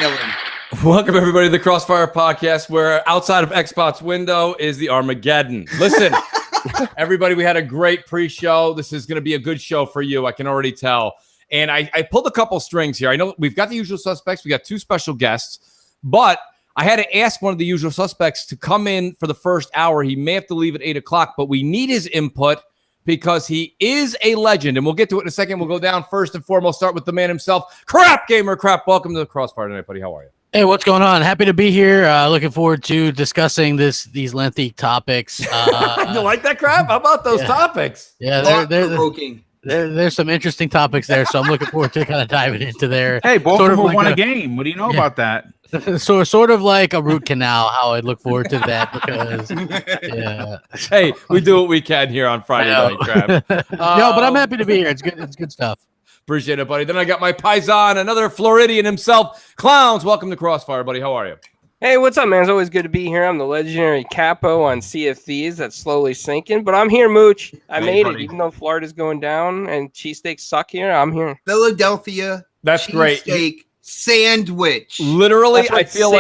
Dylan. Welcome, everybody, to the CrossFire podcast, where outside of Xbox window is the Armageddon. Listen, everybody, we had a great pre-show. This is going to be a good show for you. I can already tell. And I pulled a couple strings here. I know we've got the usual suspects. We got two special guests. But I had to ask one of the usual suspects to come in for the first hour. He may have to leave at 8 o'clock, but we need his input because he is a legend. And we'll get to it in a second. We'll go down first and foremost. Start with the man himself. Crap, Gamer Crap. Welcome to the CrossFire tonight, buddy. How are you? Hey, what's going on? Happy to be here. Looking forward to discussing these lengthy topics. You like that, Crap? How about those topics? Yeah, there's some interesting topics there, so I'm looking forward to kind of diving into there. Hey, Baltimore won a game. What do you know about that? So sort of like a root canal. How I look forward to that because Hey, we do what we can here on Friday night, Crap. No, but I'm happy to be here. It's good. It's good stuff. Appreciate it, buddy. Then I got my paisan, another Floridian himself. Clowns, welcome to CrossFire, buddy. How are you? Hey, what's up, man? It's always good to be here. I'm the legendary Capo on Sea of Thieves that's slowly sinking, but I'm here, Mooch. I made it. Even though Florida's going down and cheesesteaks suck here, I'm here. Philadelphia. That's great. Cheesesteak sandwich. Literally, I feel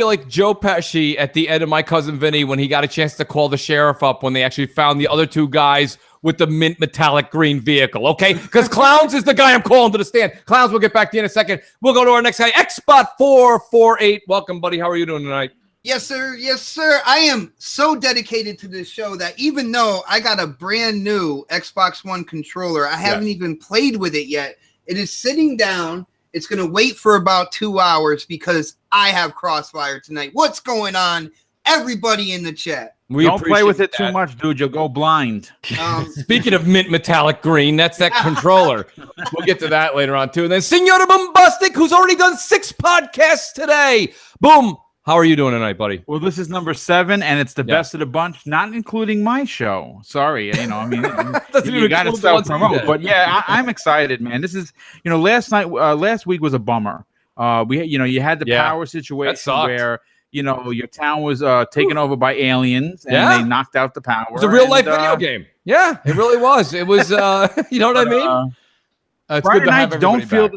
like Joe Pesci at the end of My Cousin Vinny when he got a chance to call the sheriff up when they actually found the other two guys with the mint metallic green vehicle, okay? Because Clowns is the guy I'm calling to the stand. Clowns, we'll get back to you in a second. We'll go to our next guy, Xbot448. Welcome, buddy. How are you doing tonight? Yes, sir. Yes, sir. I am so dedicated to this show that even though I got a brand new Xbox One controller, I haven't even played with it yet. It is sitting down. It's going to wait for about 2 hours because I have CrossFire tonight. What's going on, everybody in the chat? Don't play with it too much, dude. You'll go blind. Speaking of mint metallic green, that's that controller. We'll get to that later on, too. And then Senora Bombastic, who's already done 6 podcasts today. Boom. How are you doing tonight, buddy? Well, this is number 7, and it's the best of the bunch, not including my show. Sorry. You know, I mean, you got to self-promote. But, yeah, I'm excited, man. This is, last week was a bummer. You had the power situation where – your town was taken over by aliens, and they knocked out the power. It was a real-life video game. Yeah, it really was. It was, you know what I mean? Friday nights don't feel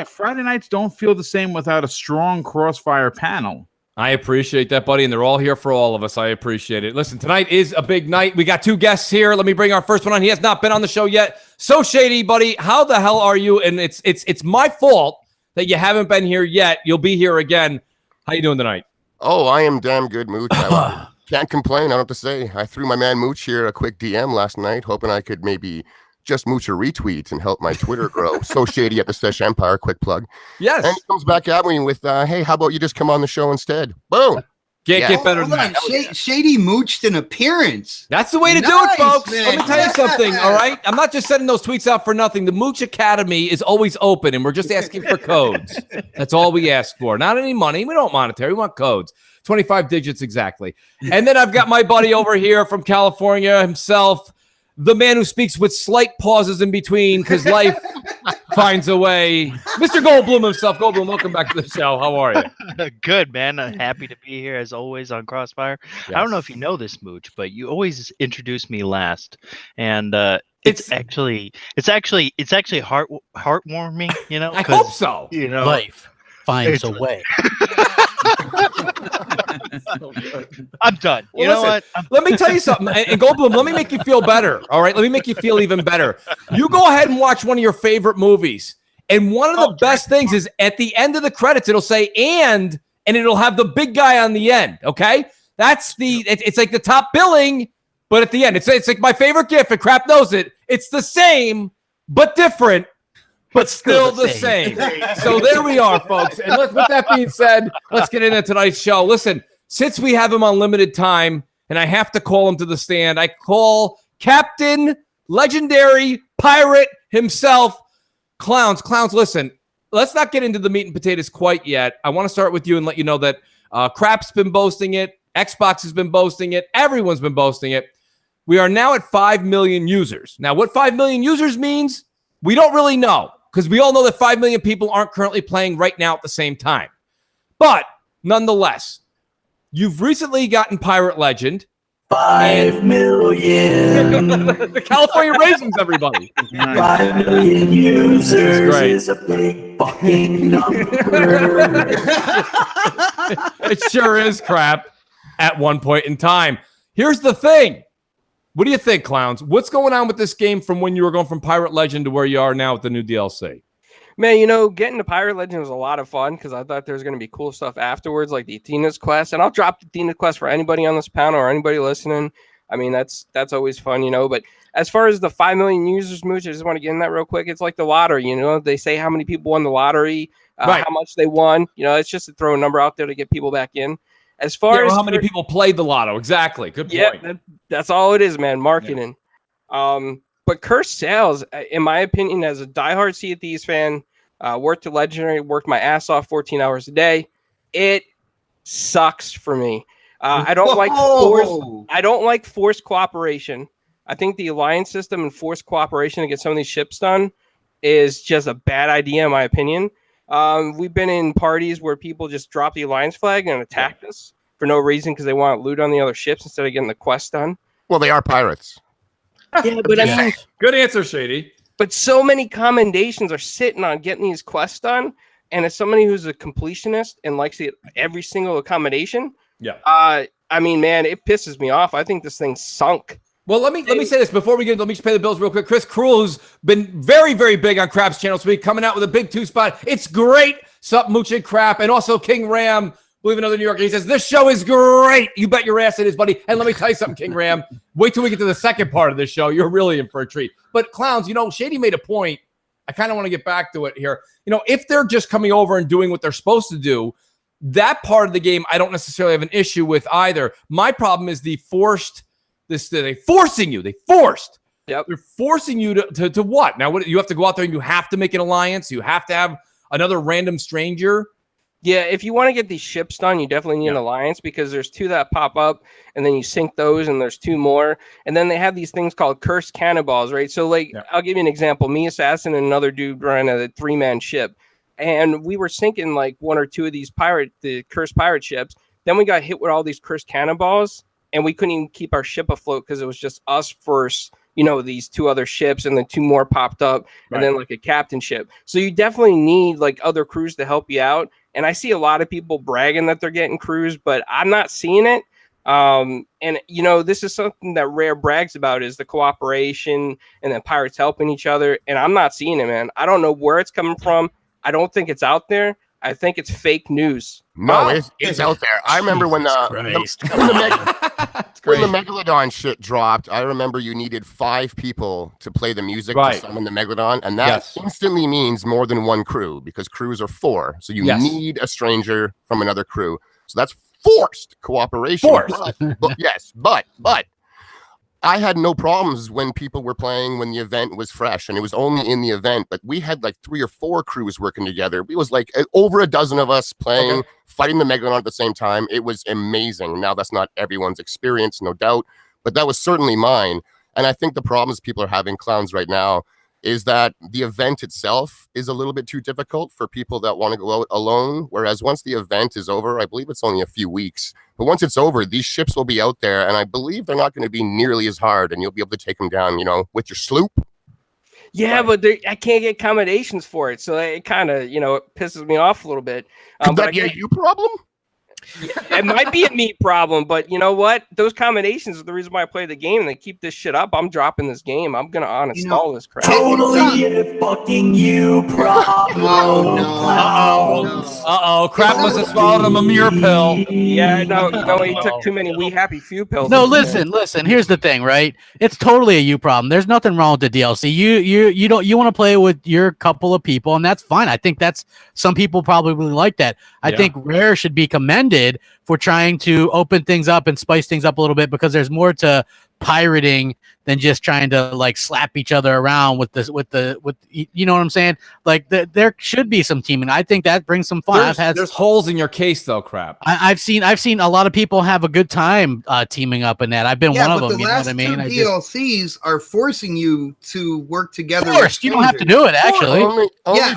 Friday nights don't feel the same without a strong CrossFire panel. I appreciate that, buddy, and they're all here for all of us. I appreciate it. Listen, tonight is a big night. We got 2 guests here. Let me bring our first one on. He has not been on the show yet. So Shady, buddy, how the hell are you? And it's my fault that you haven't been here yet. You'll be here again. How you doing tonight? Oh, I am damn good, Mooch. I can't complain. I don't have to say. I threw my man Mooch here a quick DM last night, hoping I could maybe just Mooch a retweet and help my Twitter grow. So Shady at the Sesh Empire, quick plug. Yes. And he comes back at me with, hey, how about you just come on the show instead? Boom. Can't get better than that. Shady mooched an appearance. That's the way to do it, folks. Man. Let me tell you something, all right? I'm not just sending those tweets out for nothing. The Mooch Academy is always open, and we're just asking for codes. That's all we ask for. Not any money. We don't want monetary. We want codes. 25 digits exactly. And then I've got my buddy over here from California himself, the man who speaks with slight pauses in between because life finds a way. Mr. Goldblum himself. Goldblum, welcome back to the show. How are you? Good, man. I'm happy to be here as always on CrossFire. Yes. I don't know if you know this, Mooch, but you always introduce me last, and it's actually heartwarming. You know, I hope so. You know, life finds a way. I'm done. Well, listen, what? Let me tell you something. And Goldblum, let me make you feel better. All right. Let me make you feel even better. You go ahead and watch one of your favorite movies. And one of the best things is at the end of the credits, it'll say, and it'll have the big guy on the end. Okay. That's it's like the top billing, but at the end, it's like my favorite GIF, and Crap knows it. It's the same, but different. But still the same. So there we are, folks. And with that being said, let's get into tonight's show. Listen, since we have him on limited time, and I have to call him to the stand, I call Captain Legendary Pirate himself, Clowns. Clowns, listen, let's not get into the meat and potatoes quite yet. I want to start with you and let you know that Crap's been boasting it. Xbox has been boasting it. Everyone's been boasting it. We are now at 5 million users. Now, what 5 million users means, we don't really know. Because we all know that 5 million people aren't currently playing right now at the same time. But nonetheless, you've recently gotten Pirate Legend. 5 million. The California Raisins, everybody. 5 million users is a big fucking number. It sure is crap at one point in time. Here's the thing. What do you think, clowns? What's going on with this game from when you were going from Pirate Legend to where you are now with the new DLC? Man, getting to Pirate Legend was a lot of fun because I thought there was going to be cool stuff afterwards, like the Athena's quest. And I'll drop the Athena's quest for anybody on this panel or anybody listening. I mean, that's always fun, But as far as the 5 million users, Mooch, I just want to get in that real quick. It's like the lottery, They say how many people won the lottery, how much they won. It's just to throw a number out there to get people back in. As far as how many people played the lotto, exactly. Good point. Yeah, that's all it is, man. Marketing. Yeah. But cursed sales, in my opinion, as a diehard Sea of Thieves fan, worked to Legendary, worked my ass off 14 hours a day. It sucks for me. I don't like forced cooperation. I think the alliance system and forced cooperation to get some of these ships done is just a bad idea, in my opinion. We've been in parties where people just drop the alliance flag and attack us for no reason because they want loot on the other ships instead of getting the quest done. Well, they are pirates. Yeah, but I mean, good answer, Shady. But so many commendations are sitting on getting these quests done, and as somebody who's a completionist and likes to get every single accommodation, I mean, man, it pisses me off. I think this thing's sunk. Well, let me say this before we get. Let me just pay the bills real quick. Chris Cruel, who's been very, very big on Crap's channel this week, coming out with a big 2-spot. It's great. Sup, Mooch and Crap, and also King Ram, believe another New Yorker. He says this show is great. You bet your ass it is, buddy. And let me tell you something, King Ram. Wait till we get to the second part of this show. You're really in for a treat. But clowns, Shady made a point. I kind of want to get back to it here. If they're just coming over and doing what they're supposed to do, that part of the game I don't necessarily have an issue with either. My problem is the forced. They're forcing you. Yep. They're forcing you to what? Now, what you have to go out there and you have to make an alliance. You have to have another random stranger. Yeah, if you want to get these ships done, you definitely need an alliance because there's 2 that pop up, and then you sync those, and there's 2 more. And then they have these things called cursed cannonballs, right? So, I'll give you an example. Me, Assassin, and another dude running a 3-man ship, and we were sinking 1 or 2 of these the cursed pirate ships. Then we got hit with all these cursed cannonballs, and we couldn't even keep our ship afloat because it was just us first, these 2 other ships, and then 2 more popped up, and then a captain ship. So you definitely need other crews to help you out. And I see a lot of people bragging that they're getting crews, but I'm not seeing it. And this is something that Rare brags about is the cooperation and then pirates helping each other. And I'm not seeing it, man. I don't know where it's coming from. I don't think it's out there. I think it's fake news. No, it's out there. I remember when the Megalodon shit dropped, I remember you needed 5 people to play the music to summon the Megalodon, and that instantly means more than 1 crew because crews are 4. So you need a stranger from another crew. So that's forced cooperation. But I had no problems when people were playing when the event was fresh, and it was only in the event, but we had 3 or 4 crews working together. It was over a dozen of us playing, fighting the Megalodon at the same time. It was amazing. Now, that's not everyone's experience, no doubt, but that was certainly mine. And I think the problems people are having, clowns, right now, is that the event itself is a little bit too difficult for people that want to go out alone. Whereas once the event is over, I believe it's only a few weeks, but once it's over, these ships will be out there, and I believe they're not going to be nearly as hard, and you'll be able to take them down, with your sloop. Yeah, but I can't get accommodations for it, so it kind of, it pisses me off a little bit. Could that be a you problem? It might be a me problem, but you know what? Those combinations are the reason why I play the game, and they keep this shit up. I'm dropping this game. I'm gonna uninstall this crap. Totally a fucking you problem. Crap must have swallowed him a mirror pill. Yeah, no, he took too many We Happy Few pills. No, listen. Here's the thing, right? It's totally a you problem. There's nothing wrong with the DLC. You want to play with your couple of people, and that's fine. I think that's some people probably like that. I think Rare should be commended for trying to open things up and spice things up a little bit because there's more to pirating than just trying to like slap each other around with you know what I'm saying? Like there should be some teaming. I think that brings some fun. There's holes in your case though, crap. I've seen a lot of people have a good time teaming up in that. I've been one of them. You know what I mean? The DLCs are forcing you to work together. Of you don't have to do it actually. Only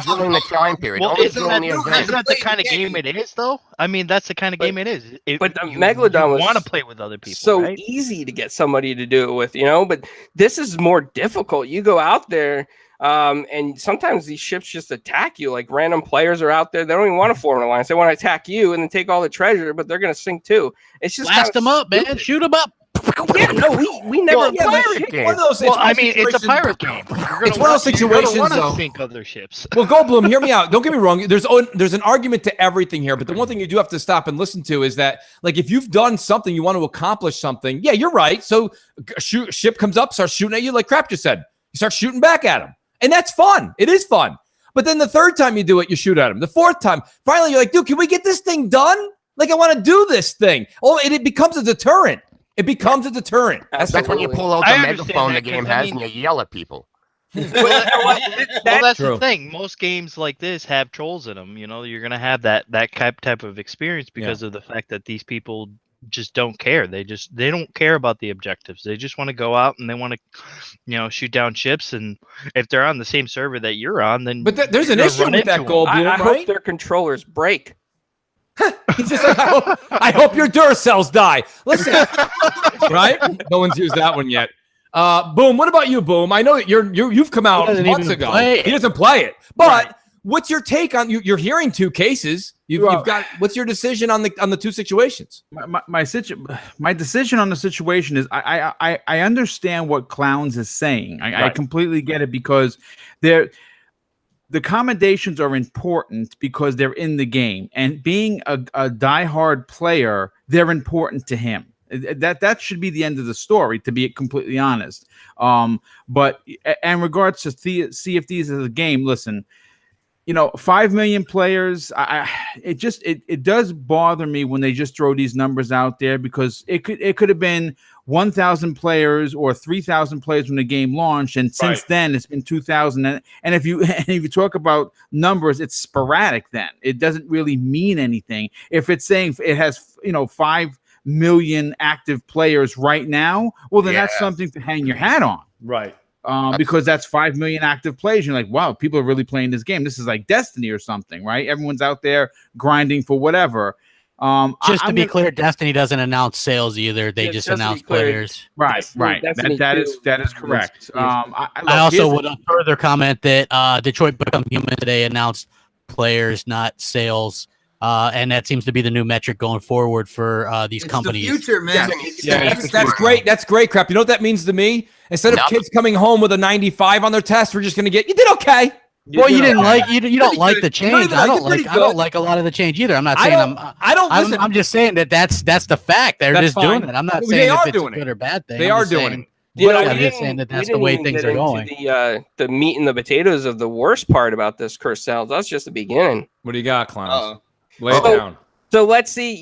during the time period. Well, only isn't that the kind of game it is, though? I mean, that's the kind of game it is. But the Megalodon was want to play with other people. So right? easy to get somebody to do it with, But this is more difficult. You go out there, and sometimes these ships just attack you. Like random players are out there. They don't even want to form an alliance. They want to attack you and then take all the treasure, but they're going to sink too. It's just blast them up, man. Shoot them up. Yeah, no, we never pirate game. It's a pirate game. It's one of those situations, though. Sink other ships. Well, Goldblum, hear me out. Don't get me wrong. There's an argument to everything here, but the one thing you do have to stop and listen to is that, like, if you've done something, you want to accomplish something. Yeah, you're right. So, ship comes up, starts shooting at you, like Crap just said. You start shooting back at him, and that's fun. It is fun. But then the third time you do it, you shoot at him. The fourth time, finally, you're like, dude, can we get this thing done? Like, I want to do this thing. Oh, and it becomes a deterrent. It becomes a deterrent. That's when you pull out the megaphone the game has and you yell at people. Well, that's the thing. Most games like this have trolls in them. You're going to have that type of experience because of the fact that these people just don't care. They don't care about the objectives. They just want to go out and they want to, shoot down ships. And if they're on the same server that you're on, then there's an issue with that goal. I hope their controllers break. He's just like, I hope your Duracells die. Listen, right? No one's used that one yet. Boom. What about you, Boom? I know that you've come out months ago. He doesn't play it, but what's your take on you're hearing two cases? You've got. What's your decision on the two situations? My decision on the situation is I understand what Clowns is saying. I completely get it because the commendations are important because they're in the game, and being a diehard player, they're important to him. That should be the end of the story, to be completely honest. But in regards to Sea of Thieves as a game, listen, 5 million players. It does bother me when they just throw these numbers out there because it could have been 1,000 players or 3,000 players when the game launched, and since then it's been 2,000. And if you talk about numbers, it's sporadic. Then it doesn't really mean anything. If it's saying it has 5 million active players right now, well then that's something to hang your hat on, right? Because that's 5 million active players. You're like, wow, people are really playing this game. This is like Destiny or something, right? Everyone's out there grinding for whatever. Just to be clear, Destiny doesn't announce sales either. They just announce players. Right. That is correct. I also would further comment that Detroit Become Human today announced players, not sales. And that seems to be the new metric going forward for these companies. The future, man. That's great. That's great, Crap. You know what that means to me? Instead of kids coming home with a 95 on their test, we're just going to get, you did okay. You don't like the change. I don't like a lot of the change either. I'm not saying I'm just saying that's the fact. They're just doing it. I'm not saying if it's a good or bad thing. They are doing it. I'm just saying that's the way things are going. The meat and the potatoes of the worst part about this cursed sales. That's just the beginning. What do you got, Clowns? Lay it down. So let's see.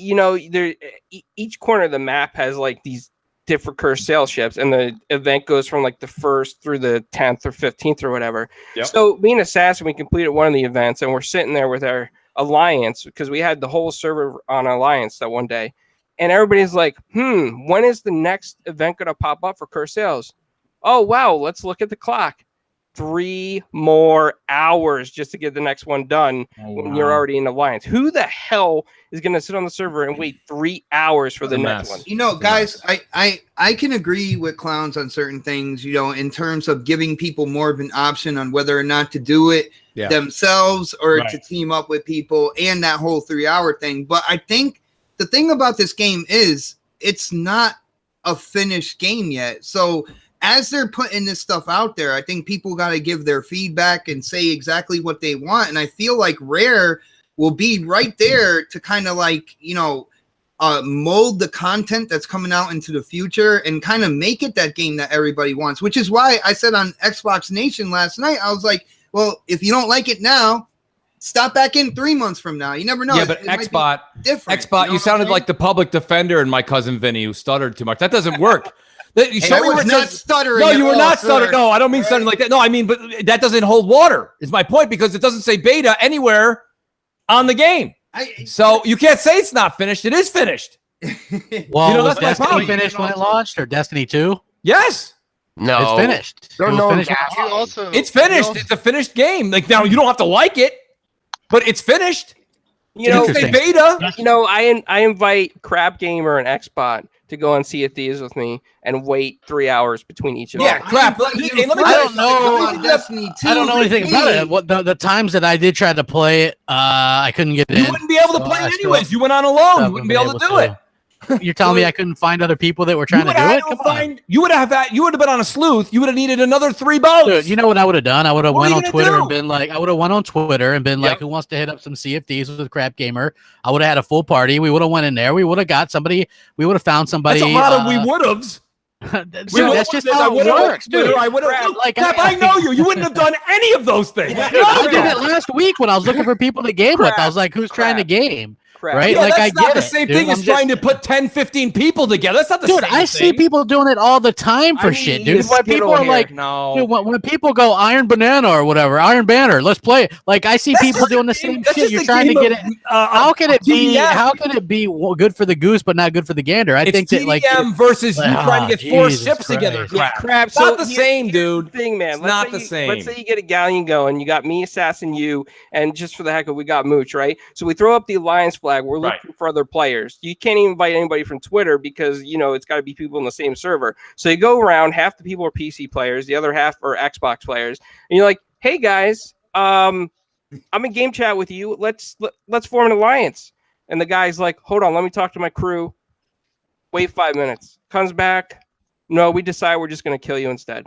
Each corner of the map has like these different cursed sales ships, and the event goes from like the 1st through the 10th or 15th or whatever. Yep. So being assassin, we completed one of the events, and we're sitting there with our alliance because we had the whole server on alliance that one day, and everybody's like, when is the next event going to pop up for cursed sales? Oh wow, let's look at the clock. 3 more hours just to get the next one done when you're already in alliance. Who the hell is going to sit on the server and wait 3 hours for the next one? Guys, I can agree with Clowns on certain things, in terms of giving people more of an option on whether or not to do it themselves or to team up with people and that whole 3-hour thing. But I think the thing about this game is it's not a finished game yet. So as they're putting this stuff out there, I think people got to give their feedback and say exactly what they want. And I feel like Rare will be right there to kind of like, mold the content that's coming out into the future and kind of make it that game that everybody wants, which is why I said on Xbox Nation last night, I was like, well, if you don't like it now, stop back in 3 months from now. You never know. Yeah, but Xbot, you sounded like the public defender and my cousin Vinny who stuttered too much. That doesn't work. I was not stuttering. No, you were not stuttering. Sir. No, I don't mean stuttering like that. No, I mean, but that doesn't hold water, is my point, because it doesn't say beta anywhere on the game. So you can't say it's not finished. It is finished. Well, was Destiny finished when it launched, or Destiny 2? Yes. No, it's finished. It's finished. It's a finished game. Like, now you don't have to like it, but it's finished. You know, beta. You know, I invite Crap Gamer and Xbot to go on Sea of Thieves with me and wait 3 hours between each of them. Yeah, crap. I don't know anything about it. What the times that I did try to play it, I couldn't get in. You wouldn't be able to play it anyways. You went on alone. You wouldn't be able to do it. You're telling me I couldn't find other people that were trying to do it? You would have been on a sleuth. You would have needed another 3 boats. Dude, you know what I would have done? I would have went on Twitter and been like, who wants to hit up some Sea of Thieves with Crap Gamer? I would have had a full party. We would have went in there. We would have got somebody. We would have found somebody. That's a lot of we would have's. That's just how it works, dude. I know you. You wouldn't have done any of those things. I did it last week when I was looking for people to game with. I was like, who's trying to game? Right? Yeah, like, that's not the same thing as trying to put 10, 15 people together. That's not the same thing. Dude, I see people doing it all the time for shit, dude. When people are like, dude, when people go Iron Banana or whatever, Iron Banner, let's play it. Like, I see people doing the same shit. You're trying to get it. How can it be? How can it be good for the goose but not good for the gander? I think that like versus you trying to get 4 ships together. Crap. It's not the same, dude. Thing, man. It's not the same. Let's say you get a galleon going. You got me, Assassin, you, and just for the heck of it, we got Mooch, right? So we throw up the alliance flag. We're looking for other players. You can't even invite anybody from Twitter because it's got to be people in the same server. So you go around, half the people are PC players, the other half are Xbox players, and you're like, "Hey guys, I'm in game chat with you. Let's form an alliance." And the guy's like, "Hold on, let me talk to my crew." Wait 5 minutes. Comes back. No, we decide we're just going to kill you instead.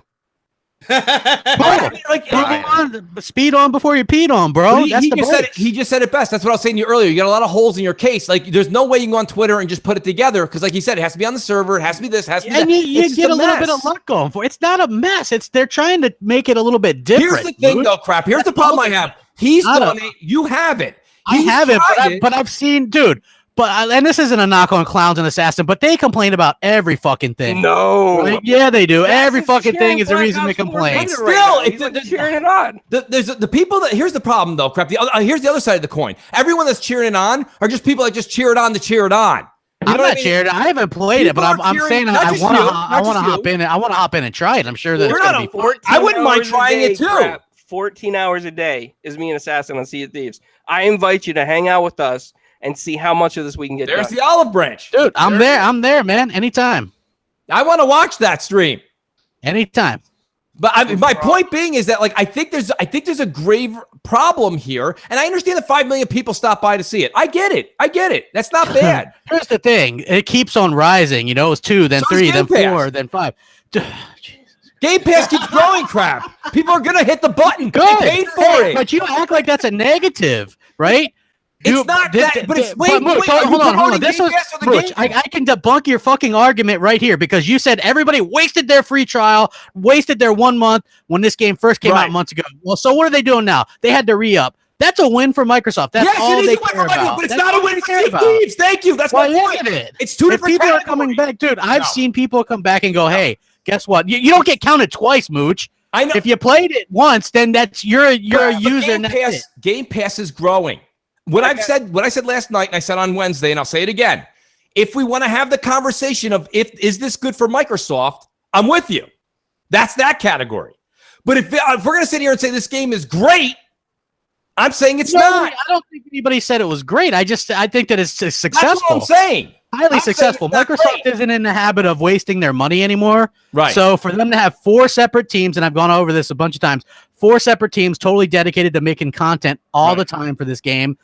Speed on before you peed on, bro. He just said it best. That's what I was saying to you earlier. You got a lot of holes in your case. Like, there's no way you can go on Twitter and just put it together because, like he said, it has to be on the server. It has to be this. Has to be that. And you get a little bit of luck going for it. It's not a mess. They're trying to make it a little bit different. Here's the thing, though, crap. Here's the problem I have. He's done it. You haven't. I haven't, but I've seen, dude. And this isn't a knock on Clowns and Assassin, but they complain about every fucking thing. No. Right? Yeah, they do. Every fucking thing is a reason to complain. Still, cheering it on. There's the people that, here's the problem though, crap. Here's the other side of the coin. Everyone that's cheering it on are just people that just cheer it on to cheer it on. I'm not cheering. I haven't played it, but I'm saying I want to hop in. I want to hop in and try it. I'm sure that it's going to be fun. I wouldn't mind trying it too. Crap. 14 hours a day is me and Assassin on Sea of Thieves. I invite you to hang out with us and see how much of this we can get There's done. the olive branch. Dude, I'm there, man. Anytime. I want to watch that stream. Anytime. But my point being is that, like, I think there's a grave problem here, and I understand that 5 million people stop by to see it. I get it. That's not bad. Here's the thing. It keeps on rising. It was 2, then 3, then 4, then 5. Game Pass keeps growing, crap. People are going to hit the button. Good. They paid for it. But you act like that's a negative, right? It's not that, but it's wait, hold on. This was Mooch, I can debunk your fucking argument right here because you said everybody wasted their free trial, wasted their 1 month when this game first came out months ago. Well, so what are they doing now? They had to re-up. That's a win for Microsoft. That's all they care about. But it's not a win for Thieves. Thank you. That's my point. It's 2 different people are coming back, dude. I've seen people come back and go, "Hey, guess what? You don't get counted twice, Mooch. I know. If you played it once, then that's you're a user." Game Pass is growing. What I said last night, and I said on Wednesday, and I'll say it again. If we want to have the conversation of is this good for Microsoft, I'm with you. That's that category. But if we're going to sit here and say this game is great, I'm saying it's not. I don't think anybody said it was great. I think that it's successful. That's what I'm saying. Highly successful. Microsoft isn't in the habit of wasting their money anymore. Right. So for them to have 4 separate teams, and I've gone over this a bunch of times, 4 separate teams totally dedicated to making content all the time for this game,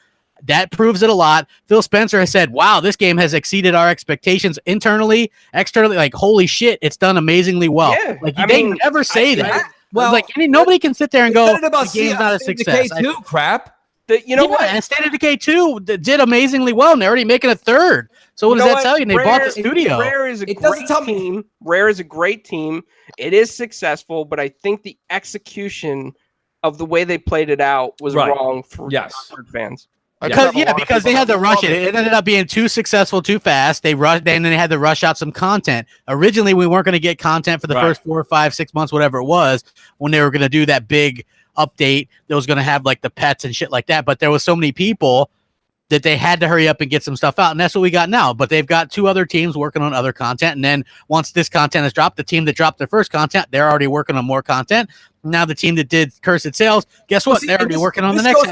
that proves it a lot. Phil Spencer has said, "Wow, this game has exceeded our expectations internally, externally. Like, holy shit, it's done amazingly well." Yeah, like they never say that. Well, like nobody can sit there and go, "The game's not a success." K2 crap. What? And State of Decay 2 did amazingly well, and they're already making a 3rd. So what does that tell you? And they bought the studio. Rare is a great team. Rare is a great team. It is successful, but I think the execution of the way they played it out was wrong for fans. Because they had to rush it. It ended up being too successful too fast. They rushed, and then they had to rush out some content. Originally, we weren't going to get content for the first 4 or 5, 6 months, whatever it was, when they were going to do that big update that was going to have like the pets and shit like that. But there was so many people that they had to hurry up and get some stuff out, and that's what we got now. But they've got 2 other teams working on other content, and then once this content is dropped, the team that dropped their first content, they're already working on more content. Now the team that did Cursed Sales, guess what? They're already working on the next.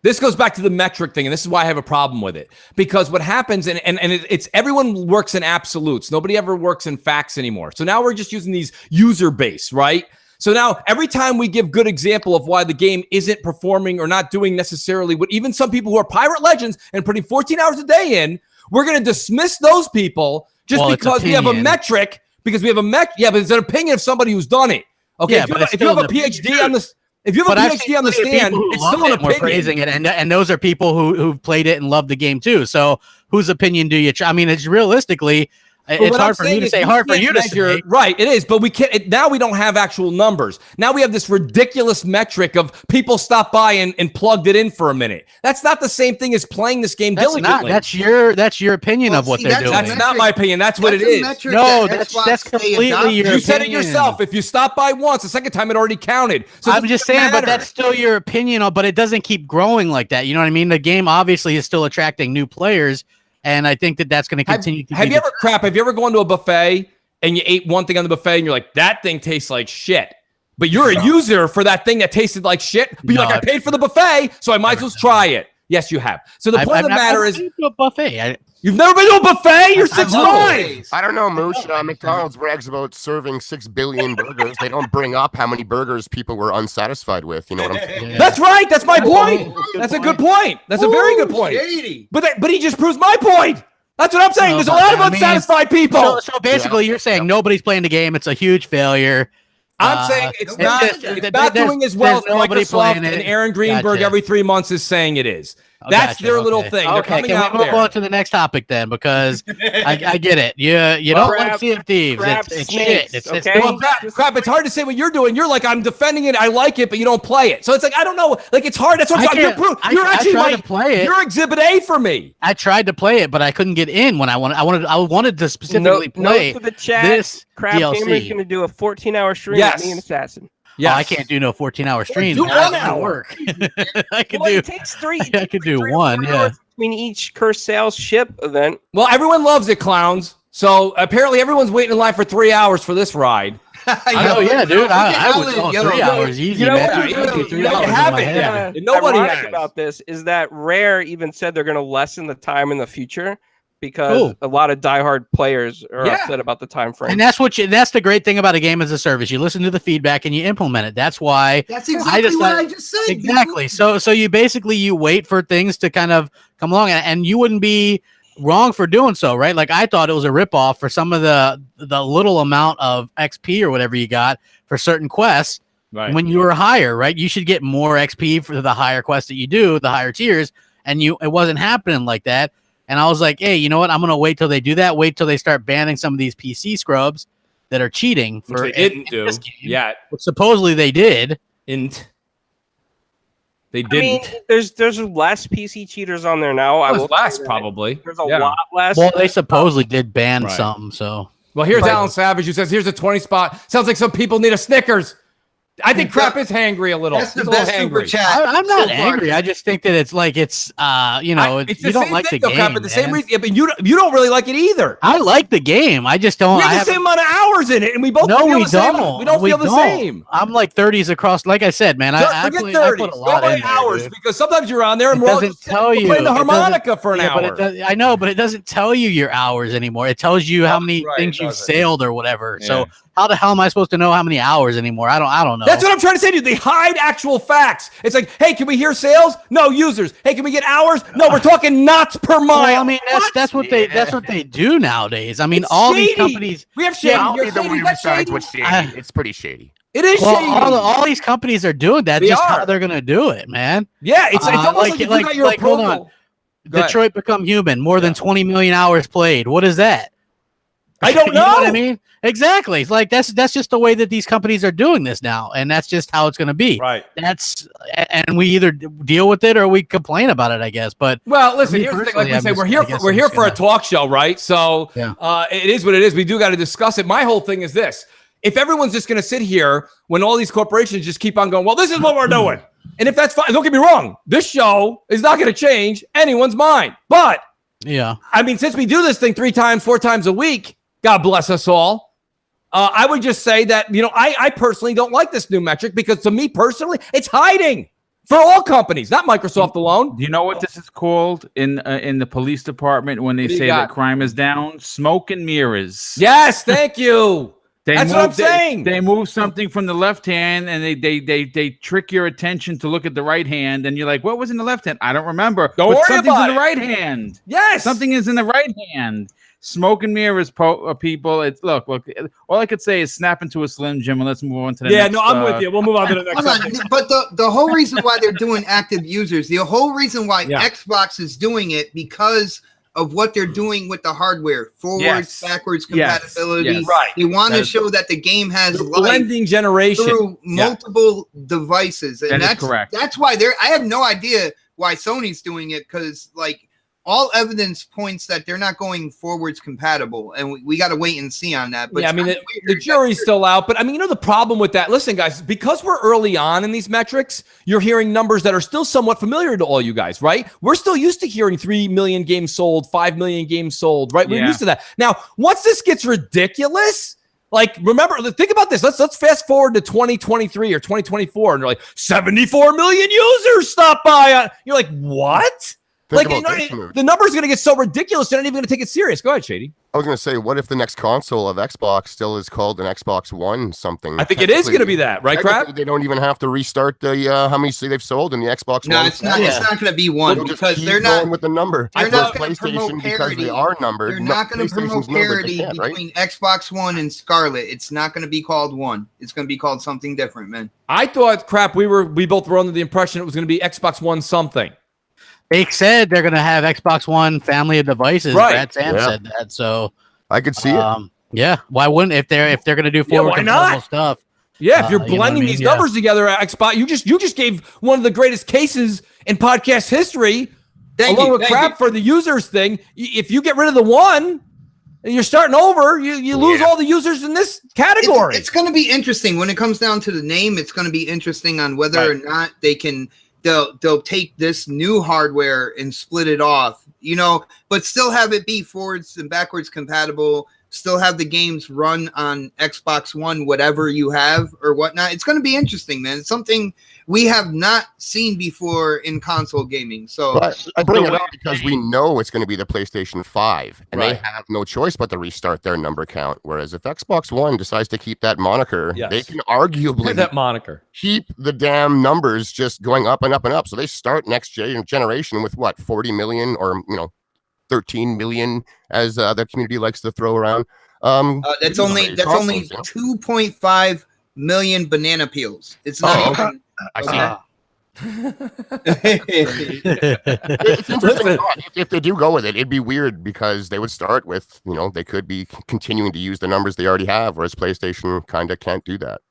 This goes back to the metric thing, and this is why I have a problem with it. Because what happens, it's everyone works in absolutes. Nobody ever works in facts anymore. So now we're just using these user base, right? So now every time we give good example of why the game isn't performing or not doing necessarily what even some people who are pirate legends and putting 14 hours a day in, we're going to dismiss those people just because we have a metric. Because we have a yeah, but it's an opinion of somebody who's done it. Okay, yeah, if you have a PhD on this. If you have a PhD on the stand, it's still an opinion. We're praising it, and those are people who've played it and loved the game too. So whose opinion do you? I mean, it's realistically, it's hard for me to say. Hard for you to say. Right, it is. But we can't. Now we don't have actual numbers. Now we have this ridiculous metric of people stopped by and plugged it in for a minute. That's not the same thing as playing this game diligently. That's your opinion of what they're doing. That's not my opinion. That's what it is. No, that's completely your opinion. You said it yourself. If you stopped by once, the second time it already counted. So I'm just saying, but that's still your opinion. But it doesn't keep growing like that. You know what I mean? The game obviously is still attracting new players. And I think that's going to continue. Have you ever gone to a buffet and you ate one thing on the buffet and you're like, that thing tastes like shit, but you're a user for that thing that tasted like shit, but you're like, I paid for the buffet, so I might as well try it. Yes, you have. So the point of the matter is, to a buffet. You've never been to a buffet? You're 6'5". I don't know, Mooch. McDonald's brags about serving 6 billion burgers. They don't bring up how many burgers people were unsatisfied with. You know what I'm saying? Yeah. That's right. That's my point. That's a good point. That's a very good point. Shady. But he just proves my point. That's what I'm saying. There's a lot of unsatisfied people. So basically, you're saying nobody's playing the game. It's a huge failure. I'm saying it's not doing as well as Microsoft and Aaron Greenberg every 3 months is saying it is. That's their little thing. They're coming out there. Can we move on to the next topic then? Because I get it. You don't like Sea of Thieves. It's shit. Crap. It's hard to say what you're doing. You're like, I'm defending it. I like it, but you don't play it. So it's like, I don't know. Like, it's hard. That's what I'm saying. You're actually like, you're Exhibit A for me. I tried to play it, but I couldn't get in when I wanted to specifically play this Crap DLC. Gamer's going to do a 14-hour stream with me and Assassin. Yeah, I can't do no 14-hour stream. Do 1 hour. Work. I could It takes 3. I could do 1. Yeah. Between each Cursed Sales ship event. Well, everyone loves it, clowns. So apparently everyone's waiting in line for 3 hours for this ride. I know, yeah, dude. I would go 3 hours easy, man. Nobody has about this is that Rare even said they're going to lessen the time in the future. Because a lot of diehard players are upset about the time frame, and that's the great thing about a game as a service. You listen to the feedback and you implement it. That's why. That's exactly what I just said. Exactly. So you basically wait for things to kind of come along, and you wouldn't be wrong for doing so, right? Like I thought it was a ripoff for some of the little amount of XP or whatever you got for certain quests. Right. When you were higher, right? You should get more XP for the higher quests that you do, the higher tiers, and it wasn't happening like that. And I was like, hey, you know what? I'm going to wait till they do that. Wait till they start banning some of these PC scrubs that are cheating. Which they didn't do yet. Supposedly they did. They didn't. I mean, there's less PC cheaters on there now. I will less, probably. There's a lot less. Well, they supposedly did ban some. So. Well, here's Alan Savage who says, here's a 20 spot. Sounds like some people need a Snickers. I think Crap is hangry a little. That's the best super chat. I'm not angry. I just think that it's like you don't like the game. Crap, but the same reason. Yeah, but you don't really like it either. I like the game. I just don't. We have the same amount of hours in it, and we both feel the same. We don't feel the same. I'm like 30s across. Like I said, man, I put a lot in hours because sometimes you're on there and we're playing the harmonica for an hour. I know, but it doesn't tell you your hours anymore. It tells you how many things you've sailed or whatever. So. How the hell am I supposed to know how many hours anymore? I don't know. That's what I'm trying to say to you. They hide actual facts. It's like, hey, can we hear sales? No, users. Hey, can we get hours? No, we're talking knots per mile. Well, I mean, that's what they do nowadays. I mean, all these companies. We have shady. It's pretty shady. It is shady. All these companies are doing that. Just how they're gonna do it, man. Yeah, it's almost like you got your hold on. Detroit Become Human. More than 20 million hours played. What is that? I don't know. You know what I mean? Exactly. It's like that's just the way that these companies are doing this now, and that's just how it's going to be. Right. And we either deal with it or we complain about it, I guess. But well, listen, here's the thing. Like we say, we're here for a talk show, right? So it is what it is. We do got to discuss it. My whole thing is this: if everyone's just going to sit here when all these corporations just keep on going, well, this is what we're doing, and if that's fine, don't get me wrong, this show is not going to change anyone's mind. But I mean, since we do this thing 3 times, 4 times a week, God bless us all. I would just say that, I personally don't like this new metric because to me personally, it's hiding for all companies, not Microsoft alone. Do you know what this is called in the police department when they say that crime is down? Smoke and mirrors. Yes, thank you. That's what I'm saying. They move something from the left hand and they trick your attention to look at the right hand, and you're like, what was in the left hand? I don't remember. Don't worry something's about in the right hand. Yes, something is in the right hand. Smoke and mirrors, people. It's look. All I could say is snap into a Slim Jim, and let's move on to the next. I'm with you. We'll move on to the next. Subject. But the whole reason why they're doing active users, the whole reason why Xbox is doing it because of what they're doing with the hardware, forwards, backwards compatibility. Yes. Right. They want to show that the game has blending generation through multiple devices, and that's correct. That's why I have no idea why Sony's doing it because all evidence points that they're not going forwards compatible, and we got to wait and see on that. But the jury's still out. But I mean, the problem with that, listen, guys, because we're early on in these metrics, you're hearing numbers that are still somewhat familiar to all you guys, right? We're still used to hearing 3 million games sold, 5 million games sold, right? We're used to that. Now, once this gets ridiculous, remember, think about this. Let's fast forward to 2023 or 2024, and they're like 74 million users stop by. You're like, what? The number is going to get so ridiculous, they're not even going to take it serious. Go ahead, Shady. I was going to say, what if the next console of Xbox still is called an Xbox One something? I think it is going to be that, right, Crap? They don't even have to restart the how many they've sold in the Xbox One. No, it's not. It's not going to be one because they're not going with the number. They're not going to promote because parity. They are numbered. They're not going to promote parity between Xbox One and Scarlet. It's not going to be called one. It's going to be called something different, man. I thought, Crap, we both were under the impression it was going to be Xbox One something. They said they're going to have Xbox One family of devices. Right. Brad Sam said that, so I could see it. Yeah, why wouldn't if they're going to do forward compatible stuff? Yeah, if you're blending these numbers together, Xbox, you just gave one of the greatest cases in podcast history. Along with Crap for the users thing. If you get rid of the one and you're starting over, you lose all the users in this category. It's going to be interesting when it comes down to the name. It's going to be interesting on whether or not they can. They'll take this new hardware and split it off, but still have it be forwards and backwards compatible, still have the games run on Xbox One, whatever you have or whatnot. It's going to be interesting, man. It's something we have not seen before in console gaming. So I bring it up because we know it's going to be the PlayStation 5, and they have no choice but to restart their number count. Whereas if Xbox One decides to keep that moniker, they can arguably keep the damn numbers just going up and up and up. So they start next generation with 40 million or 13 million, as the community likes to throw around. That's only 2.5 million banana peels. It's not even. I see. It's interesting. If they do go with it, it'd be weird because they would start with, they could be continuing to use the numbers they already have, whereas PlayStation kind of can't do that.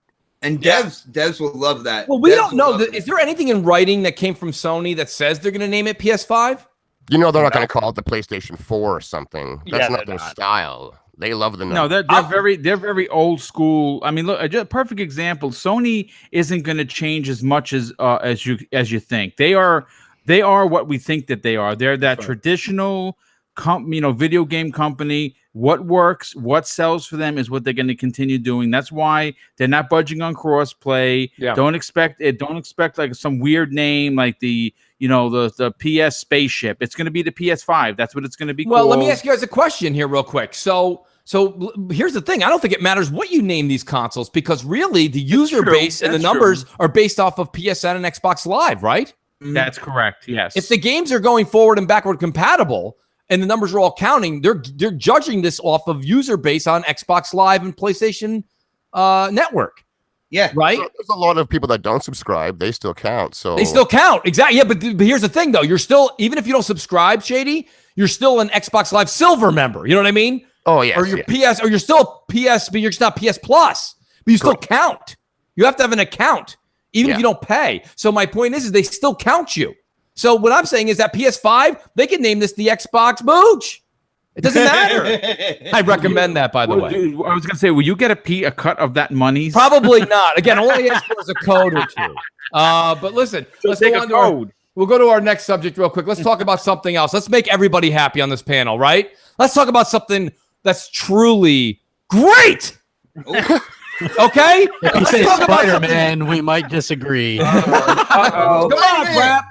And devs will love that. Well, we don't know. Is there anything in writing that came from Sony that says they're going to name it PS5? They're not going to call it the PlayStation 4 or something. That's not their style. They love the number. No, they're very old school. I mean, look, a perfect example. Sony isn't going to change as much as you think. They are what we think that they are. They're that traditional, video game company. What works, what sells for them is what they're going to continue doing. That's why they're not budging on crossplay. Yeah. Don't expect like some weird name like the PS spaceship. It's going to be the PS5. That's what it's going to be. Well, let me ask you guys a question here real quick. So here's the thing. I don't think it matters what you name these consoles because really the user base and the numbers are based off of PSN and Xbox Live, right? That's correct. Yes. If the games are going forward and backward compatible and the numbers are all counting, they're judging this off of user base on Xbox Live and PlayStation Network. Yeah. Right. So there's a lot of people that don't subscribe. They still count. So they still count. Exactly. Yeah. But here's the thing, though. You're still, even if you don't subscribe, Shady, you're still an Xbox Live Silver member. You know what I mean? Oh yeah. Or your PS, or you're still PS, but you're just not PS Plus. But you still count. You have to have an account, even if you don't pay. So my point is they still count you. So what I'm saying is that PS5, they can name this the Xbox Mooch. It doesn't matter. I recommend that, by the way. Dude, I was gonna say, will you get a cut of that money? Probably not. Again, all I ask for is a code or two. But listen, let's go on to code. We'll go to our next subject real quick. Let's talk about something else. Let's make everybody happy on this panel, right? Let's talk about something that's truly great. Okay? If you say Spider-Man, we might disagree. Come on, Brap.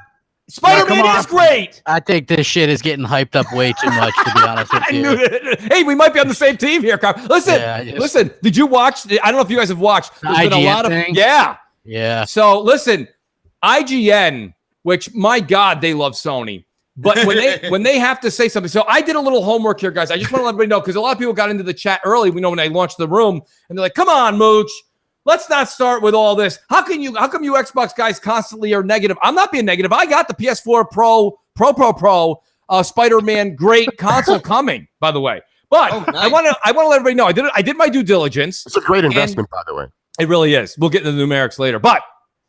Spider-Man is great. I think this shit is getting hyped up way too much, to be honest with you. I knew it. Hey, we might be on the same team here, Carl. Listen. Did you watch? I don't know if you guys have watched. There's been a lot of thing? Yeah. So listen, IGN, which my God, they love Sony. But when they have to say something, so I did a little homework here, guys. I just want to let everybody know because a lot of people got into the chat early. We know when I launched the room, and they're like, "Come on, Mooch, let's not start with all this. How come you Xbox guys constantly are negative?" I'm not being negative. I got the PS4 Pro Spider-Man great console coming, by the way. But nice. I want to let everybody know I did my due diligence. It's a great investment, by the way. It really is. We'll get into the numerics later. But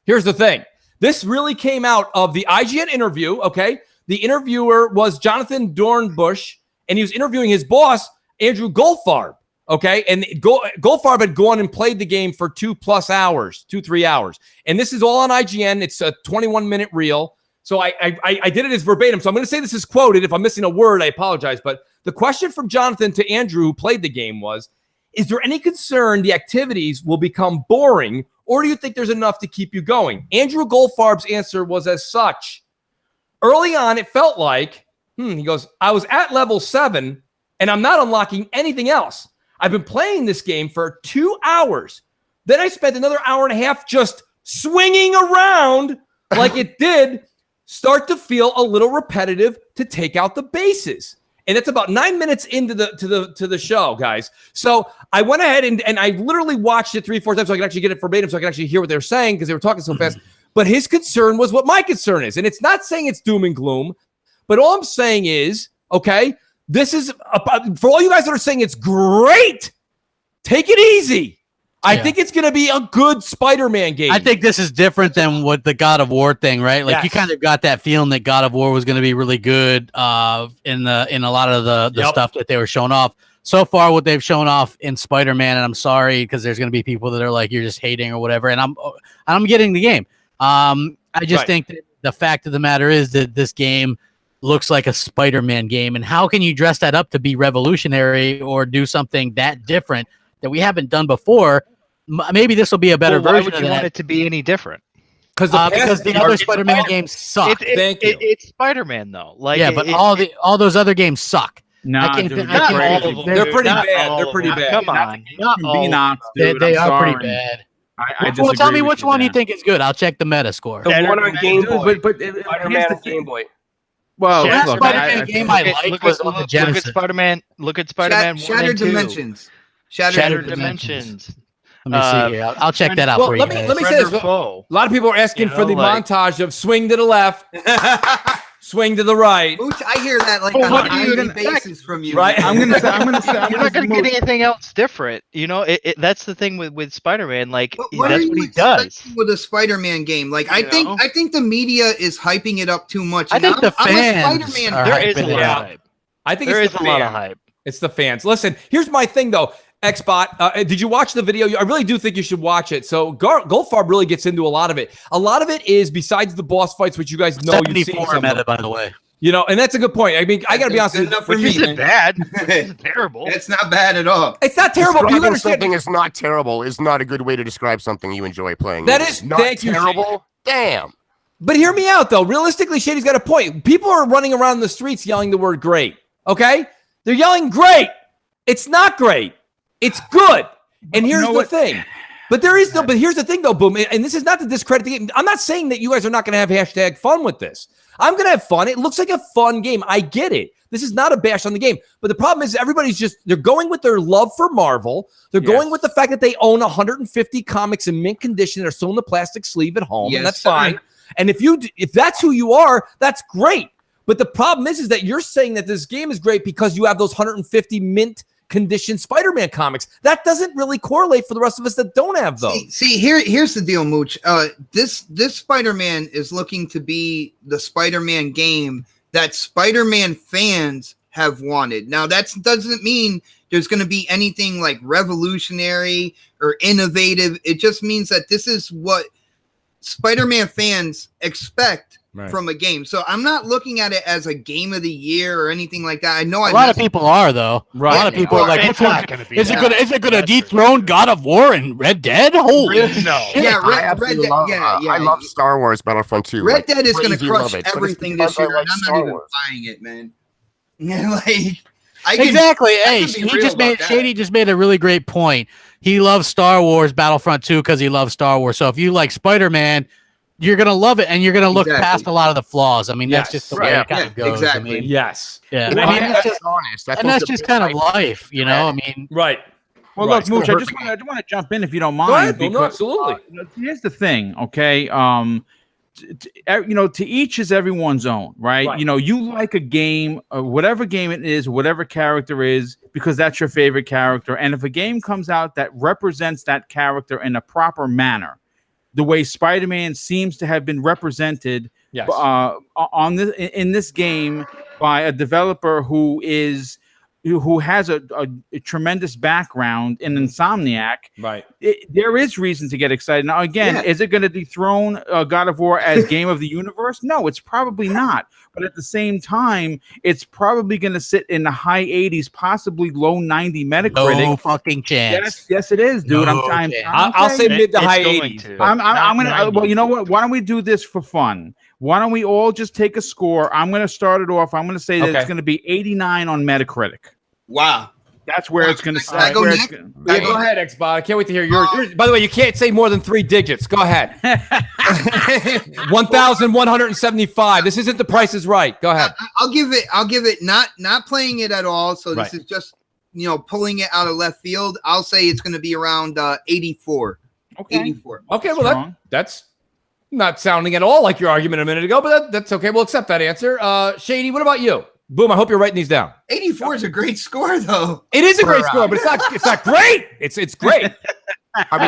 here's the thing. This really came out of the IGN interview, okay? The interviewer was Jonathan Dornbush, and he was interviewing his boss, Andrew Goldfarb, okay? And Goldfarb had gone and played the game for 2-3 hours. And this is all on IGN. It's a 21-minute reel. So I did it as verbatim. So I'm going to say this is quoted. If I'm missing a word, I apologize. But the question from Jonathan to Andrew, who played the game, was, is there any concern the activities will become boring, or do you think there's enough to keep you going? Andrew Goldfarb's answer was as such. Early on, it felt like, he goes, I was at level 7, and I'm not unlocking anything else. I've been playing this game for 2 hours. Then I spent another hour and a half just swinging around like it did start to feel a little repetitive to take out the bases. And it's about 9 minutes into the show, guys. So I went ahead and I literally watched it 3-4 times so I could actually get it verbatim so I could actually hear what they were saying because they were talking so fast. But his concern was what my concern is. And it's not saying it's doom and gloom, but all I'm saying is, okay, this is, for all you guys that are saying it's great, take it easy. I think it's going to be a good Spider-Man game. I think this is different than what the God of War thing, right? Like you kind of got that feeling that God of War was going to be really good in a lot of the stuff that they were showing off. So far, what they've shown off in Spider-Man, and I'm sorry because there's going to be people that are like, you're just hating or whatever, and I'm getting the game. I just think that the fact of the matter is that this game looks like a Spider-Man game, and how can you dress that up to be revolutionary or do something that different that we haven't done before? Maybe this will be a better version of that. Why would you want it to be any different? Because the other Spider-Man games suck. It's Spider-Man though. But all those other games suck. No, they're pretty bad. They're pretty bad. Come on, they are pretty bad. Well, tell me which one you think is good. I'll check the meta score. The one on Game Boy. But Spider-Man on Game Boy. Well, the Spider-Man game I like was on the Genesis. Look at Spider-Man 1 Shattered and 2. Dimensions. Shattered Dimensions. Let me see here. I'll check that out for you. Let me say this. A lot of people are asking for the montage of swing to the left, swing to the right. Mooch, I hear that like on a daily basis from you. Right? I'm gonna say. You're not gonna get anything else different. You know, that's the thing with Spider-Man. Like that's what he does with a Spider-Man game. Like I think the media is hyping it up too much. I think the fans. There is a lot of hype. I think there is a lot of hype. It's the fans. Listen, here's my thing though. Xbot, did you watch the video? I really do think you should watch it. So Goldfarb really gets into a lot of it. A lot of it is besides the boss fights, which you guys know you've seen. Meta, by the way. You know, and that's a good point. I mean, I got to be honest with you. Which isn't bad. It's terrible. It's not bad at all. It's not terrible. But you understand something is not terrible is not a good way to describe something you enjoy playing. That is not terrible. Damn. But hear me out, though. Realistically, Shady's got a point. People are running around the streets yelling the word great. Okay? They're yelling great. It's not great. It's good. And here's the thing. But here's the thing though, Boom. And this is not to discredit the game. I'm not saying that you guys are not going to have hashtag fun with this. I'm going to have fun. It looks like a fun game. I get it. This is not a bash on the game. But the problem is they're going with their love for Marvel. They're going with the fact that they own 150 comics in mint condition that are still in the plastic sleeve at home. And that's fine. And if that's who you are, that's great. But the problem is that you're saying that this game is great because you have those 150 mint condition Spider-Man comics. That doesn't really correlate for the rest of us that don't have those. Here's the deal, Mooch. This Spider-Man is looking to be the Spider-Man game that Spider-Man fans have wanted. Now, that doesn't mean there's going to be anything like revolutionary or innovative. It just means that this is what Spider-Man fans expect from a game. So I'm not looking at it as a game of the year or anything like that. I know a lot of people are, though. Right. A lot of people are like, which one is it going to dethrone God of War and Red Dead? Holy no! Yeah, Red Dead. I love Star Wars Battlefront 2. Red Dead is going to crush everything this year, and I'm not even buying it, man. Exactly. Hey, Shady just made a really great point. He loves Star Wars Battlefront 2 because he loves Star Wars. So if you like Spider-Man, you're gonna love it, and you're gonna look past a lot of the flaws. I mean, that's just the way it kind of goes. Exactly. I mean, yes. Yeah. Well, That's just kind of life, you know. I mean, right. Well, look, Mooch, I just want to jump in if you don't mind. Go ahead. No, absolutely. Here's the thing, okay? To each is everyone's own, right? You know, you like a game, whatever game it is, whatever character is, because that's your favorite character. And if a game comes out that represents that character in a proper manner, the way Spider-Man seems to have been represented in this game by a developer who has a tremendous background in Insomniac, right? There is reason to get excited. Now, again, is it going to dethrone God of War as Game of the Universe? No, it's probably not. But at the same time, it's probably going to sit in the high 80s, possibly low 90 Metacritic. No fucking chance. Yes, it is, dude. I'll say mid to high 80s. I'm gonna. Well, you know what? Why don't we do this for fun? Why don't we all just take a score? I'm going to start it off. I'm going to say that it's going to be 89 on Metacritic. Wow. That's where it's going to start. Go ahead, Xbox. I can't wait to hear yours. By the way, you can't say more than 3 digits. Go ahead. 1,175. This isn't The Price is Right. Go ahead. I'll give it not playing it at all. So this is just, pulling it out of left field. I'll say it's going to be around 84. Okay. 84. Okay, well that's not sounding at all like your argument a minute ago, but that's okay. We'll accept that answer. Shady, what about you? Boom, I hope you're writing these down. 84 is a great score, though. It is a great score, but it's not great. It's great. Are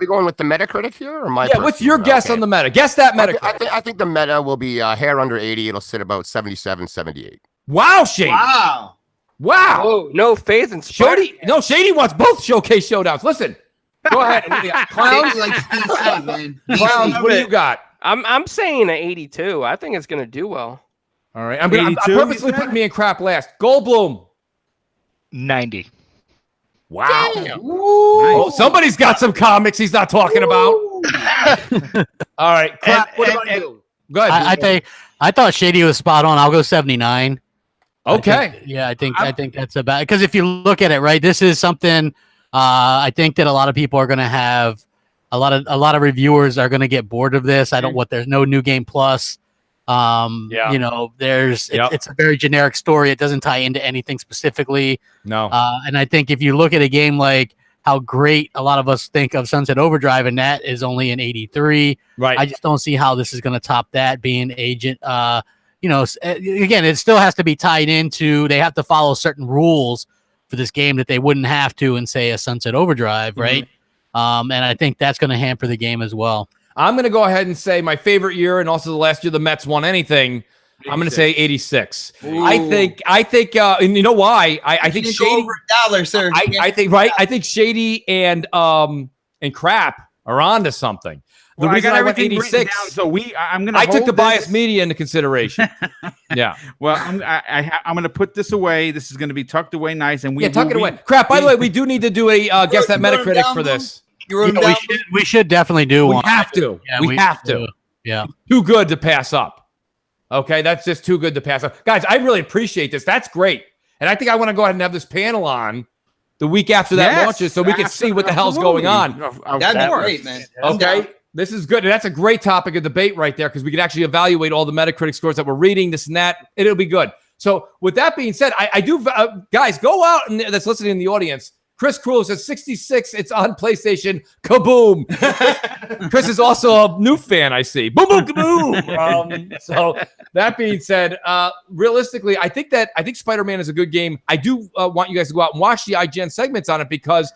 we going with the Metacritic here? Or what's your guess on the meta? Guess that Metacritic. I think the meta will be hair under 80. It'll sit about 77, 78. Wow, Shady. Wow. Oh, no faith in Shady. No, Shady wants both showcase showdowns. Listen. Go ahead. Clowns like DC, man. Clowns, what do you got? I'm saying an 82. I think it's going to do well. All right. I'm purposely putting me in crap last. Goldblum. 90. Wow. Oh, somebody's got some comics he's not talking about. All right. Crap. What about you? Go ahead. I thought Shady was spot on. I'll go 79. Okay. I think that's about, because if you look at it, right, this is something I think that a lot of people are going to have a lot of reviewers are going to get bored of this. There's no new game plus. It's a very generic story. It doesn't tie into anything specifically. No. And I think if you look at a game like how great a lot of us think of Sunset Overdrive, and that is only an 83. Right. I just don't see how this is going to top that being Agent. Again, it still has to be tied into, they have to follow certain rules for this game that they wouldn't have to in, say, a Sunset Overdrive, right? And I think that's going to hamper the game as well. I'm going to go ahead and say my favorite year, and also the last year the Mets won anything. 86. I'm going to say 86. Ooh. I think, and you know why? I think Shady over $1, sir. I think right. I think Shady and Crap are onto something. The reason I went 86. I took the biased media into consideration. Yeah. Well, I'm going to put this away. This is going to be tucked away nice, and tuck it away. Crap. By the way, we do need to do a guess that Metacritic for this. We should definitely do one. We have to. Yeah, we have to. Yeah. Too good to pass up. Okay, that's just too good to pass up. Guys, I really appreciate this. That's great. And I think I want to go ahead and have this panel on the week after that launches so we can see what the hell's going on. That'd be great, man. Okay. This is good. And that's a great topic of debate right there because we can actually evaluate all the Metacritic scores that we're reading, this and that. It'll be good. So with that being said, I do, guys, go out and that's listening in the audience. Chris Cruel says 66. It's on PlayStation. Kaboom. Chris is also a new fan, I see. Boom, boom, kaboom. So that being said, realistically, I think Spider-Man is a good game. I do want you guys to go out and watch the IGN segments on it because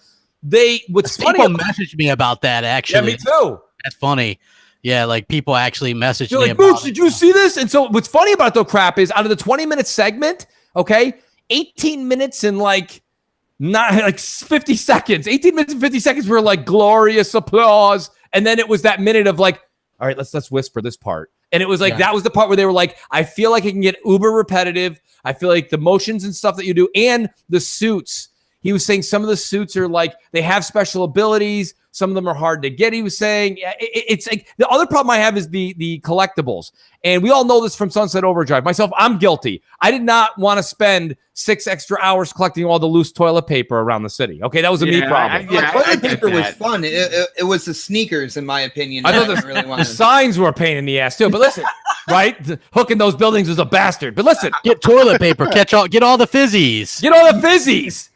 what's funny. People messaged me about that, actually. Yeah, me too. That's funny. Yeah, like people actually messaged me like, about Mooch, did you see this? And so what's funny about though, crap, is out of the 20-minute segment, okay, 18 minutes and not like 50 seconds. 18 minutes and 50 seconds were like glorious applause. And then it was that minute of like, all right, let's whisper this part. And it was like, that was the part where they were like, I feel like it can get uber repetitive. I feel like the motions and stuff that you do and the suits. He was saying some of the suits are like, they have special abilities. Some of them are hard to get. He was saying it's like the other problem I have is the collectibles. And we all know this from Sunset Overdrive. Myself, I'm guilty. I did not want to spend 6 extra hours collecting all the loose toilet paper around the city. Okay, that was a me problem. Toilet paper was fun. It was the sneakers, in my opinion. I thought the signs were a pain in the ass too. But listen, right? Hooking those buildings was a bastard. But listen, get toilet paper, get all the fizzies. Get all the fizzies.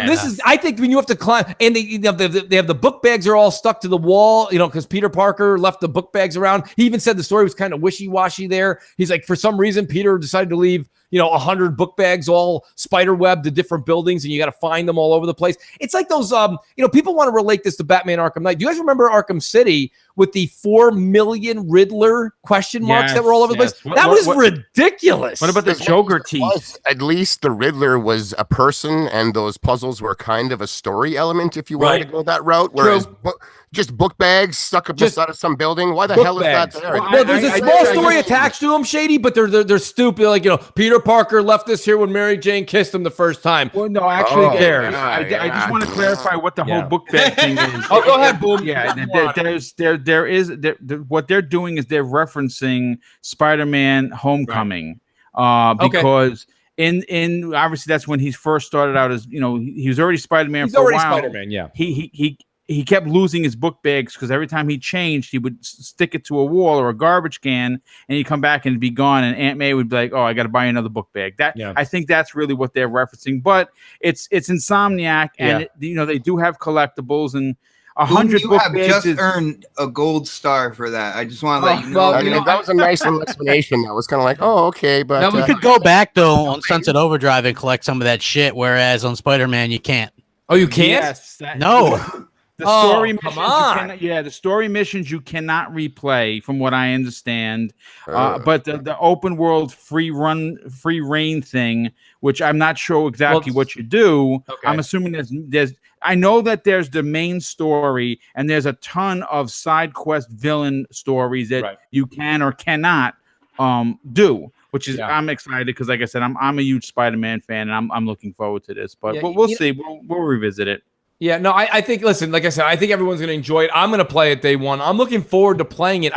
This is, I think when you have to climb and they have the book bags are all stuck to the wall, because Peter Parker left the book bags around. He even said the story was kind of wishy-washy there. He's like, for some reason, Peter decided to leave, 100 book bags all spider web to different buildings and you got to find them all over the place. It's like those, people want to relate this to Batman Arkham Knight. Do you guys remember Arkham City with the 4 million Riddler question marks that were all over the place? That was ridiculous. What about the Joker teeth? At least the Riddler was a person and those puzzles were kind of a story element if you wanted to go that route. Whereas just book bags stuck up beside of some building. Why the hell is that there? Well, there's a small story attached to them, Shady, but they're stupid. Like, Peter Parker left this here when Mary Jane kissed him the first time. Well, no, actually, I just want to clarify what the whole book bag thing is. Oh, go ahead, Boom. Yeah, what they're doing is they're referencing Spider-Man Homecoming, because in obviously that's when he first started out as he was already Spider-Man for a while. Spider-Man, yeah. He kept losing his book bags because every time he changed, he would stick it to a wall or a garbage can, and he'd come back and it'd be gone. And Aunt May would be like, "Oh, I got to buy another book bag." I think that's really what they're referencing. But it's Insomniac, and they do have collectibles and 100 book bags. You have just earned a gold star for that. I just want to let you know. That was a nice little explanation. That was kind of like, oh, okay, but now we could go back though on Sunset Overdrive and collect some of that shit, whereas on Spider-Man you can't. Oh, you can't? Yes, no. The story missions, the story missions you cannot replay, from what I understand. But the open world free reign thing, which I'm not sure exactly what you do. Okay. I'm assuming there's. I know that there's the main story, and there's a ton of side quest villain stories that you can or cannot do. Which is I'm excited because, like I said, I'm a huge Spider-Man fan, and I'm looking forward to this. But we'll see. We'll revisit it. Yeah, no, I think, listen, like I said, I think everyone's going to enjoy it. I'm going to play it day one. I'm looking forward to playing it.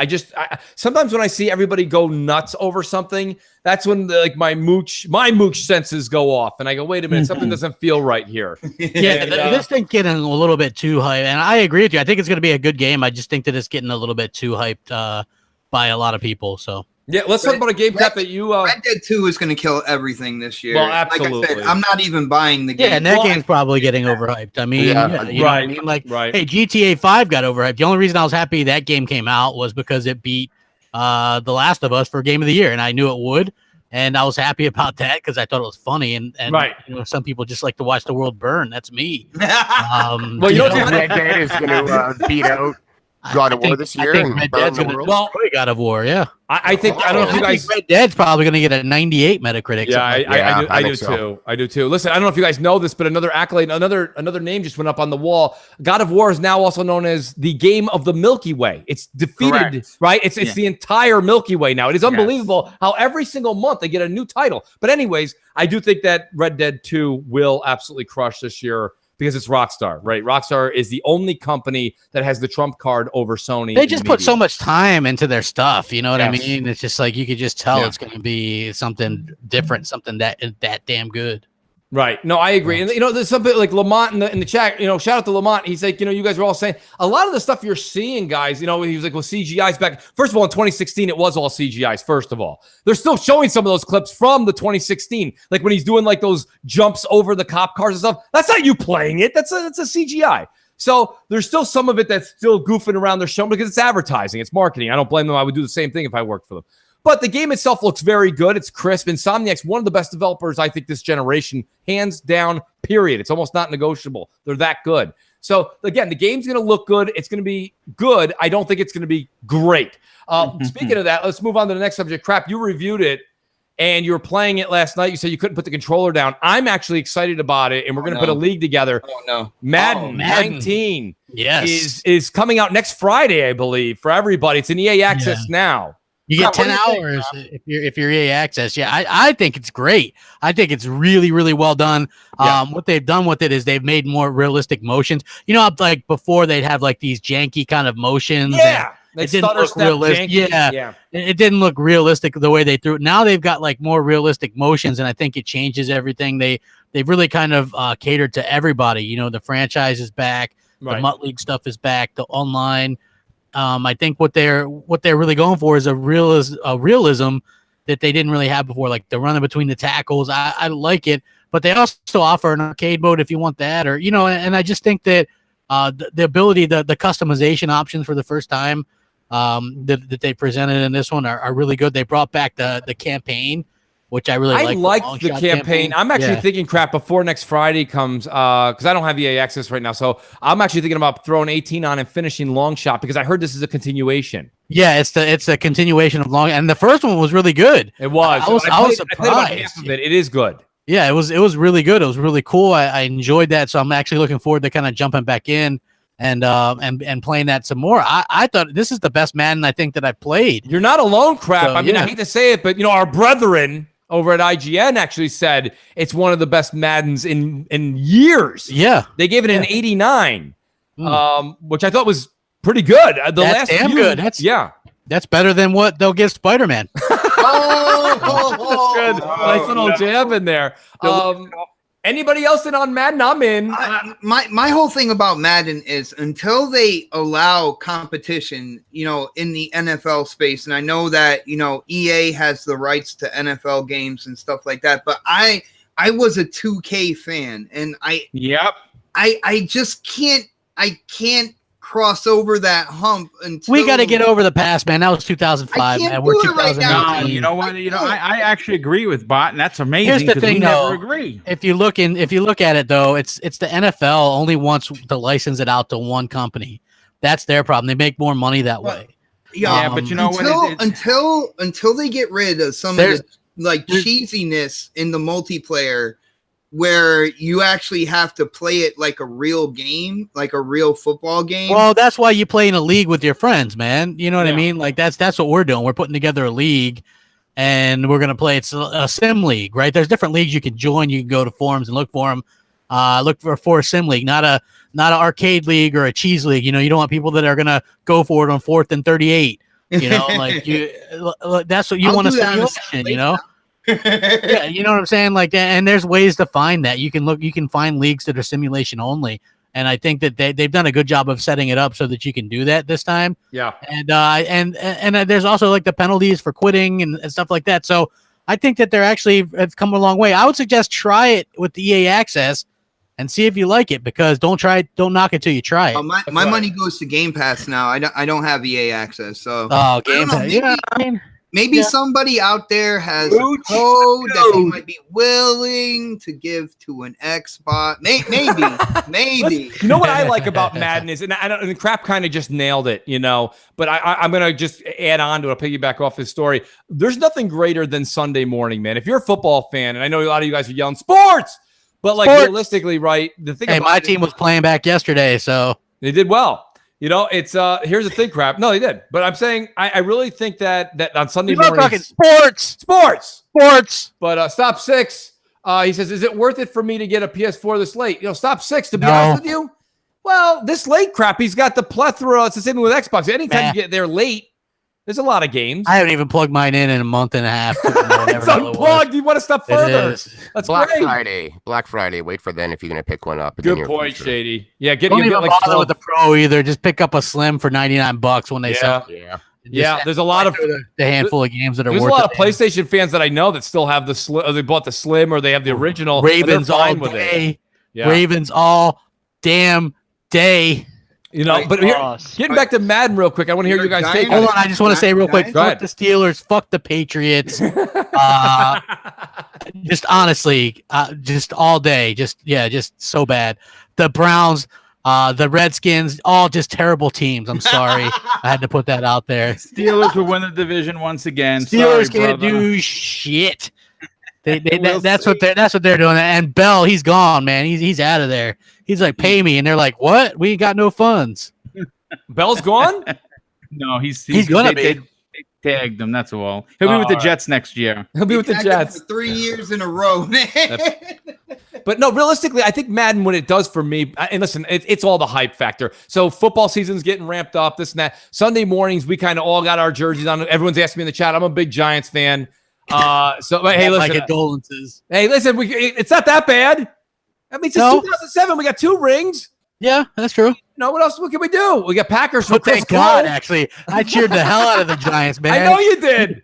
Sometimes when I see everybody go nuts over something, that's when my mooch senses go off. And I go, wait a minute, something doesn't feel right here. This thing getting a little bit too hyped. And I agree with you. I think it's going to be a good game. I just think that it's getting a little bit too hyped by a lot of people. So. Yeah, let's talk about a game that you. Red Dead 2 is going to kill everything this year. Well, absolutely. Like I said, I'm not even buying the game. Yeah, and that game's probably getting overhyped. I mean, you know what I mean? Hey, GTA 5 got overhyped. The only reason I was happy that game came out was because it beat The Last of Us for Game of the Year, and I knew it would. And I was happy about that because I thought it was funny. And some people just like to watch the world burn. That's me. Well, you don't think Red Dead is going to beat out God of War this year? I think Red Dead's going to play God of War, yeah. I think I don't know if you guys. Red Dead's probably going to get a 98 Metacritic. Yeah, I do too. I do too. Listen, I don't know if you guys know this, but another accolade, another name just went up on the wall. God of War is now also known as the game of the Milky Way. It's defeated, right? It's the entire Milky Way now. It is unbelievable how every single month they get a new title. But anyways, I do think that Red Dead 2 will absolutely crush this year. Because it's Rockstar, right? Rockstar is the only company that has the trump card over Sony. They just put so much time into their stuff. You know what I mean? It's just like you could just tell it's going to be something different, something that damn good. Right. No, I agree. And, there's something like Lamont in the chat, shout out to Lamont. He's like, you guys were all saying a lot of the stuff you're seeing, guys, he was like, well, CGI's back. First of all, in 2016, it was all CGI's, first of all. They're still showing some of those clips from the 2016, like when he's doing like those jumps over the cop cars and stuff. That's not you playing it. That's a CGI. So there's still some of it that's still goofing around their show because it's advertising. It's marketing. I don't blame them. I would do the same thing if I worked for them. But the game itself looks very good. It's crisp. Insomniac's one of the best developers, I think, this generation. Hands down, period. It's almost not negotiable. They're that good. So, again, the game's going to look good. It's going to be good. I don't think it's going to be great. Speaking of that, let's move on to the next subject. Crap, you reviewed it, and you were playing it last night. You said you couldn't put the controller down. I'm actually excited about it, and we're going to put a league together. Oh, no. Madden 19 yes. is coming out next Friday, I believe, for everybody. It's in EA Access now. You get 10 hours if you're EA Access. Yeah, I think it's great. I think it's really, really well done. What they've done with it is they've made more realistic motions. Like before they'd have like these janky kind of motions. Yeah. It didn't look realistic. Yeah. It didn't look realistic the way they threw it. Now they've got like more realistic motions, and I think it changes everything. They've really kind of catered to everybody. The franchise is back. Right. The Mutt League stuff is back. The online. I think what they're really going for is a realism that they didn't really have before, like the running between the tackles. I like it, but they also offer an arcade mode if you want that, or and I just think that the ability, the customization options for the first time that they presented in this one are really good. They brought back the campaign, which I really like. I like the campaign. I'm actually thinking, crap, before next Friday comes, because I don't have EA Access right now. So I'm actually thinking about throwing 18 on and finishing Long Shot because I heard this is a continuation. Yeah, it's a continuation of Long, and the first one was really good. It was. I was surprised. I played about half of it. It is good. Yeah, it was really good. It was really cool. I enjoyed that. So I'm actually looking forward to kind of jumping back in and playing that some more. I thought this is the best Madden I think that I've played. You're not alone, crap. So, I mean, I hate to say it, but our brethren over at IGN actually said it's one of the best Maddens in years. Yeah. They gave it an 89, which I thought was pretty good. That's damn good. That's better than what they'll give Spider-Man. That's good. Nice little jab in there. Anybody else in on Madden? I'm in. My whole thing about Madden is until they allow competition, in the NFL space, and I know that EA has the rights to NFL games and stuff like that, but I was a 2K fan, and I just can't cross over that hump until we got to get over the past, man. That was 2005, man. We're 2019. Right, you know what? I actually agree with Bot, and that's amazing. Here's the thing, we never agree. If you look at it though, it's the NFL only wants to license it out to one company. That's their problem. They make more money that way. Yeah, but until they get rid of some of the cheesiness in the multiplayer, where you actually have to play it like a real game, like a real football game. Well, that's why you play in a league with your friends, man. You know what I mean? Like that's what we're doing. We're putting together a league, and we're gonna play. It's a sim league, right? There's different leagues you can join. You can go to forums and look for them. Look for a sim league, not an arcade league or a cheese league. You don't want people that are gonna go for it on 4th and 38. That's what you want to simulation. Yeah, you know what I'm saying? Like, and there's ways to find that. You can find leagues that are simulation only, and I think that they've done a good job of setting it up so that you can do that this time. Yeah, and there's also like the penalties for quitting and stuff like that. So I think that they're actually have come a long way. I would suggest try it with the EA Access and see if you like it, because don't knock it till you try it. My money goes to Game Pass now. I don't have EA Access, so Game Pass. Maybe somebody out there has a code that they might be willing to give to an Xbox. Maybe. You know what I like about Madden is, and the crap kind of just nailed it, but I'm going to just add on to it, piggyback off this story. There's nothing greater than Sunday morning, man. If you're a football fan, and I know a lot of you guys are yelling, sports! But realistically, right, the thing about my team was playing back yesterday, so they did well. It's here's the thing, crap. No, they did. But I'm saying I really think that on Sunday morning, sports. But Stop 6, he says, is it worth it for me to get a PS4 this late? Stop 6, to be honest with you. Well, this late crap, he's got the plethora. It's the same with Xbox. Anytime you get there late, There's a lot of games. I haven't even plugged mine in a month and a half. It's unplugged. You want to step further? That's Black great. Friday. Black Friday. Wait for then if you're gonna pick one up. Good point, Shady. Yeah, don't even bother with the Pro either. Just pick up a Slim for $99 when they sell. Yeah. There's a lot of the handful of games that are. There's worth a lot of it. PlayStation fans that I know that still have the Slim. Or they bought the Slim, or they have the original. Ravens all with day. it. Yeah. Ravens all damn day. You know, but here, getting back to Madden real quick, I want to hear you guys take. Hold on, I just want to say real quick, fuck the Steelers, fuck the Patriots. Just honestly, just all day, just so bad. The Browns, the Redskins, all just terrible teams. I'm sorry, I had to put that out there. Steelers will win the division once again. Steelers can't do shit. That's what they're doing. And Bell, he's gone, man. He's out of there. He's like, pay me, and they're like, what? We ain't got no funds. Bell's gone? No, he's gonna be. They tagged him. That's all. He'll be with the Jets next year. He'll be with the Jets for 3 years in a row. But no, realistically, I think Madden, what it does for me, and listen, it's all the hype factor. So football season's getting ramped up, this and that. Sunday mornings, we kind of all got our jerseys on. Everyone's asking me in the chat. I'm a big Giants fan. So hey, listen. My condolences. Hey, listen, it's not that bad. I mean, since 2007, we got 2 rings. Yeah, that's true. No, what can we do? We got Packers. Oh, thank God, actually. I cheered the hell out of the Giants, man. I know you did.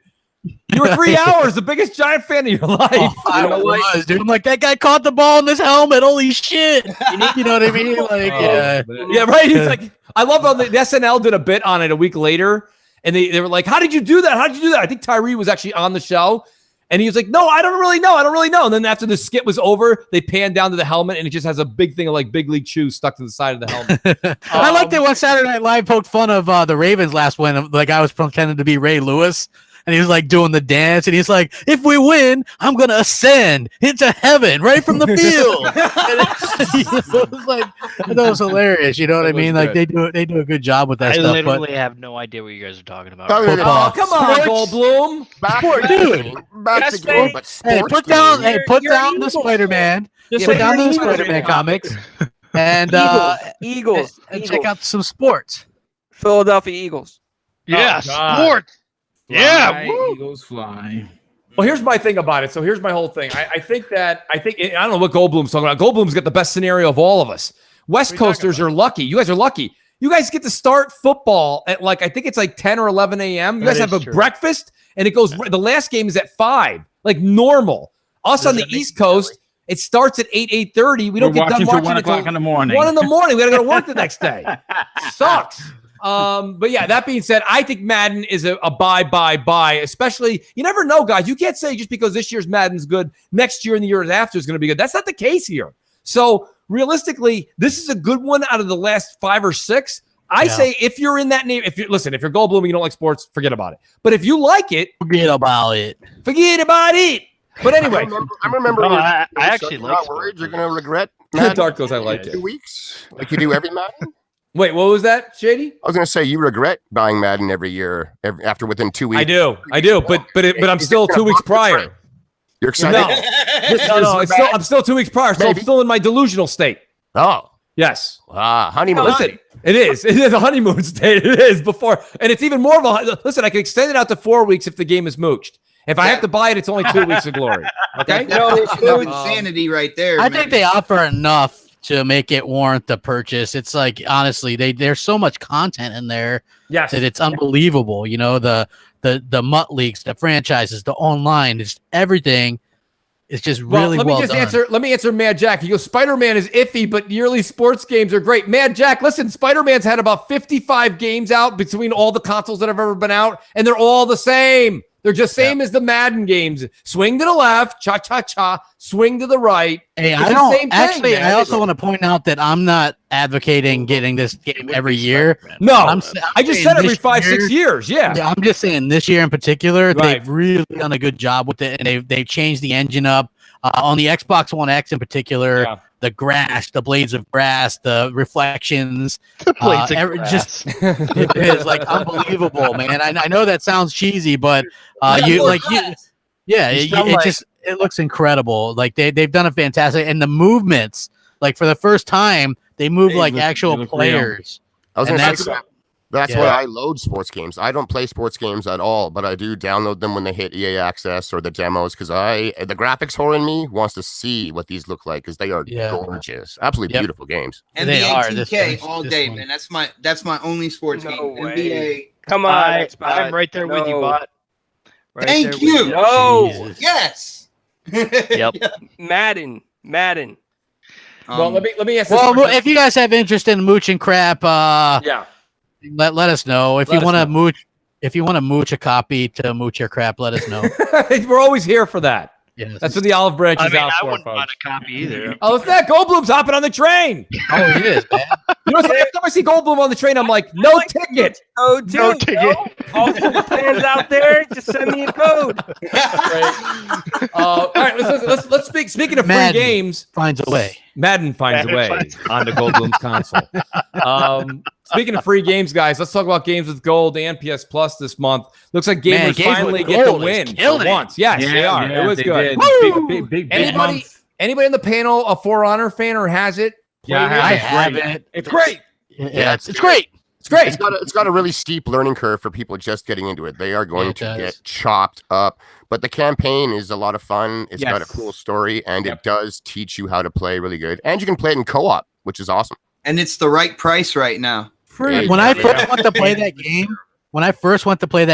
You were 3 hours, the biggest Giant fan of your life. I was, dude. I'm like, that guy caught the ball in this helmet. Holy shit. You know what I mean? Like, yeah, right. He's like, I love how the SNL did a bit on it a week later. And they were like, how did you do that? How did you do that? I think Tyree was actually on the show. And he was like, no, I don't really know. And then after the skit was over, they panned down to the helmet, and it just has a big thing of like Big League Chew stuck to the side of the helmet. I like that when Saturday Night Live poked fun of the Ravens last win. Like, I was pretending to be Ray Lewis. And he was like doing the dance, and he's like, "If we win, I'm gonna ascend into heaven right from the field." It was like, that was hilarious. You know what I mean? Like they do a good job with that stuff. I literally have no idea what you guys are talking about. Oh, come on, Goldblum! Back to game, but Hey, put down the Spider-Man. Put down the Spider-Man comics, and Eagles. And check out some sports. Philadelphia Eagles. Yeah, sports. Yeah, Eagles fly. Well, here's my thing about it. So here's my whole thing. I think I don't know what Goldblum's talking about. Goldblum's got the best scenario of all of us. West Coasters are lucky. You guys are lucky. You guys get to start football at I think it's like 10 or 11 a.m. You guys have a breakfast, and it goes. The last game is at 5, like normal. Us on the East Coast, it starts at 8:30. We don't get done watching 1 o'clock in the morning. 1 in the morning. We got to go to work the next day. Sucks. But yeah, that being said, I think Madden is a buy, especially, you never know, guys. You can't say just because this year's Madden's good, next year and the year after is going to be good. That's not the case here. So realistically, this is a good one out of the last 5 or 6. I say if you're in that name, if you're Goldblum and you don't like sports, forget about it. But if you like it, forget about it. But anyway, I remember. I actually like not worried you're going to regret Madden. Dark goes, I like it. 2 weeks, like you do every Madden. Wait, what was that, Shady? I was going to say you regret buying Madden every year after within 2 weeks. I do, but I'm still 2 weeks prior. You're excited? No, I'm still 2 weeks prior, so I'm still in my delusional state. Oh. Yes. Honeymoon. Listen, it is a honeymoon state. It is before, and it's even more of a, listen, I can extend it out to 4 weeks if the game is mooched. If I have to buy it, it's only 2 weeks of glory. Okay? Insanity right there. I think they offer enough to make it warrant the purchase. It's like, honestly, there's so much content in there that it's unbelievable. You know, the MUT leagues, the franchises, the online, just everything. It's just really well done. Let me answer Mad Jack. He goes, Spider-Man is iffy, but yearly sports games are great. Mad Jack, listen, Spider-Man's had about 55 games out between all the consoles that have ever been out, and they're all the same. They're just same as the Madden games. Swing to the left, cha-cha-cha, swing to the right. Hey, I also want to point out that I'm not advocating getting this game every year. No, I just said every 5-6 years. Yeah, I'm just saying this year in particular, they've really done a good job with it, and they've changed the engine up. On the Xbox One X in particular, the grass, the blades of grass, the reflections, just it is like unbelievable, man. I know that sounds cheesy, but it looks incredible. Like they've done a fantastic, and the movements, like for the first time, they move like actual players. I was going to say That's why I load sports games. I don't play sports games at all, but I do download them when they hit EA Access or the demos because the graphics whore in me wants to see what these look like because they are gorgeous, absolutely beautiful games. NBA 2K all day, man. That's my only sports game. NBA. Come on, I'm right there with you, bot. Right Thank you. No. Yes. Yep. Madden. Well, let me ask. Well, if you guys have interest in Mooch and crap, let us know. If you want to mooch, a copy to Mooch your crap, let us know. We're always here for that. Yes. That's what the olive branch is out for, I wouldn't folks. want a copy either. Oh, it's that Goldblum's hopping on the train. Oh, he is, man. You know, every time I see Goldblum on the train, I'm like, no ticket. No ticket. All the fans out there, just send me a code. All right, let's speak. Speaking of Madden free games, finds a way. Madden finds a way onto Goldblum's console. Speaking of free games, guys, let's talk about games with gold and PS Plus this month. Looks like gamers finally get the win for once. Yes, they are. It was good. Big Anybody in the panel a For Honor fan or has it? I have it. It's great. Yeah, it's great. It's great. It's got a really steep learning curve for people just getting into it. They are going to get chopped up. But the campaign is a lot of fun. It's got a cool story, and it does teach you how to play really good. And you can play it in co-op, which is awesome. And it's the right price right now. Free. When I first went to play that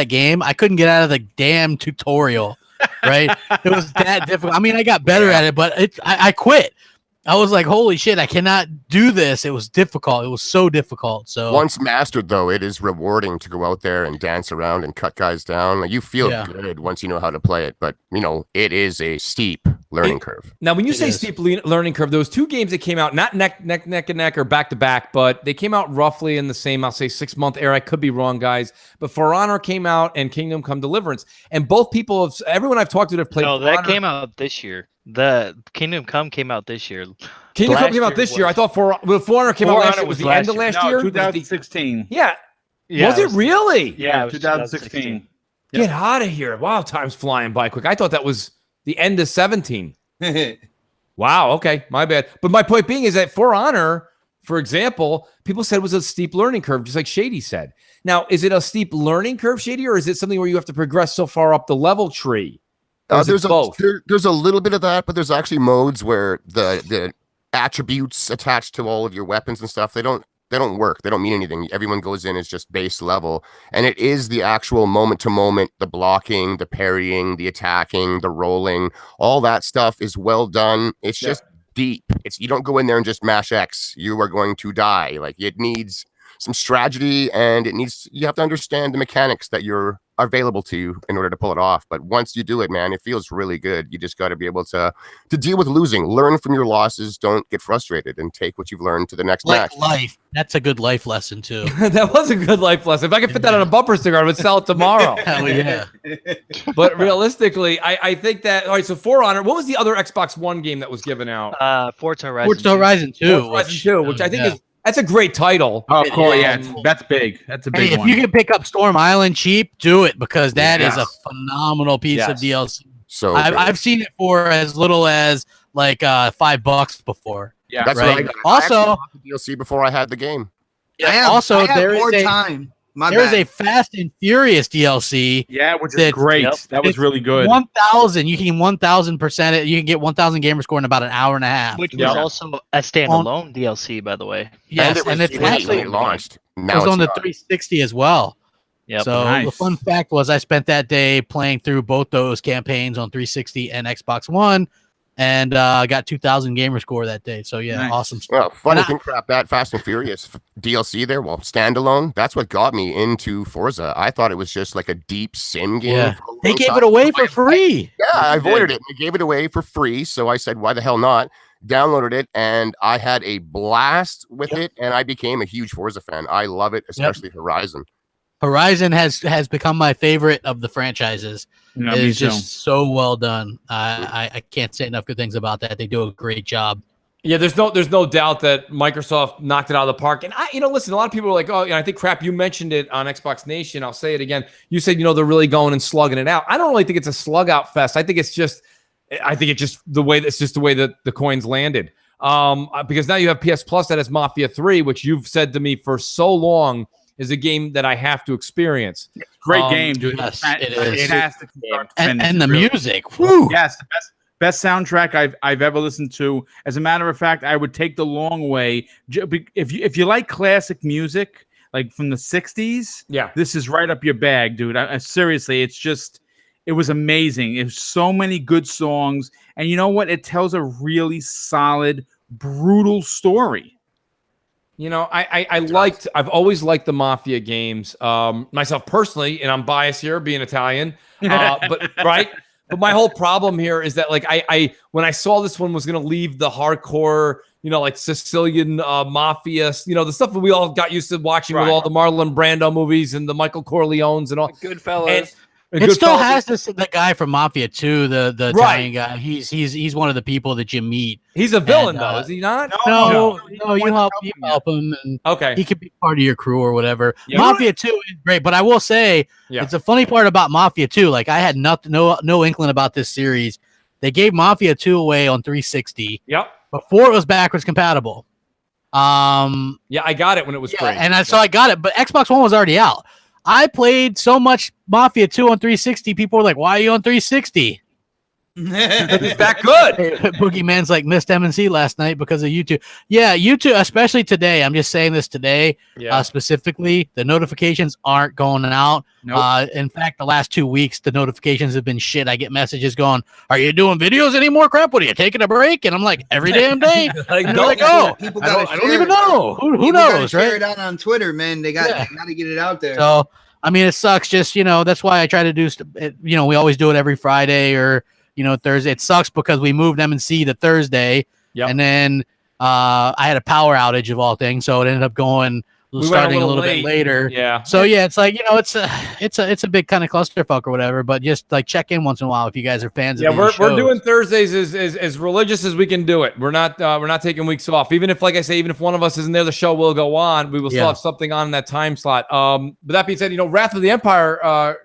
game, I couldn't get out of the damn tutorial. Right? It was that difficult. I mean, I got better at it, but I quit. I was like, holy shit, I cannot do this. It was difficult. It was so difficult. So once mastered, though, it is rewarding to go out there and dance around and cut guys down. Like, you feel good once you know how to play it, but it is a steep learning curve. Now, when you say steep learning curve, those two games that came out not neck and neck or back to back, but they came out roughly in the same, I'll say, 6-month era. I could be wrong, guys. But For Honor came out and Kingdom Come Deliverance, and both people, everyone I've talked to have played. No, For that Honor. came out this year. The Kingdom Come came out this year. Kingdom Come came out this year. I thought For Honor came out last year. Was the end of last year? 2016. Yeah. Was it really? Yeah, 2016. Get out of here. Wow, time's flying by quick. I thought that was the end of 17. Wow, okay, my bad. But my point being is that For Honor, for example, people said it was a steep learning curve, just like Shady said. Now, is it a steep learning curve, Shady, or is it something where you have to progress so far up the level tree? There's a little bit of that, but there's actually modes where the attributes attached to all of your weapons and stuff, they don't work. They don't mean anything. Everyone goes in as just base level, and it is the actual moment to moment, the blocking, the parrying, the attacking, the rolling, all that stuff is well done. It's just deep. You don't go in there and just mash X. You are going to die. Like, it needs some strategy, and you have to understand the mechanics that are available to you in order to pull it off. But once you do it, man, it feels really good. You just got to be able to deal with losing, learn from your losses, don't get frustrated, and take what you've learned to the next match. Life. That's a good life lesson too. That was a good life lesson. If I could fit that on a bumper sticker, I would sell it tomorrow. Hell yeah. But realistically, I think that, all right, so For Honor, what was the other Xbox One game that was given out? Forza Horizon 2. Forza Horizon 2. Which I think that's a great title. Oh, cool. Yeah, that's big. That's a big one. If you can pick up Storm Island cheap, do it, because that is a phenomenal piece of DLC. So I've seen it for as little as like $5 before. Yeah, that's right. right. Also, I bought the DLC before I had the game. There is time. There is a Fast and Furious DLC. Yeah, which is great. That was really good. 1,000. You can get 1,000%. You can get 1,000 gamer score in about an hour and a half. Which was also a standalone DLC, by the way. Yes, and it's actually launched. Now it was on the 360 as well. Yep. So the fun fact was I spent that day playing through both those campaigns on 360 and Xbox One, and got 2,000 gamer score that day. So awesome stuff. Well, funny thing crap, that Fast and Furious DLC there, standalone, that's what got me into Forza. I thought it was just like a deep sim game. Yeah. They gave it away for free. I avoided it. They gave it away for free, so I said, why the hell not? Downloaded it, and I had a blast with it, and I became a huge Forza fan. I love it, especially Horizon. Horizon has become my favorite of the franchises. No, it's just so well done. I can't say enough good things about that. They do a great job. Yeah, there's no doubt that Microsoft knocked it out of the park. And listen, a lot of people are like, oh, I think crap. You mentioned it on Xbox Nation. I'll say it again. You said, they're really going and slugging it out. I don't really think it's a slug out fest. I think it's just the way that the coins landed. Because now you have PS Plus that has Mafia 3, which you've said to me for so long is a game that I have to experience. Great game, dude. Yes, it is. Fantastic. And the music. Woo. Yes, the best soundtrack I've ever listened to. As a matter of fact, I would take the long way. If you like classic music, like from the 60s, this is right up your bag, dude. Seriously, it was amazing. It was so many good songs. And you know what? It tells a really solid, brutal story. You know, I've always liked the Mafia games, myself personally, and I'm biased here being Italian, but right. But my whole problem here is that, like, I when I saw this one was going to leave the hardcore, you know, like Sicilian mafia, you know, the stuff that we all got used to watching with all the Marlon Brando movies and the Michael Corleones and all. Goodfellas. It still has the guy from Mafia 2, the Italian guy. He's one of the people that you meet. He's a villain, though, is he not? No, you help him. And he could be part of your crew or whatever. Yeah. Mafia 2 is great, but I will say it's a funny part about Mafia 2. Like, I had no inkling about this series. They gave Mafia 2 away on 360. Yep. Before it was backwards compatible. Yeah, I got it when it was free. And so I got it, but Xbox One was already out. I played so much Mafia 2 on 360. People were like, "Why are you on 360?" It's that good. Boogeyman's like missed M&C last night because of YouTube. Yeah, YouTube, especially today. I'm just saying this today. Specifically, the notifications aren't going out. Nope. In fact, the last 2 weeks, the notifications have been shit. I get messages going, "Are you doing videos anymore? Crap, what are you taking a break?" And I'm like, every damn day. Like, and like, oh, people I don't even know. Who knows, right? Share it out on Twitter, man. They got to get it out there. So, I mean, it sucks. Just, you know, that's why I try to do. You know, we always do it every Friday or, you know, Thursday. It sucks because we moved M&C to Thursday, and then I had a power outage of all things, so it ended up starting a little bit later. Yeah. So yeah, it's like, you know, it's a big kind of clusterfuck or whatever. But just like check in once in a while if you guys are fans. of these we're doing Thursdays as religious as we can do it. We're not taking weeks off. Even if, like I say, even if one of us isn't there, the show will go on. We will still have something on in that time slot. But that being said, you know, Wrath of the Emperor,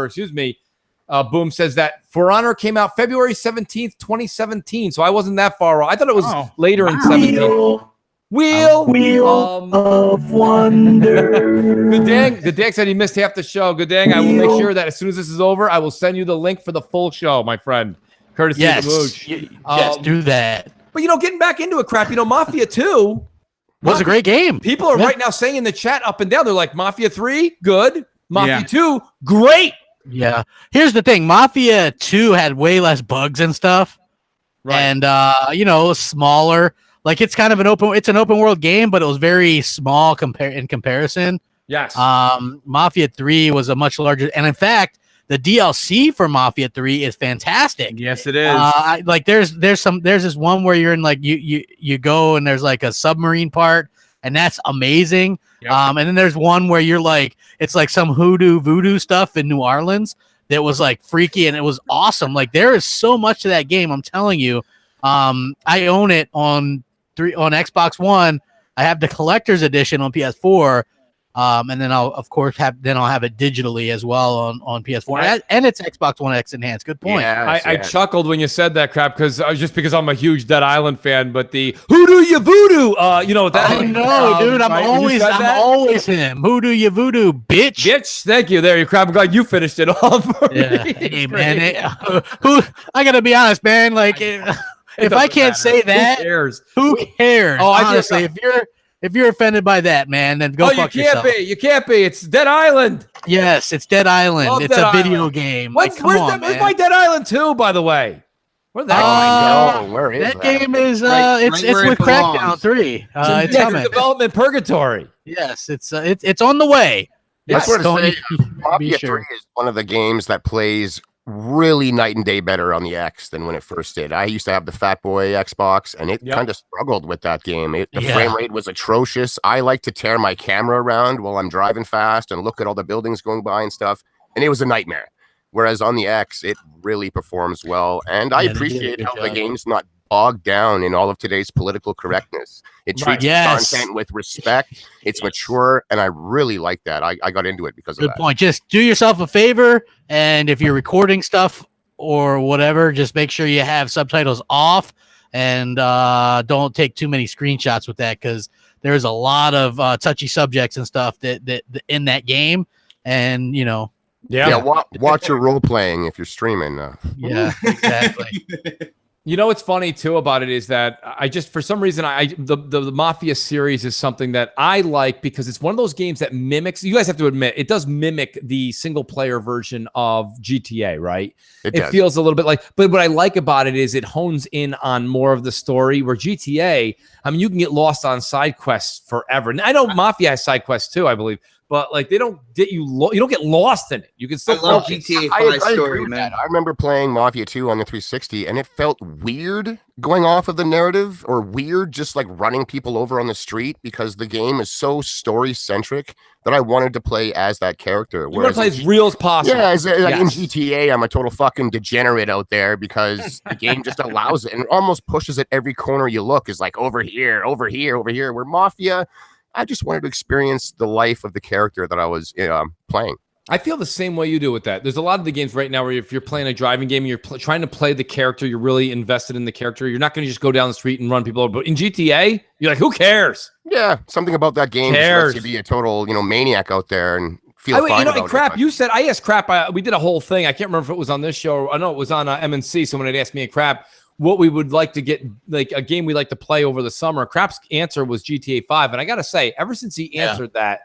excuse me. Boom says that For Honor came out February 17th, 2017. So I wasn't that far off. I thought it was later in 17. Wheel of Wonder. Good dang said he missed half the show. Good dang. I will make sure that as soon as this is over, I will send you the link for the full show, my friend. Courtesy of the Mooch. Yes, do that. But, you know, getting back into it, crap, you know, Mafia 2 was a great game. People are right now saying in the chat up and down, they're like, Mafia 3, good. Mafia 2, great. Yeah. Here's the thing. Mafia 2 had way less bugs and stuff. Right. And, you know, smaller. Like, it's kind of an open world game, but it was very small in comparison. Yes. Mafia 3 was a much larger. And in fact, the DLC for Mafia 3 is fantastic. Yes, it is. Like there's this one where you're in, like, you go and there's like a submarine part, and that's amazing. Yep. And then there's one where you're like, it's like some voodoo stuff in New Orleans that was like freaky, and it was awesome. Like, there is so much to that game. I'm telling you. I own it on Xbox One. I have the collector's edition on PS4. And then I'll have it digitally as well on PS4 and it's Xbox One X enhanced. Good point. Yes, I chuckled when you said that, crap, because because I'm a huge Dead Island fan. But the hoodoo you voodoo, you know what that? I know, dude. I'm always him. Hoodoo you voodoo, bitch. Thank you. There, you crap. I'm glad you finished it off. Hey, man. I gotta be honest, man. Like, if I can't say that, who cares? Oh, honestly, if you're offended by that, man, then go fuck yourself. You can't be. It's Dead Island. Yes, it's Dead Island. Love it's Dead a Island. video game. Where's my Dead Island 2, by the way? Where's that game? Where is that game? Is it's with Crackdown 3. It's in development purgatory. Yes, it's on the way. That's what Mafia 3 is one of the games that plays really night and day better on the X than when it first did. I used to have the Fat Boy Xbox, and it kind of struggled with that game. The frame rate was atrocious. I like to tear my camera around while I'm driving fast and look at all the buildings going by and stuff, and it was a nightmare. Whereas on the X, it really performs well, and I appreciate how the game's not bogged down in all of today's political correctness. It treats content with respect. It's mature, and I really like that. I got into it because of that. Good point. Just do yourself a favor, and if you're recording stuff or whatever, just make sure you have subtitles off, and don't take too many screenshots with that, because there's a lot of touchy subjects and stuff that in that game, and watch your role playing if you're streaming. Yeah, exactly. You know what's funny too about it is that I just, for some reason, the Mafia series is something that I like because it's one of those games that mimics. You guys have to admit it does mimic the single player version of GTA, right? It feels a little bit like. But what I like about it is it hones in on more of the story. Where GTA, I mean, you can get lost on side quests forever. And I know Mafia has side quests too, I believe. But like they don't get you, you don't get lost in it. You can still. I love GTA 5 story, man. I remember playing Mafia 2 on the 360, and it felt weird going off of the narrative, or weird just like running people over on the street because the game is so story centric that I wanted to play as that character. You want to play as real as possible. Yeah, in GTA, I'm a total fucking degenerate out there because the game just allows it and almost pushes it every corner you look is like over here, over here, over here. Where Mafia, I just wanted to experience the life of the character that I was playing. I feel the same way you do with that. There's a lot of the games right now where if you're playing a driving game and you're trying to play the character, you're really invested in the character. You're not going to just go down the street and run people over. But in GTA, you're like, who cares? Yeah, something about that game just lets you be a total, maniac out there and feel fine about it. Crap, you said, I asked Crap, we did a whole thing. I can't remember if it was on this show. Or, no, it was on MNC. Someone had asked me and Crap what we would like to get, like a game we like to play over the summer. Crap's answer was GTA 5. And I got to say, ever since he answered that,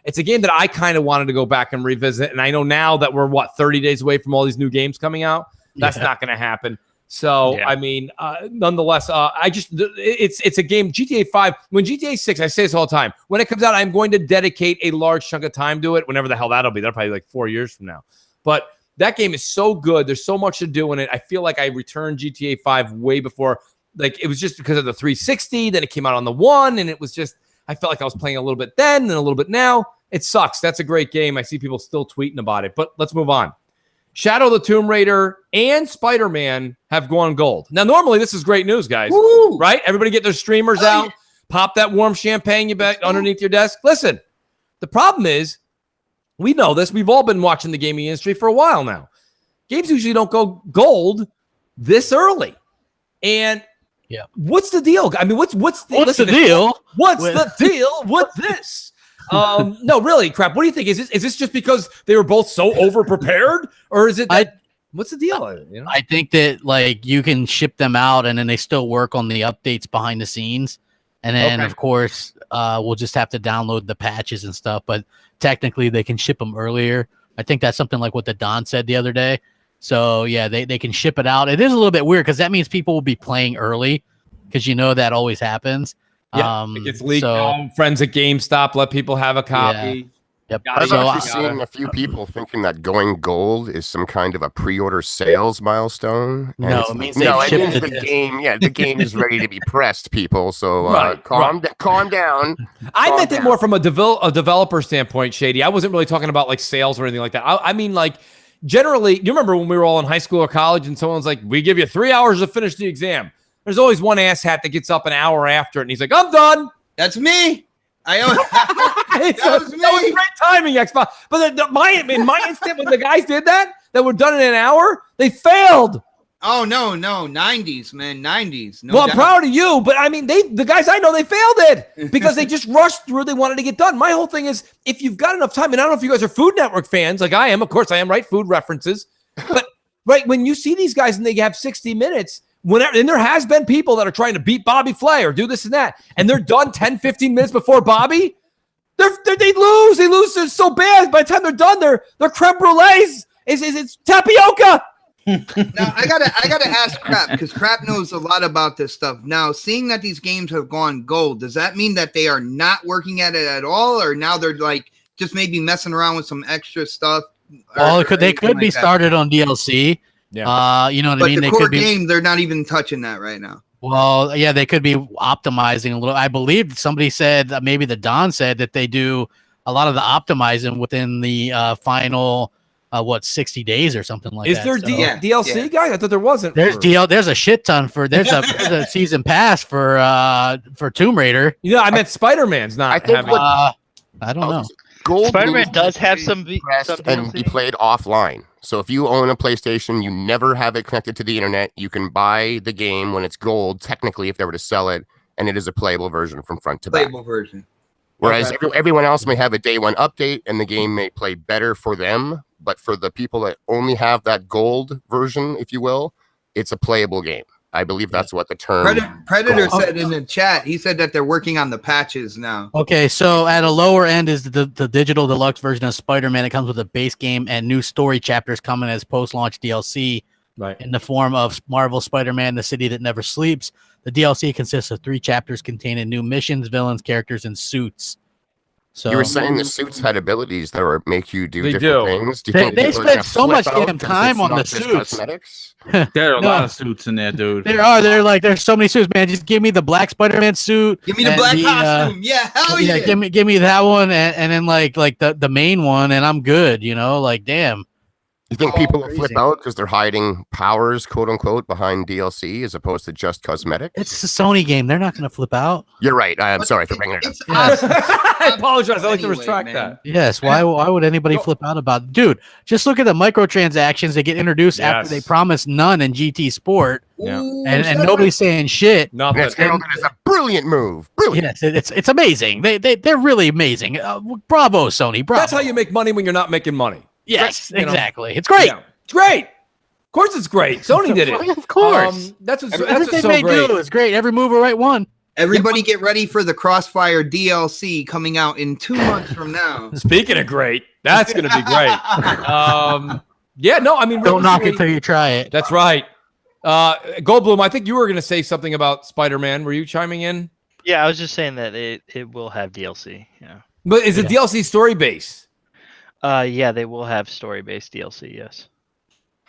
it's a game that I kind of wanted to go back and revisit. And I know now that we're, 30 days away from all these new games coming out. That's not going to happen. So, I mean, nonetheless, it's a game, GTA 5. When GTA 6, I say this all the time, when it comes out, I'm going to dedicate a large chunk of time to it, whenever the hell that'll be. That'll probably be like 4 years from now. But that game is so good. There's so much to do in it. I feel like I returned GTA 5 way before. Like, it was just because of the 360. Then it came out on the One, and it was just, I felt like I was playing a little bit then and a little bit now. It sucks. That's a great game. I see people still tweeting about it. But let's move on. Shadow the Tomb Raider and Spider-Man have gone gold. Now, normally this is great news, guys. Woo! Right? Everybody get their streamers out. Pop that warm champagne you bet underneath your desk. Listen, the problem is, we know this. We've all been watching the gaming industry for a while now. Games usually don't go gold this early. And what's the deal? I mean, what's the deal? What's the deal with this? No, really, Crap. What do you think? Is this just because they were both so over prepared, or is it that, what's the deal? I think that like you can ship them out, and then they still work on the updates behind the scenes, and then of course we'll just have to download the patches and stuff. But technically, they can ship them earlier. I think that's something like what the Don said the other day. So yeah, they can ship it out. It is a little bit weird because that means people will be playing early, because that always happens. Yeah, it gets leaked out. Friends at GameStop let people have a copy. Yep. I've actually seen a few people thinking that going gold is some kind of a pre-order sales milestone. No, it means the game. Yeah, the game is ready to be pressed, people. So calm down. I meant it more from a developer standpoint, Shady. I wasn't really talking about like sales or anything like that. I mean, like, generally, you remember when we were all in high school or college and someone's like, we give you 3 hours to finish the exam. There's always one asshat that gets up an hour after it and he's like, I'm done. That's me. That was great timing, Xbox. But in my instant, when the guys did that were done in an hour, they failed. Oh, no. 90s, man. 90s. No well, I'm proud of you, but I mean, the guys I know, they failed it because they just rushed through. They wanted to get done. My whole thing is, if you've got enough time, and I don't know if you guys are Food Network fans, like I am. Of course I am, right? Food references. But right, when you see these guys and they have 60 minutes, and there has been people that are trying to beat Bobby Flay or do this and that, and they're done 10, 15 minutes before Bobby, they lose. They lose. They're so bad. By the time they're done, their creme brulees it's tapioca. Now I gotta ask Crap, because Crap knows a lot about this stuff. Now, seeing that these games have gone gold, does that mean that they are not working at it at all, or now they're like just maybe messing around with some extra stuff? Well, they could be started on DLC. Yeah. You know what but I mean? The core game, they're not even touching that right now. Well, yeah, they could be optimizing a little. I believe somebody said, maybe the Don said, that they do a lot of the optimizing within the final 60 days or something like that. Is there DLC, guys? I thought there wasn't. There's a shit ton for there's a season pass for Tomb Raider. I meant Spider-Man's not having. I don't know. Spider-Man does have some and be played offline. So if you own a PlayStation, you never have it connected to the internet, you can buy the game when it's gold, technically, if they were to sell it, and it is a playable version from front to back. Playable version. Whereas everyone else may have a day one update and the game may play better for them, but for the people that only have that gold version, if you will, it's a playable game. I believe that's what the term Predator said in the chat. He said that they're working on the patches now. Okay, so at a lower end is the digital deluxe version of Spider-Man. It comes with a base game and new story chapters coming as post-launch DLC in the form of Marvel Spider-Man, The City That Never Sleeps. The DLC consists of 3 chapters containing new missions, villains, characters, and suits. So you were saying the suits had abilities that would make you do different things. Do you think they spend so much damn time on the suits. There are a lot of suits in there, dude. There's so many suits, man. Just give me the black Spider-Man suit. Give me the black costume. Yeah, hell yeah. Give me that one, and then like the main one, and I'm good. You know, like damn. You think people will flip out because they're hiding powers, quote unquote, behind DLC as opposed to just cosmetic? It's a Sony game. They're not going to flip out. You're right. I'm sorry for bringing it up. I apologize. I like to retract that. Yes. Why would anybody flip out about it? Dude, just look at the microtransactions that get introduced after they promise none in GT Sport. Yeah. And nobody's saying shit. Nothing. It's a brilliant move. Brilliant. Yes, it's amazing. They're really amazing. Bravo, Sony. Bravo. That's how you make money when you're not making money. Yes, exactly. It's great. Yeah. It's great. Of course, it's great. Sony did it. Of course. That's what's Everything so they great. do is great. Every move, right one. Everybody get ready for the CrossFire DLC coming out in 2 months from now. Speaking of great, that's going to be great. Yeah, no, I mean, don't knock it till you try it. That's right. Goldblum, I think you were going to say something about Spider-Man. Were you chiming in? Yeah, I was just saying that it will have DLC. Yeah. But is it DLC story based? Yeah, they will have story-based DLC. Yes.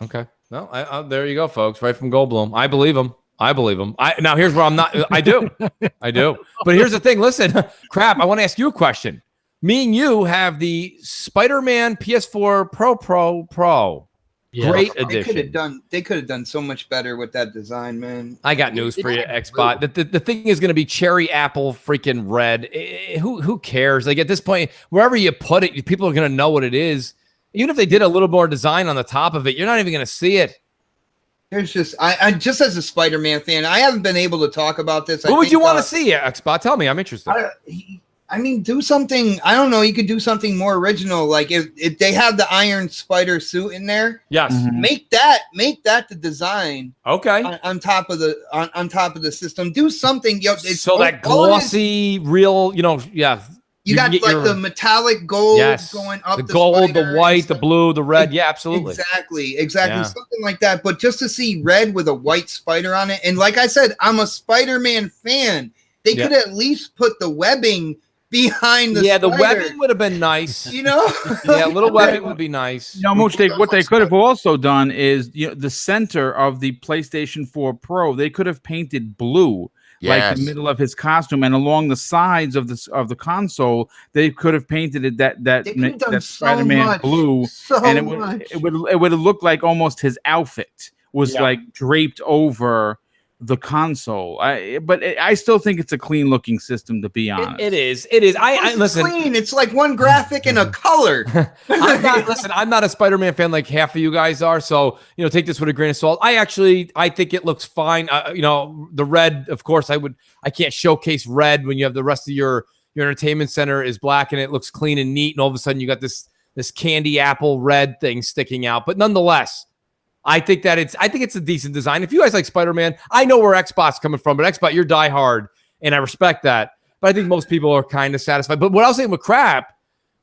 Okay. No, there you go, folks. Right from Goldblum. I believe him. Now here's where I'm not. I do. But here's the thing. Listen, crap. I want to ask you a question. Me and you have the Spider-Man PS4 Pro. Yeah. Great edition. They could have done so much better with that design, man. I got news for you, Xbot. The thing is going to be cherry apple freaking red. Who cares? Like at this point, wherever you put it, people are going to know what it is. Even if they did a little more design on the top of it, you're not even going to see it. There's just I just as a Spider-Man fan, I haven't been able to talk about this. What would you want to see, Xbot? Tell me. I'm interested. I mean, do something. I don't know. You could do something more original. Like if they have the Iron Spider suit in there, yes, make that the design. Okay, on top of the system, do something. It's so that glossy, real. Yeah. You got like the metallic gold going up. The gold, the white, the blue, the red. Yeah, absolutely. Exactly. Yeah. Something like that. But just to see red with a white spider on it, and like I said, I'm a Spider-Man fan. They could at least put the webbing behind the spider. The webbing would have been nice. You know? Yeah, a little webbing would be nice. Mooch, what they could have also done is the center of the PlayStation 4 Pro, they could have painted blue. Like the middle of his costume, and along the sides of the console, they could have painted it that Spider-Man blue, and it would have looked like almost his outfit was like draped over the console. But I still think it's a clean looking system, to be honest. It is. I listen. Clean. It's like one graphic and a color. I'm not a Spider-Man fan like half of you guys are. So, take this with a grain of salt. I think it looks fine. The red, of course, I can't showcase red when you have the rest of your entertainment center is black and it looks clean and neat. And all of a sudden you got this candy apple red thing sticking out. But nonetheless, I think it's a decent design. If you guys like Spider-Man, I know where Xbot's coming from, but Xbot, you're diehard, and I respect that. But I think most people are kind of satisfied. But what I was saying with crap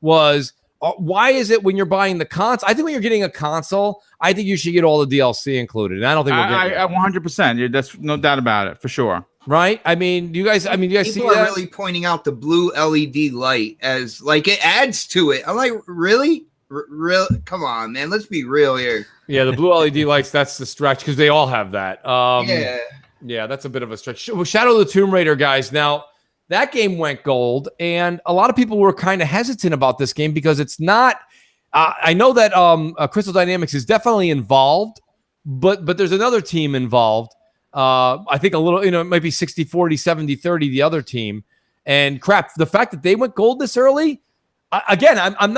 was, why is it when you're buying the console? I think when you're getting a console, I think you should get all the DLC included. And I don't think we're getting it. 100%. That's no doubt about it, for sure. Right? Do you guys see that? People are really pointing out the blue LED light as like it adds to it. I'm like, really? Come on, man. Let's be real here. Yeah, the blue LED lights, that's the stretch because they all have that. Yeah, that's a bit of a stretch. Shadow of the Tomb Raider, guys. Now, that game went gold, and a lot of people were kind of hesitant about this game because it's not I know that Crystal Dynamics is definitely involved, but there's another team involved. I think a little, it might be 60-40, 70-30, the other team. And crap, the fact that they went gold this early, again, I'm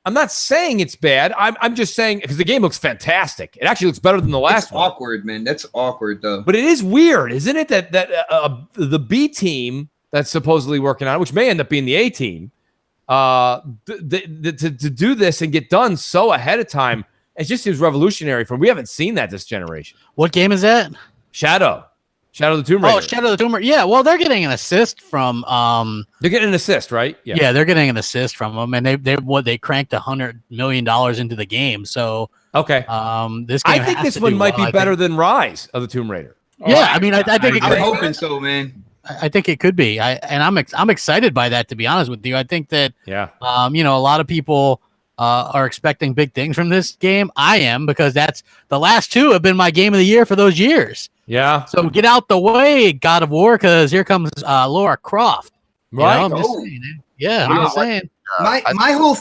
I'm not saying it's bad. I'm just saying because the game looks fantastic. It actually looks better than the last one. Awkward, man. That's awkward though. But it is weird, isn't it? That the B team that's supposedly working on it, which may end up being the A team, to do this and get done so ahead of time, it just seems revolutionary. We haven't seen that this generation. What game is that? Shadow of the Tomb Raider. Oh, Shadow of the Tomb Raider. Yeah, well, they're getting an assist from. They're getting an assist, right? Yeah, they're getting an assist from them, and they cranked $100 million into the game. So okay, this game I think this one might be better than Rise of the Tomb Raider. Yeah, I mean, I think I'm hoping so, man. I think it could be. I'm excited by that. To be honest with you, I think that a lot of people are expecting big things from this game. I am, because that's the last two have been my game of the year for those years. Yeah. So get out the way, God of War, because here comes Lara Croft. Right. I'm just saying. Yeah, I'm just saying. My whole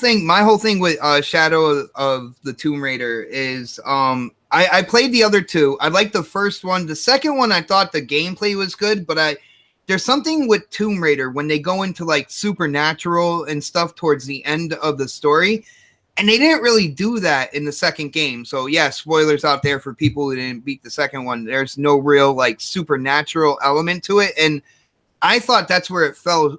thing with Shadow of the Tomb Raider is I played the other two. I liked the first one. The second one, I thought the gameplay was good, but there's something with Tomb Raider when they go into like supernatural and stuff towards the end of the story. And they didn't really do that in the second game. So yeah, spoilers out there for people who didn't beat the second one. There's no real like supernatural element to it. And I thought that's where it fell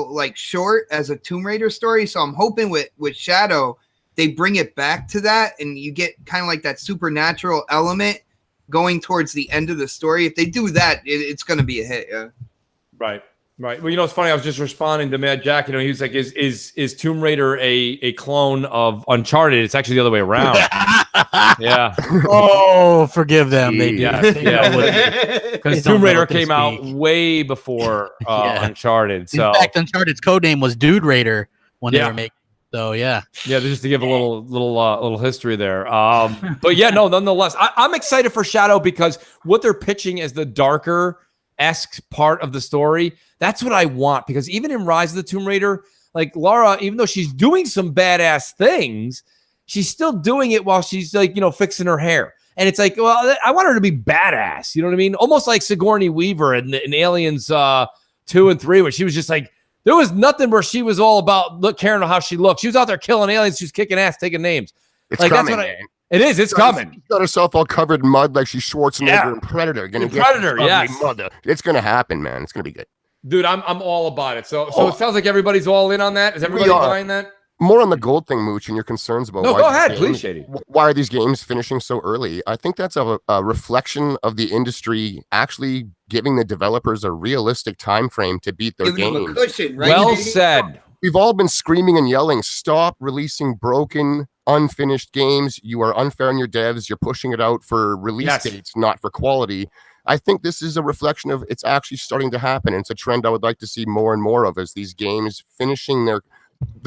like short as a Tomb Raider story. So I'm hoping with Shadow, they bring it back to that and you get kind of like that supernatural element going towards the end of the story. If they do that, it's going to be a hit. Yeah. Right. Well, it's funny. I was just responding to Mad Jack. He was like, "Is Tomb Raider a clone of Uncharted?" It's actually the other way around. Yeah. Oh, forgive them. Because Tomb Raider came out way before Uncharted. So in fact, Uncharted's codename was Dude Raider when they were making. So yeah, just to give a little history there. But yeah, no, nonetheless, I'm excited for Shadow because what they're pitching as the darker-esque part of the story, that's what I want. Because even in Rise of the Tomb Raider, like Lara, even though she's doing some badass things, she's still doing it while she's like, fixing her hair. And it's like, well, I want her to be badass. You know what I mean? Almost like Sigourney Weaver in Aliens 2 and 3, where she was just like, there was nothing where she was all about caring how she looked. She was out there killing aliens. She was kicking ass, taking names. It's like, coming, man. It is. It's coming. She's got herself all covered in mud like she's Schwarzenegger and Predator. Predator, yes. Mother. It's going to happen, man. It's going to be good. Dude, I'm all about it. So it sounds like everybody's all in on that. Is everybody buying that? More on the gold thing, Mooch, and your concerns about go ahead, please, Shady. Why are these games finishing so early? I think that's a reflection of the industry actually giving the developers a realistic time frame to beat their games. Them a cushion, right? Well said. We've all been screaming and yelling, stop releasing broken, unfinished games. You are unfair on your devs. You're pushing it out for release dates, not for quality. I think this is a reflection of it's actually starting to happen. And it's a trend I would like to see more and more of as these games finishing the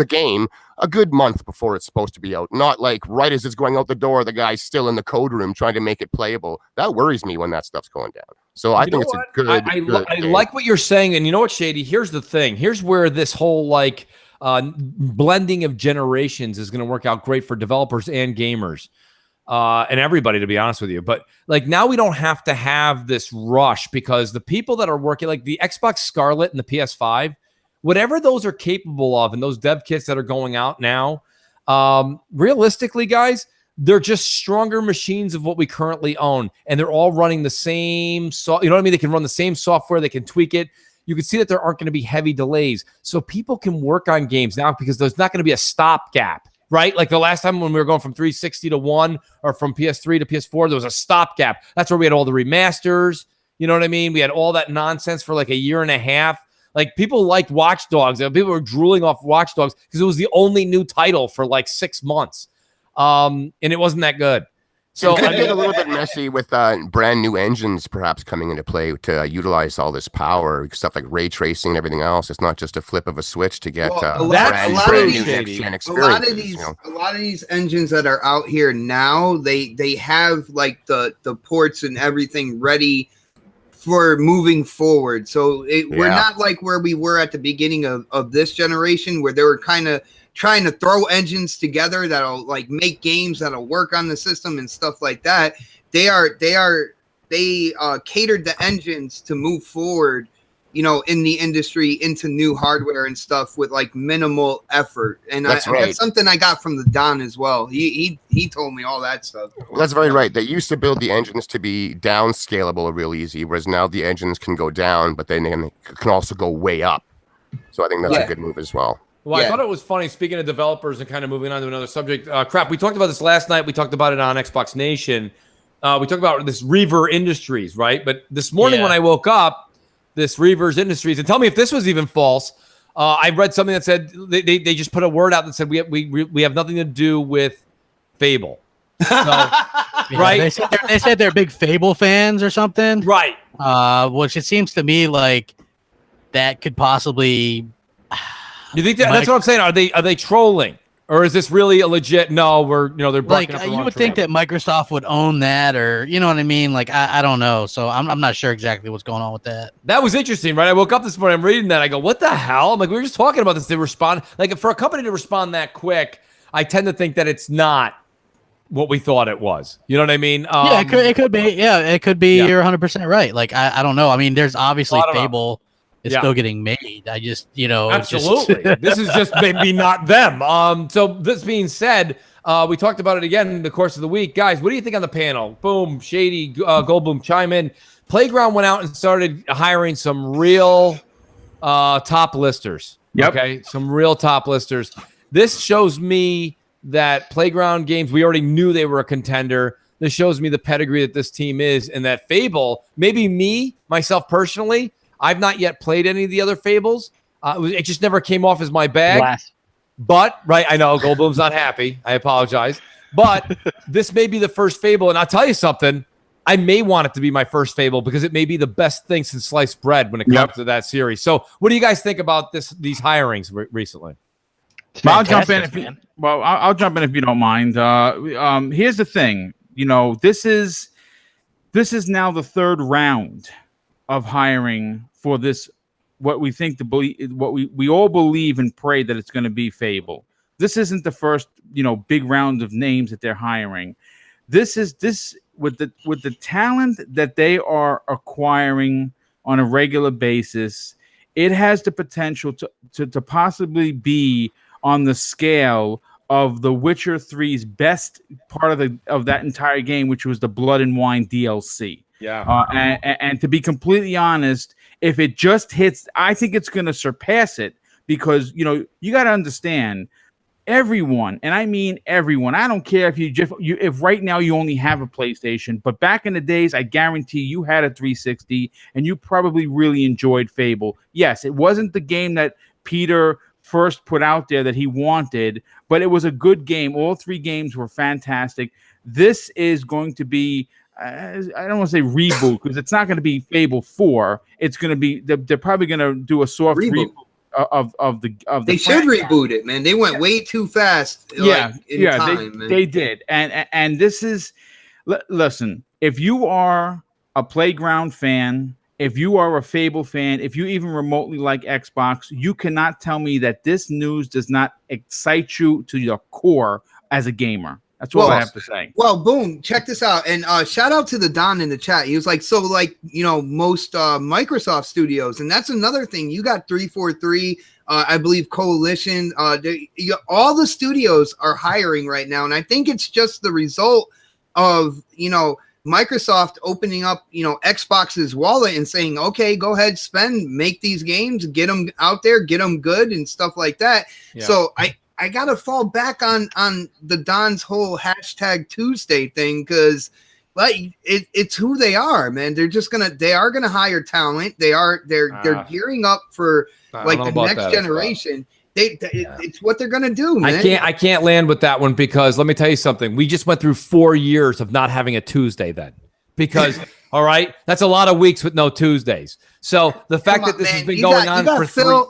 game a good month before it's supposed to be out. Not like right as it's going out the door, the guy's still in the code room trying to make it playable. That worries me when that stuff's going down. So I think it's a good I like what you're saying. And you know what, Shady? Here's the thing. Here's where this whole blending of generations is going to work out great for developers and gamers. And everybody, to be honest with you. But like now we don't have to have this rush because the people that are working, like the Xbox Scarlet and the PS5, whatever those are capable of and those dev kits that are going out now, realistically, guys, they're just stronger machines of what we currently own. And they're all running the same, you know what I mean? They can run the same software. They can tweak it. You can see that there aren't going to be heavy delays. So people can work on games now because there's not going to be a stopgap, right? Like the last time when we were going from 360 to 1 or from PS3 to PS4, there was a stopgap. That's where we had all the remasters. You know what I mean? We had all that nonsense for like a year and a half. Like people liked Watch Dogs. People were drooling off Watch Dogs because it was the only new title for like 6 months. And it wasn't that good. So it could get a little bit messy with brand new engines perhaps coming into play to utilize all this power, stuff like ray tracing and everything else. It's not just a flip of a switch to get a lot of these engines that are out here now, they have like the ports and everything ready for moving forward. So we're not like where we were at the beginning of this generation where they were kind of trying to throw engines together that'll like make games that'll work on the system and stuff like that. They catered the engines to move forward in the industry into new hardware and stuff with like minimal effort. And That's right. That's something I got from the Don as well. He told me all that stuff. Well, that's very right. They used to build the engines to be down scalable real easy, whereas now the engines can go down, but then they can also go way up. So I think that's a good move as well. Well, I thought it was funny, speaking of developers and kind of moving on to another subject. Crap, we talked about this last night. We talked about it on Xbox Nation. We talked about this Reaver Industries, right? But this morning when I woke up, this Reavers Industries, and tell me if this was even false. I read something that said they just put a word out that said we have nothing to do with Fable. So, right? They said they're big Fable fans or something, right? Which it seems to me like that could possibly. You think that's what I'm saying? Are they trolling? Or is this really a legit? No, they're like you would think that Microsoft would own that, or you know what I mean? Like I don't know, so I'm not sure exactly what's going on with that. That was interesting, right? I woke up this morning, I'm reading that, I go, what the hell? I'm like, we were just talking about this. They respond like for a company to respond that quick. I tend to think that it's not what we thought it was. You know what I mean? Yeah, it could be. Yeah, it could be. Yeah. You're 100% right. Like I don't know. I mean, there's obviously Fable. It's still getting made. I just, absolutely. This is just maybe not them. So this being said, we talked about it again in the course of the week. Guys, what do you think on the panel? Boom, Shady, Goldblum, chime in. Playground went out and started hiring some real top listers. Yep. Okay, some real top listers. This shows me that Playground Games, we already knew they were a contender. This shows me the pedigree that this team is, and that Fable, maybe myself personally, I've not yet played any of the other Fables. It just never came off as my bag. But, right, I know Goldblum's not happy. I apologize. But this may be the first Fable. And I'll tell you something. I may want it to be my first Fable because it may be the best thing since sliced bread when it comes to that series. So what do you guys think about these hirings recently? I'll jump in if you don't mind. Here's the thing. This is now the third round of hiring for this, what we think what we all believe and pray that it's going to be Fable. This isn't the first, big round of names that they're hiring. This with the talent that they are acquiring on a regular basis. It has the potential to possibly be on the scale of The Witcher 3's best part of that entire game, which was the Blood and Wine DLC. Yeah. And to be completely honest, if it just hits, I think it's going to surpass it because, you got to understand everyone, and I mean everyone. I don't care if right now you only have a PlayStation, but back in the days, I guarantee you had a 360 and you probably really enjoyed Fable. Yes, it wasn't the game that Peter first put out there that he wanted, but it was a good game. All three games were fantastic. This is going to be, I don't want to say reboot because it's not going to be Fable 4. It's going to be they're probably going to do a soft reboot of the. They should reboot it, man. They went way too fast. They did, and this is. Listen, if you are a Playground fan, if you are a Fable fan, if you even remotely like Xbox, you cannot tell me that this news does not excite you to your core as a gamer. That's what I have to say. Well, boom, check this out. And shout out to the Don in the chat. He was like, most Microsoft studios. And that's another thing. You got 343, I believe Coalition. All the studios are hiring right now. And I think it's just the result of, Microsoft opening up, Xbox's wallet and saying, okay, go ahead, make these games, get them out there, get them good and stuff like that. Yeah. So I got to fall back on the Don's whole hashtag Tuesday thing because it's who they are, man. They are gonna hire talent. They're gearing up for the next generation. It's what they're gonna do, man. I can't land with that one because let me tell you something. We just went through 4 years of not having a Tuesday then. Because all right, that's a lot of weeks with no Tuesdays. So the fact that this has been going on for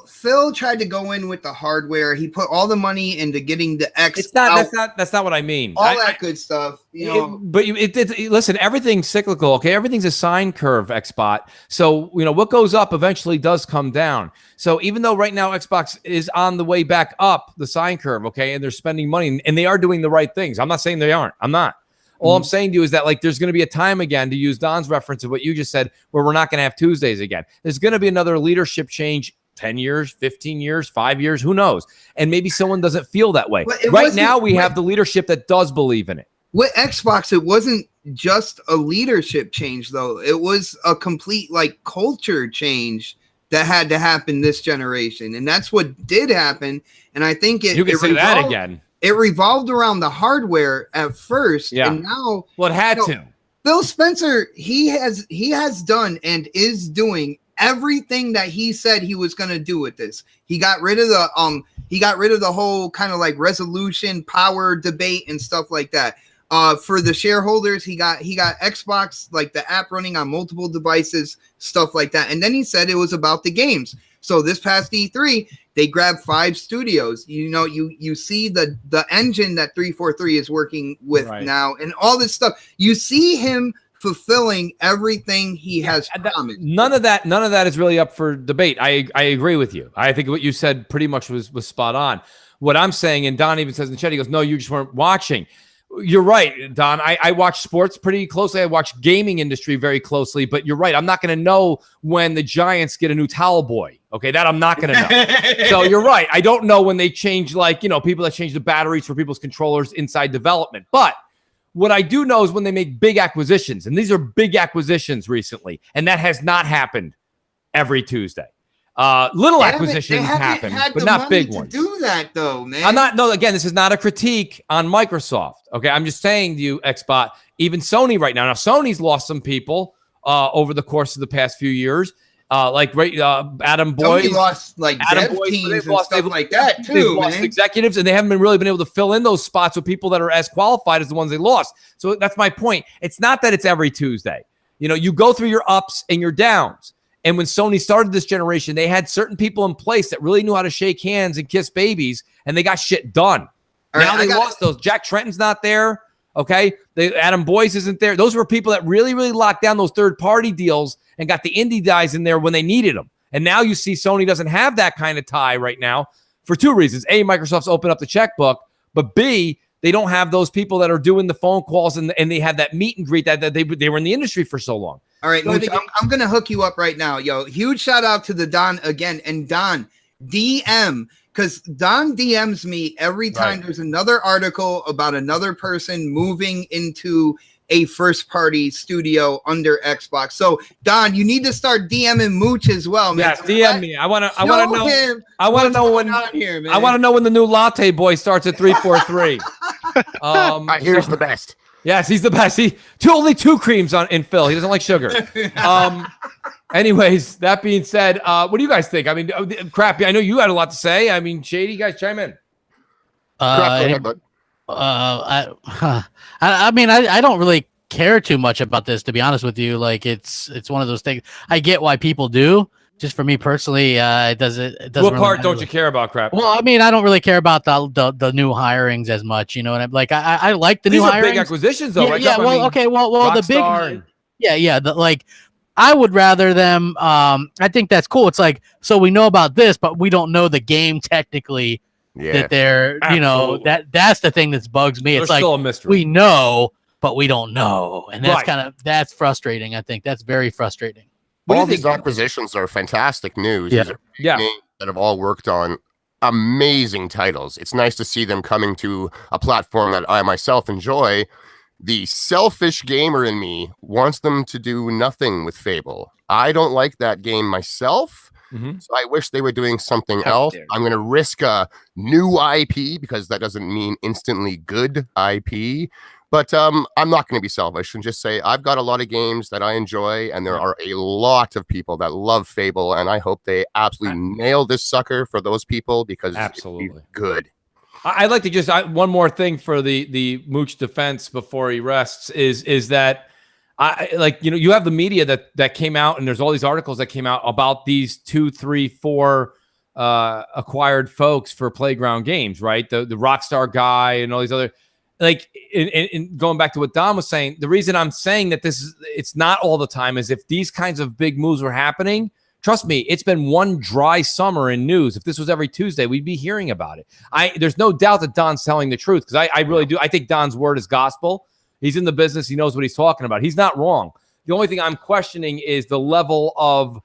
Phil tried to go in with the hardware. He put all the money into getting the X. It's not. That's not what I mean. That good stuff. Listen, everything's cyclical. Okay, everything's a sine curve. Xbot. So what goes up eventually does come down. So even though right now Xbox is on the way back up the sine curve, okay, and they're spending money and they are doing the right things. I'm not saying they aren't. I'm not. All I'm saying to you is that like there's going to be a time again, to use Don's reference of what you just said, where we're not going to have Tuesdays again. There's going to be another leadership change, 10 years, 15 years, 5 years, who knows? And maybe someone doesn't feel that way. Right now, we have the leadership that does believe in it. With Xbox, it wasn't just a leadership change, though. It was a complete like culture change that had to happen this generation. And that's what did happen. And I think you can say that again. It revolved around the hardware at first. Yeah. And now it had to. Phil Spencer, he has done and is doing everything that he said he was going to do with this. He got rid of the whole kind of like resolution power debate and stuff like that. For the shareholders, he got Xbox, like the app running on multiple devices, stuff like that. And then he said it was about the games. So this past E3, they grabbed 5 studios. You know, you see the engine that 343 is working with now, and all this stuff. You see him fulfilling everything he has promised. None of that is really up for debate. I agree with you. I think what you said pretty much was spot on. What I'm saying, and Don even says in the chat, he goes, "No, you just weren't watching." You're right, Don. I watch sports pretty closely. I watch gaming industry very closely, but you're right. I'm not going to know when the Giants get a new towel boy. Okay, that I'm not going to know. So you're right. I don't know when they change, like, you know, people that change the batteries for people's controllers inside development. But what I do know is when they make big acquisitions, and these are big acquisitions recently, and that has not happened every Tuesday. Little acquisitions happen, but not big ones. Do that though, man. I'm not. No, again, this is not a critique on Microsoft. Okay, I'm just saying to you, Xbot, even Sony right now. Now, Sony's lost some people over the course of the past few years. Adam Boyd lost like dev teams and stuff like that too. They've lost executives, and they haven't really been able to fill in those spots with people that are as qualified as the ones they lost. So that's my point. It's not that it's every Tuesday. You know, you go through your ups and your downs. And when Sony started this generation, they had certain people in place that really knew how to shake hands and kiss babies, and they got shit done. Now they lost those. Jack Trenton's not there. Okay. Adam Boyce isn't there. Those were people that really, really locked down those third-party deals and got the indie guys in there when they needed them. And now you see Sony doesn't have that kind of tie right now for 2 reasons. A, Microsoft's opened up the checkbook, but B, they don't have those people that are doing the phone calls and they have that meet and greet that they were in the industry for so long. All right, I'm going to hook you up right now, yo. Huge shout out to the Don again. And Don, DM, because Don DMs me every time there's another article about another person moving into a first-party studio under Xbox. So, Don, you need to start DMing Mooch as well, man. Yes, DM me. I want to know. I want to know when the new Latte Boy starts at 343. Here's the best. Yes, he's the best. Only 2 creams in Phil. He doesn't like sugar. Anyways, that being said, what do you guys think? I mean, Crappy, I know you had a lot to say. I mean, Shady, you guys chime in. I mean, I don't really care too much about this, to be honest with you. Like, it's one of those things. I get why people do. Just for me personally, it doesn't. What really part don't you care about, Crap? Well, I mean, I don't really care about the new hirings as much, you know. And I'm like, I like the These new are hirings. big acquisitions, though, right? Yeah. Well, okay. Well, the big. Yeah. Like, I would rather them. I think that's cool. It's like, so we know about this, but we don't know the game technically. Yeah. That they're, you know, that's the thing that bugs me. It's like still a mystery. We know, but we don't know, and that's that's frustrating. I think that's very frustrating. All these acquisitions are fantastic news. Yeah. These are names that have all worked on amazing titles. It's nice to see them coming to a platform that I myself enjoy. The selfish gamer in me wants them to do nothing with Fable. I don't like that game myself, so I wish they were doing something else. I'm going to risk a new IP because that doesn't mean instantly good IP. But I'm not going to be selfish and just say I've got a lot of games that I enjoy, and there are a lot of people that love Fable, and I hope they absolutely nail this sucker for those people because it's good. I'd like to just one more thing for the Mooch defense before he rests is that you have the media that came out, and there's all these articles that came out about these 2, 3, 4 acquired folks for Playground Games, right? The Rockstar guy and all these other. Like, in going back to what Don was saying, the reason I'm saying that it's not all the time is if these kinds of big moves were happening, trust me, it's been one dry summer in news. If this was every Tuesday, we'd be hearing about it. There's no doubt that Don's telling the truth because I really do. I think Don's word is gospel. He's in the business. He knows what he's talking about. He's not wrong. The only thing I'm questioning is the level of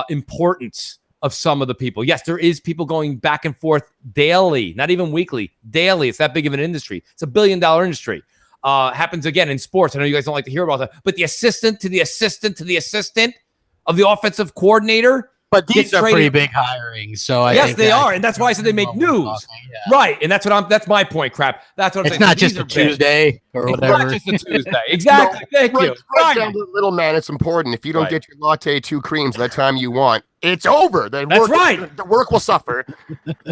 importance of some of the people. Yes, there is people going back and forth daily, not even weekly, daily. It's that big of an industry. It's $1 billion industry. Happens again in sports. I know you guys don't like to hear about that, but the assistant to the assistant to the assistant of the offensive coordinator. But these are pretty big hirings, so I yes, think they are, and that's why I said they make news, right? And that's my point, crap. That's what I'm saying. It's not just a Tuesday or whatever. It's not just a Tuesday, exactly. Thank you. Right down to the little man, it's important. If you don't get your latte 2 creams that time you want, it's over. That's right. The work will suffer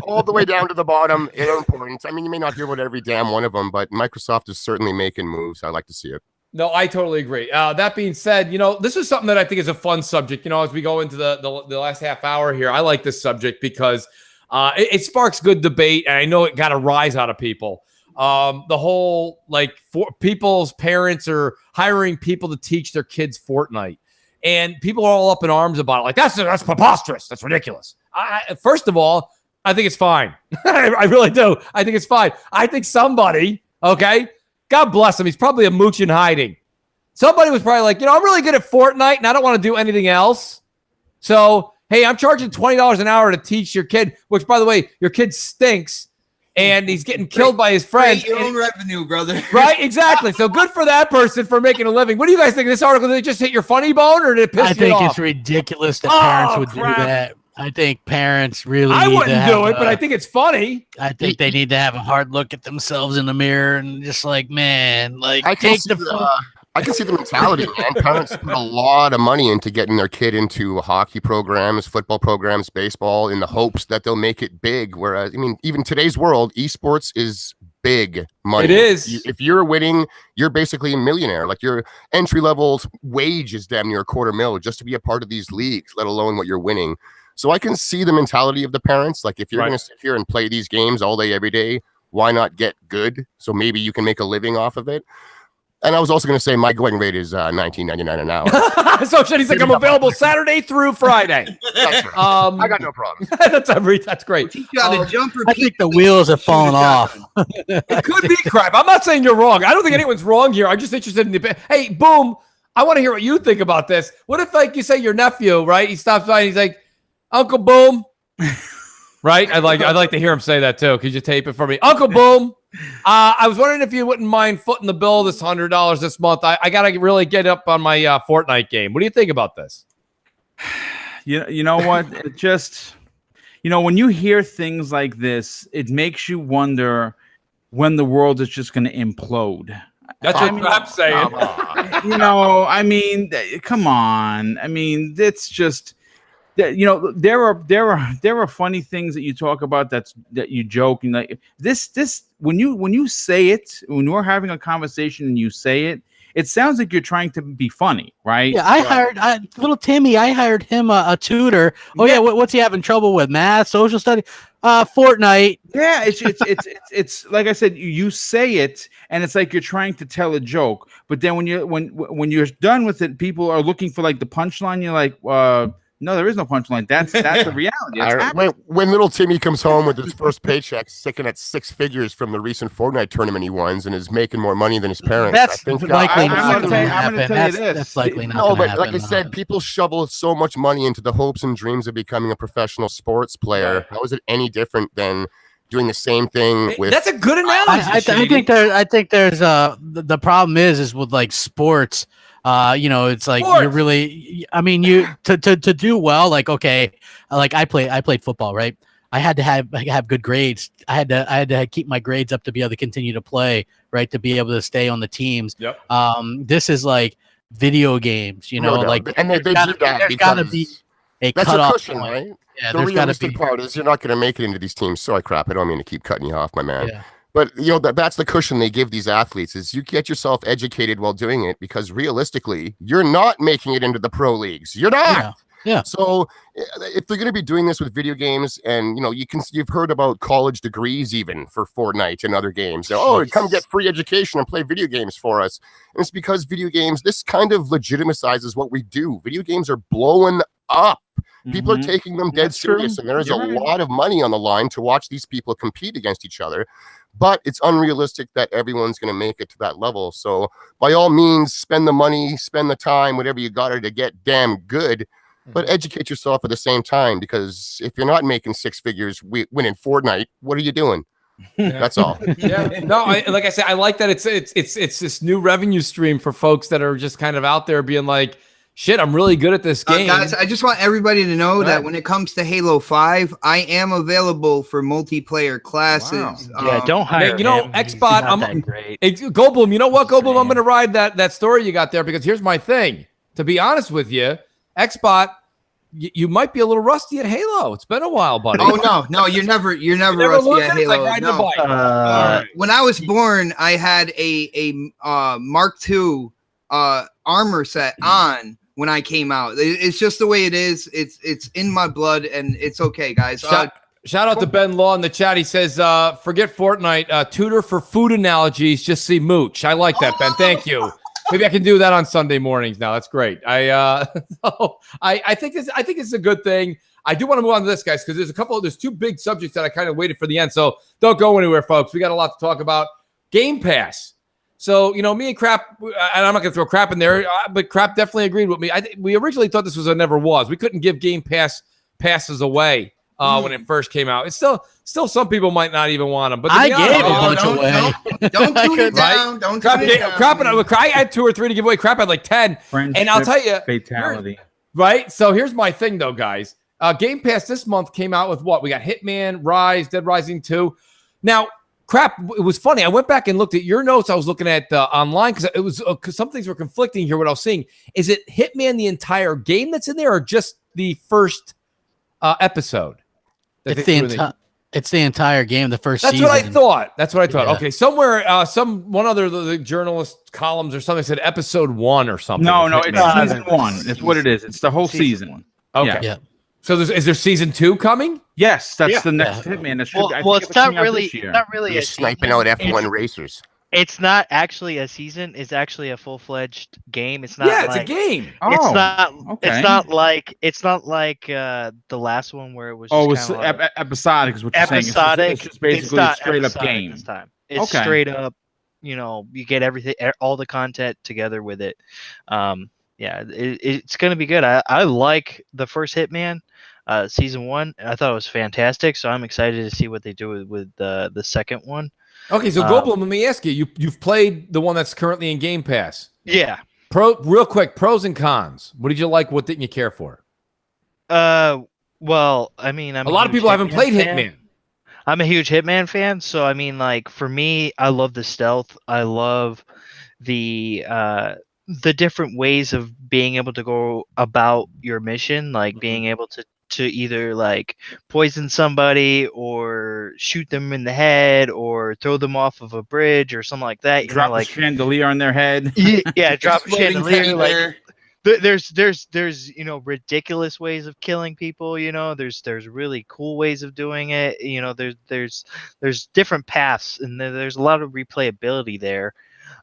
all the way down to the bottom. It's important. I mean, you may not hear about every damn one of them, but Microsoft is certainly making moves. I like to see it. No, I totally agree. That being said, this is something that I think is a fun subject. As we go into the last half hour here, I like this subject because it sparks good debate, and I know it got a rise out of people. The whole people's parents are hiring people to teach their kids Fortnite, and people are all up in arms about it. Like that's preposterous. That's ridiculous. First of all, I think it's fine. I really do. I think it's fine. I think somebody, okay. God bless him. He's probably a mooch in hiding. Somebody was probably like, I'm really good at Fortnite and I don't want to do anything else. So, hey, I'm charging $20 an hour to teach your kid, which, by the way, your kid stinks and he's getting killed by his friends. Your own revenue, brother. Right? Exactly. So good for that person for making a living. What do you guys think of this article? Did it just hit your funny bone or did it piss you off? I think it's ridiculous that parents would do that. I think parents really I wouldn't do it, but I think it's funny. I think they need to have a hard look at themselves in the mirror and just man, I can see the mentality, man. Parents put a lot of money into getting their kid into hockey programs, football programs, baseball, in the hopes that they'll make it big. Whereas, even today's world, esports is big money. It is. If you're winning, you're basically a millionaire. Like your entry level wage is damn near $250,000 just to be a part of these leagues, let alone what you're winning. So I can see the mentality of the parents. Like, if you're going to sit here and play these games all day, every day, why not get good? So maybe you can make a living off of it. And I was also going to say my going rate is $19.99 an hour. So he's like, I'm available Saturday through Friday. That's right. I got no problem. That's great. I think the wheels have fallen off. It could be crap. I'm not saying you're wrong. I don't think anyone's wrong here. I'm just interested in the. Hey, Boom. I want to hear what you think about this. What if, you say your nephew, right? He stops by and he's like, Uncle Boom, right? I'd like to hear him say that too. Could you tape it for me, Uncle Boom? I was wondering if you wouldn't mind footing the bill this $100 this month. I gotta really get up on my Fortnite game. What do you think about this? You know what? It just, when you hear things like this, it makes you wonder when the world is just going to implode. That's what I'm saying. Come on. It's just. There are funny things that you talk about that you joke and like this when you say it, when we're having a conversation and you say it, it sounds like you're trying to be funny, right? Yeah, I hired little Timmy. I hired him a tutor. Oh yeah, what's he having trouble with? Math, social study, Fortnite. Yeah, it's like I said, you say it and it's like you're trying to tell a joke, but then when you're done with it, people are looking for like the punchline. You're like, no, there is no punchline. That's the reality. When little Timmy comes home with his first paycheck, sticking at 6 figures from the recent Fortnite tournament he won, and is making more money than his parents. That's likely not going to happen. That's likely not going to happen. No, but like I said, people shovel so much money into the hopes and dreams of becoming a professional sports player. How is it any different than doing the same thing with? That's a good analogy. I think there's the problem is with like sports. It's like you're really, you to do well, like, okay, like I played football, right? I had to have good grades. I had to keep my grades up to be able to continue to play, right? To be able to stay on the teams. Yep. This is like video games, and there's got to be a cutoff cushion, right? Yeah, the realistic part is you're not going to make it into these teams. Sorry, crap. I don't mean to keep cutting you off, my man. Yeah. But, that's the cushion they give these athletes is you get yourself educated while doing it because realistically, you're not making it into the pro leagues. You're not. Yeah. So if they're going to be doing this with video games and, you've heard about college degrees even for Fortnite and other games. So, come get free education and play video games for us. And it's because video games, this kind of legitimizes what we do. Video games are blowing up. People are taking them dead serious, and there is a lot of money on the line to watch these people compete against each other. but it's unrealistic that everyone's going to make it to that level. So by all means, spend the money, spend the time, whatever you got to get damn good, but educate yourself at the same time, because if you're not making six figures winning Fortnite, what are you doing? That's all. No, like I said, I like that it's this new revenue stream for folks that are just kind of out there being like, shit, I'm really good at this game. Guys, I just want everybody to know that when it comes to Halo 5, I am available for multiplayer classes. Wow. Yeah, don't hire you know, him. Xbot, I'm that great. Goldblum, you know what, Goldblum? I'm going to ride that story you got there, because here's my thing. To be honest with you, Xbot, you might be a little rusty at Halo. It's been a while, buddy. Oh no, you're never rusty at Halo. Like no. When I was born, I had a Mark II armor set on when I came out. It's just the way it is. It's in my blood, and it's okay, guys. Shout out to Ben Law in the chat. He says, forget Fortnite. Tutor for food analogies. Just see Mooch. I like that, Ben. Thank you. Maybe I can do that on Sunday mornings now. That's great. I think this is a good thing. I do want to move on to this, guys, because there's two big subjects that I kind of waited for the end. So don't go anywhere, folks. We got a lot to talk about. Game Pass. So, you know, me and Crap, and I'm not going to throw Crap in there, but Crap definitely agreed with me. We originally thought this was a never was. We couldn't give Game Pass passes away when it first came out. It's still some people might not even want them. But I gave a bunch away. Don't tune it down. Don't tune it down. Crap, I had 2 or 3 to give away. Crap had like 10. And I'll tell you, fatality. Right? So here's my thing, though, guys. Game Pass this month came out with what? We got Hitman, Rise, Dead Rising 2. Now, Crap, it was funny. I went back and looked at your notes. I was looking at online because it was because some things were conflicting here. What I was seeing, is it Hitman the entire game that's in there, or just the first episode? It's the entire game. The first. That's season. what I thought. That's what I thought. Yeah. Okay, somewhere, one other the journalist columns or something said episode 1 or something. No, it's season 1. It's what it is. It's the whole season. Okay. Yeah. So is there season 2 coming? Yes, that's the next Hitman. It's not really. Not really. You're sniping out F1 racers. It's not actually a season. It's actually a full-fledged game. It's not. Yeah, it's a game. It's not. Okay. It's not like the last one where it was. Just episodic. Is what you're saying. It's just basically a straight up game. This time. It's straight up. You know, you get everything, all the content together with it. It's going to be good. I like the first Hitman, season 1. I thought it was fantastic. So I'm excited to see what they do with the second one. Okay, so Goldblum, let me ask you. You've played the one that's currently in Game Pass. Yeah. Real quick, pros and cons. What did you like? What didn't you care for? Well, I mean, a lot of people haven't played Hitman. I'm a huge Hitman fan, so I mean, like, for me, I love the stealth. I love the different ways of being able to go about your mission, like being able to either like poison somebody or shoot them in the head or throw them off of a bridge or something like that. Drop a chandelier on their head. Yeah, drop a chandelier. Like, there's ridiculous ways of killing people. There's really cool ways of doing it. There's different paths, and there's a lot of replayability there.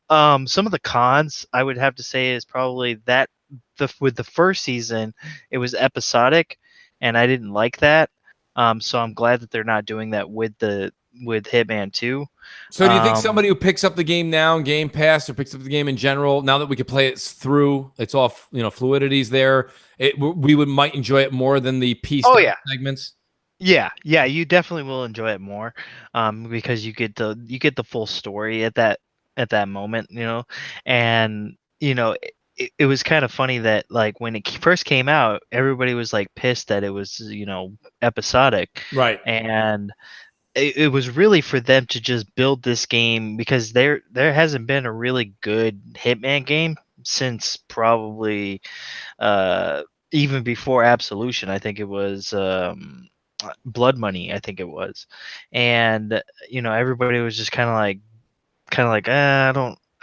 Some of the cons I would have to say is probably that with the first season, it was episodic, and I didn't like that. So I'm glad that they're not doing that with Hitman 2. So do you think somebody who picks up the game now in Game Pass, or picks up the game in general, now that we can play it through, it's all fluidity's there, we might enjoy it more than the segments? Yeah, you definitely will enjoy it more, because you get the full story at that moment, and it was kind of funny that, like, when it first came out, everybody was like pissed that it was episodic, right? And it was really for them to just build this game, because there hasn't been a really good Hitman game since probably even before Absolution. I think it was Blood Money, I think it was, and everybody was just kind of like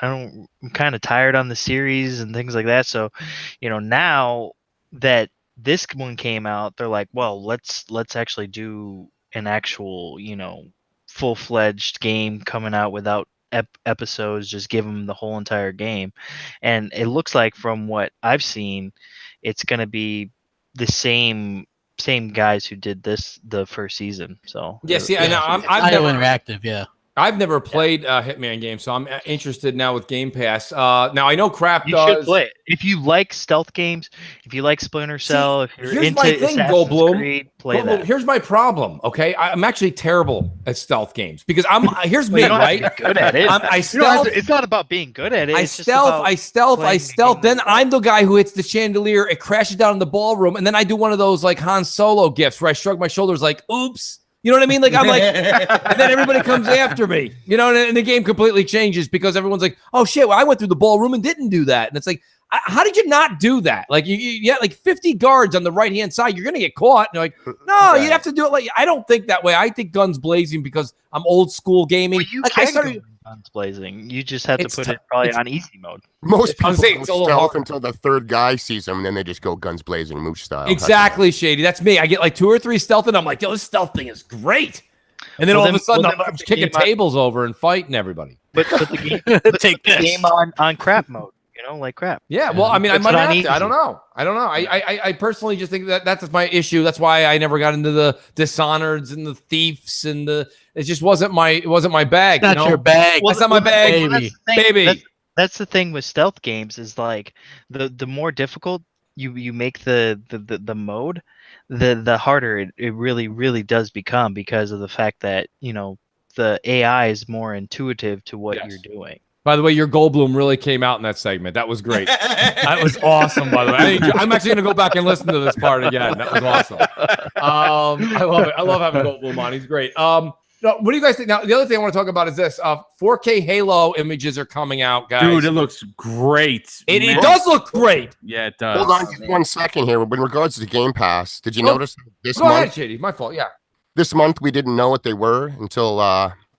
I'm kind of tired on the series and things like that. So, now that this one came out, they're like, well, let's actually do an actual, full-fledged game coming out without episodes. Just give them the whole entire game. And it looks like, from what I've seen, it's going to be the same guys who did the first season. So yeah, see, I know. I've never interactive, yeah. I've never played a Hitman game, so I'm interested now with Game Pass. Now I know Crap You does. should play it. If you like stealth games, if you like Splinter Cell, if you're here's into my thing, Assassin's Goldblum. Creed, play that. Here's my problem. Okay, I'm actually terrible at stealth games because here's me, right? Good at it. I stealth. It's not about being good at it. I stealth. Then I'm the guy who hits the chandelier. It crashes down in the ballroom, and then I do one of those like Han Solo gifts where I shrug my shoulders, like, "Oops." You know what I mean? Like I'm like, and then everybody comes after me. You know, and the game completely changes because everyone's like, "Oh shit! Well, I went through the ballroom and didn't do that." And it's like, how did you not do that? Like you had like 50 guards on the right hand side. You're gonna get caught. And you're like, no, you'd have to do it. Like I don't think that way. I think guns blazing because I'm old school gaming. Well, you like, can go guns blazing. You just have to put it probably on easy mode. Most people it's a little stealth hard. until the third guy sees them, and then they just go guns blazing, Mooch style. Exactly, Shady. That's me. I get like 2 or 3 stealth, and I'm like, yo, this stealth thing is great. And then all of a sudden, I'm kicking tables over and fighting everybody. But the game, take the game on crap mode. You know, like crap. Yeah, well, I mean, I might have to. I don't know. I personally just think that's my issue. That's why I never got into the Dishonoreds and the Thieves and it just wasn't my bag. Not your bag. Well, that's not my bag, baby. That's the thing with stealth games is like the more difficult you make the mode, the harder it really does become because of the fact that, you know, the AI is more intuitive to what you're doing. By the way, your Goldblum really came out in that segment. That was great. That was awesome, by the way. I'm actually going to go back and listen to this part again. That was awesome. I love it. I love having Goldblum on. He's great. No, what do you guys think? Now, the other thing I want to talk about is this. 4K Halo images are coming out, guys. Dude, it looks great. It does look great. Yeah, it does. Hold on just 1 second here. In regards to Game Pass, did you notice this Go month? ahead, Shady. My fault, yeah. This month, we didn't know what they were until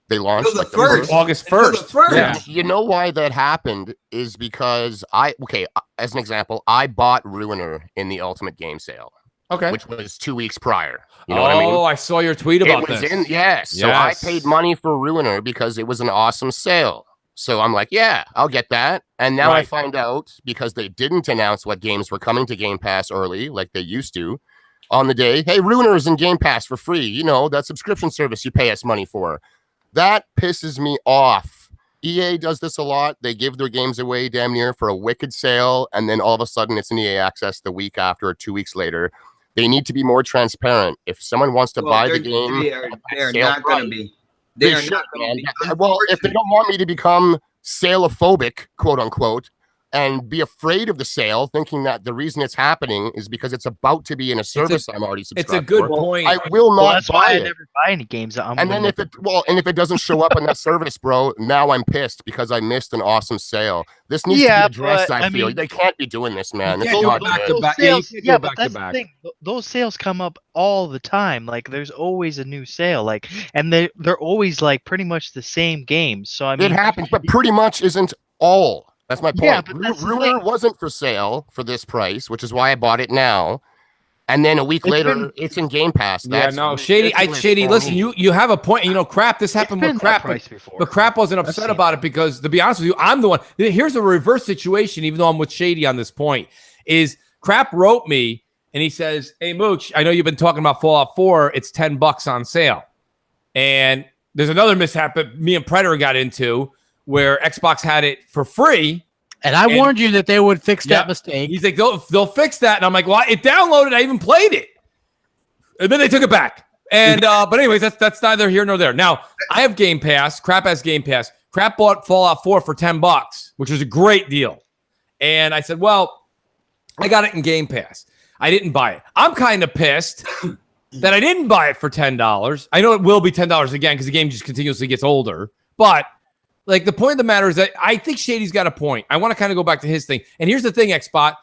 they launched. Until the first. August 1st. Yeah. You know why that happened is because as an example, I bought Ruiner in the Ultimate Game Sale. Okay. Which was 2 weeks prior. You know what I mean? Oh, I saw your tweet about this. So I paid money for Ruiner because it was an awesome sale. So I'm like, yeah, I'll get that. And now I find out, because they didn't announce what games were coming to Game Pass early like they used to, on the day, hey, Ruiner is in Game Pass for free. You know, that subscription service you pay us money for. That pisses me off. EA does this a lot. They give their games away damn near for a wicked sale, and then all of a sudden it's in EA Access the week after or 2 weeks later. They need to be more transparent. If someone wants to buy the game, they're not going to be. They are not going to be. Well, if they don't want me to become saleophobic, quote unquote, and be afraid of the sale, thinking that the reason it's happening is because it's about to be in a service I'm already subscribed to. It's a good point. I will not that's buy why it. I never buy any games. And then if it doesn't show up on that service, bro, now I'm pissed because I missed an awesome sale. This needs to be addressed. I feel they can't be doing this, man. It's not good. But that's the thing. Those sales come up all the time. Like there's always a new sale. Like, and they're always like pretty much the same games. So I mean, it happens, but pretty much isn't all. That's my point. Yeah, but Ruiner wasn't for sale for this price, which is why I bought it now. And then a week later, it's in Game Pass. Shady. Listen, you have a point. You know, Crap. This happened with Crap, but Crap wasn't upset about it because, to be honest with you, I'm the one. Here's a reverse situation. Even though I'm with Shady on this point, is Crap wrote me and he says, "Hey Mooch, I know you've been talking about Fallout 4. It's $10 on sale." And there's another mishap that me and Predator got into, where Xbox had it for free. And I warned you that they would fix that mistake. He's like, they'll fix that. And I'm like, well, it downloaded. I even played it. And then they took it back. And but anyways, that's neither here nor there. Now, I have Game Pass. Crap has Game Pass. Crap bought Fallout 4 for $10, which was a great deal. And I said, well, I got it in Game Pass. I didn't buy it. I'm kind of pissed that I didn't buy it for $10. I know it will be $10 again because the game just continuously gets older. But like the point of the matter is that I think Shady's got a point. I want to kind of go back to his thing. And here's the thing, Xbot.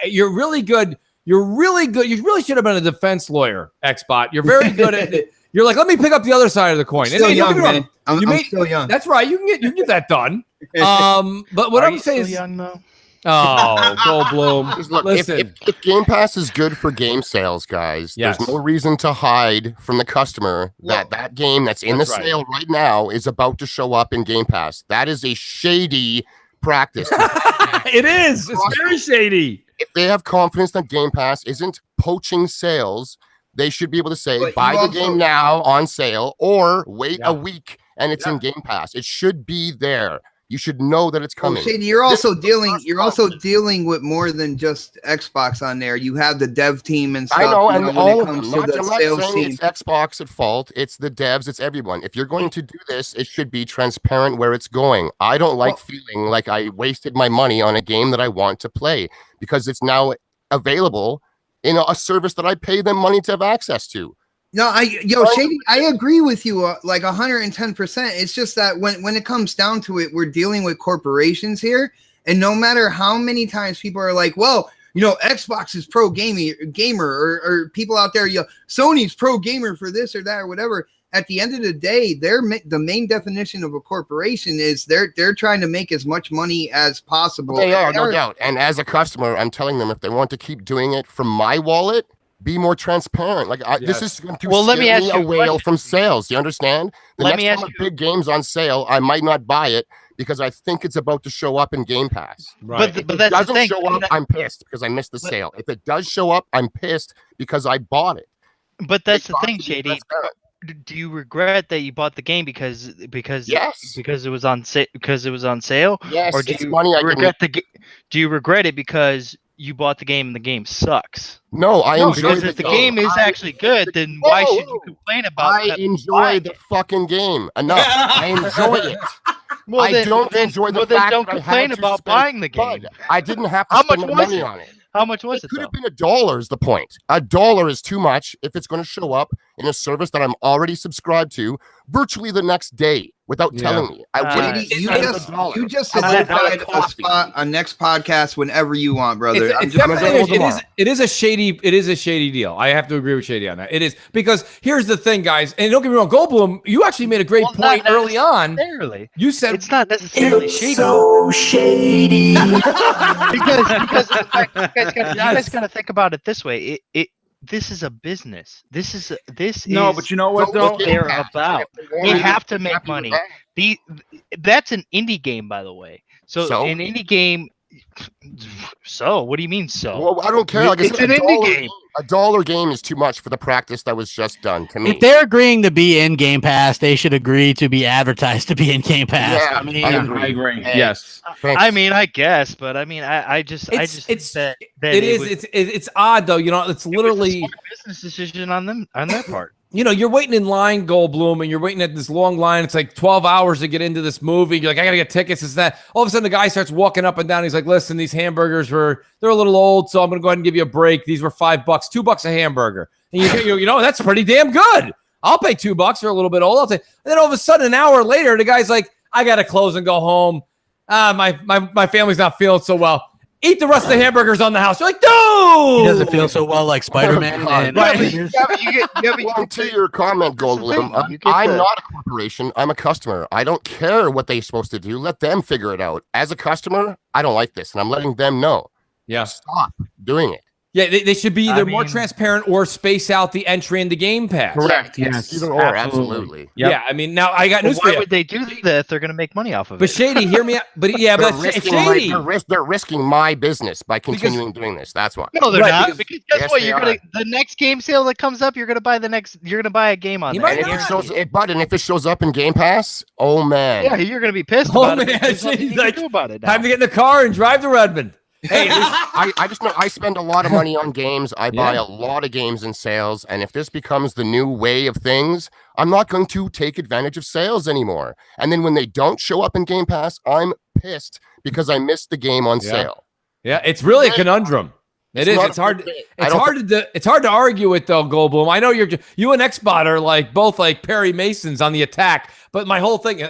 You're really good. You're really good. You really should have been a defense lawyer, Xbot. You're very good at it. You're like, let me pick up the other side of the coin. Still young, man. I'm still young. That's right. You can get that done. But what I'm saying is, young though. Oh, Goldblum. Look, listen. If Game Pass is good for game sales, guys, there's no reason to hide from the customer that game that's in the sale right now is about to show up in Game Pass. That is a shady practice. It is. It's very shady. If they have confidence that Game Pass isn't poaching sales, they should be able to say, buy the game now on sale or wait a week and it's in Game Pass. It should be there. You should know that it's coming. Shady, you're also dealing with more than just Xbox on there. You have the dev team and stuff. I know, and all of them. I'm not saying it's Xbox at fault. It's the devs. It's everyone. If you're going to do this, it should be transparent where it's going. I don't like feeling like I wasted my money on a game that I want to play because it's now available in a service that I pay them money to have access to. No, Shady, I agree with you like 110%. It's just that when it comes down to it, we're dealing with corporations here, and no matter how many times people are like, well, Xbox is pro gamer, or people out there, Sony's pro gamer for this or that or whatever. At the end of the day, the main definition of a corporation is they're trying to make as much money as possible. They are, no doubt. And as a customer, I'm telling them if they want to keep doing it from my wallet, be more transparent. Like this is going to let me ask you a whale from sales. Do you understand? Next time a big game's on sale, I might not buy it because I think it's about to show up in Game Pass. Right. But if it doesn't show up, I'm pissed because I missed the sale. If it does show up, I'm pissed because I bought it. But that's the thing, Shady. Do you regret that you bought the game because it was on sale? Yes. Or do you regret it because you bought the game and the game sucks? No, I enjoy because if the game is actually good, then why should you complain about it? I enjoy the fucking game enough. I enjoy it. I don't enjoy the fact don't complain about buying the game. I didn't have to spend money on it. How much was it? Could have been $1 is the point. $1 is too much if it's going to show up in a service that I'm already subscribed to virtually the next day without telling me. You just solidified a spot on next podcast whenever you want, brother. It is a shady deal. I have to agree with Shady on that. It is, because here's the thing, guys, and don't get me wrong, Goldblum, you actually made a great point early on. You said it's not necessarily shady. So shady. because you guys gotta think about it this way. This is a business. This is but you know what though? They're about. They have to make money. That's an indie game, by the way. So an indie game. So what do you mean? So well, I don't care. Like it's an indie game. $1 game is too much for the practice that was just done to me. If they're agreeing to be in Game Pass, they should agree to be advertised to be in Game Pass. Yeah, I agree. Yes. I mean, I guess, but I mean, it's odd though. It's literally a business decision on their part. You're waiting in line, Goldblum, and you're waiting at this long line. It's like 12 hours to get into this movie. You're like, I got to get tickets. It's that. All of a sudden, the guy starts walking up and down. He's like, listen, these hamburgers they're a little old, so I'm going to go ahead and give you a break. These were $5, $2 a hamburger. And that's pretty damn good. I'll pay $2. They're a little bit old. And then all of a sudden, an hour later, the guy's like, I got to close and go home. My family's not feeling so well. Eat the rest of the hamburgers on the house. You're like, dude! He doesn't feel so well like Spider-Man. To your comment, Goldblum, I'm not a corporation. I'm a customer. I don't care what they're supposed to do. Let them figure it out. As a customer, I don't like this, and I'm letting them know. Yeah. Stop doing it. Yeah, they should be either more transparent or space out the entry into Game Pass. Correct. Yes. Either or, absolutely. Yep. Yeah, I mean, now I got news for you. Why would they do that if they're going to make money off of it? But Shady, hear me out. But Shady, they're risking my business by continuing doing this. That's why. No, they're not. Because guess what? The next game sale that comes up, you're going to buy a game on that. And if it shows up in Game Pass, oh man. Yeah, you're going to be pissed about it. He's like, time to get in the car and drive to Redmond. Hey, I just know I spend a lot of money on games. I buy a lot of games in sales, and if this becomes the new way of things, I'm not going to take advantage of sales anymore. And then when they don't show up in Game Pass, I'm pissed because I missed the game on sale. Yeah, it's really a conundrum. It's hard. It's hard to argue with though, Goldblum. I know you and Xbot are like both like Perry Masons on the attack, but my whole thing,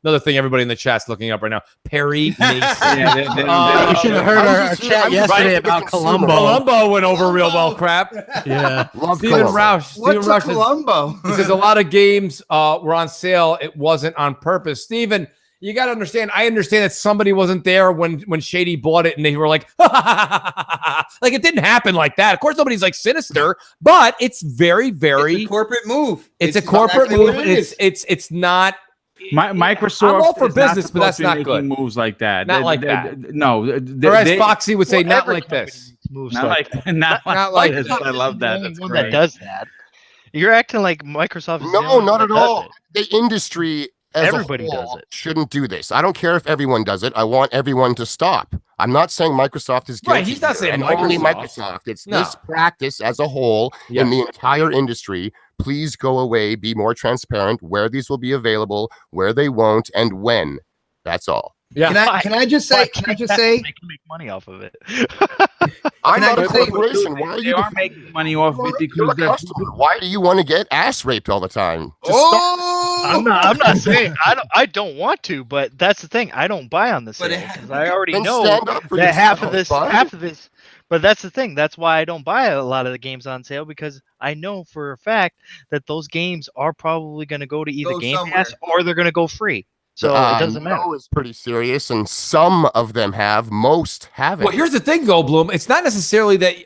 Another thing everybody in the chat's looking up right now. Perry Mason. You should have heard our chat yesterday about Columbo. Columbo went over real well, crap. Yeah. Stephen Roush. What's a Columbo? He says a lot of games were on sale. It wasn't on purpose. Stephen, you got to understand. I understand that somebody wasn't there when Shady bought it and they were like, like it didn't happen like that. Of course, nobody's like sinister, but it's very, very. It's a corporate move. It's a corporate move. It's not. Microsoft. I'm all for business, but that's not good. Moves like that. Not like that. No. Or as Foxy would say, not like this. Not like this. I love that. That's one great. that does that. You're acting like Microsoft is not at all. The industry Everybody does it. Shouldn't do this. I don't care if everyone does it. I want everyone to stop. I'm not saying Microsoft is guilty. Right, he's not saying only Microsoft. It's this practice as a whole in the entire industry. Please go away. Be more transparent where these will be available, where they won't, and when. That's all. Yeah. Can I just say? They can make money off of it. I'm not a corporation. Why are you making money off of it? Because they're customer. Why do you want to get ass raped all the time? I'm not saying I don't want to, but that's the thing. I don't buy on the sale because I already know that half of this. But that's the thing. That's why I don't buy a lot of the games on sale, because I know for a fact that those games are probably going to go to either Game Pass or they're going to go free. So it doesn't matter. It's pretty serious, and some of them have, most haven't. Well, here's the thing, Goldblum. It's not necessarily that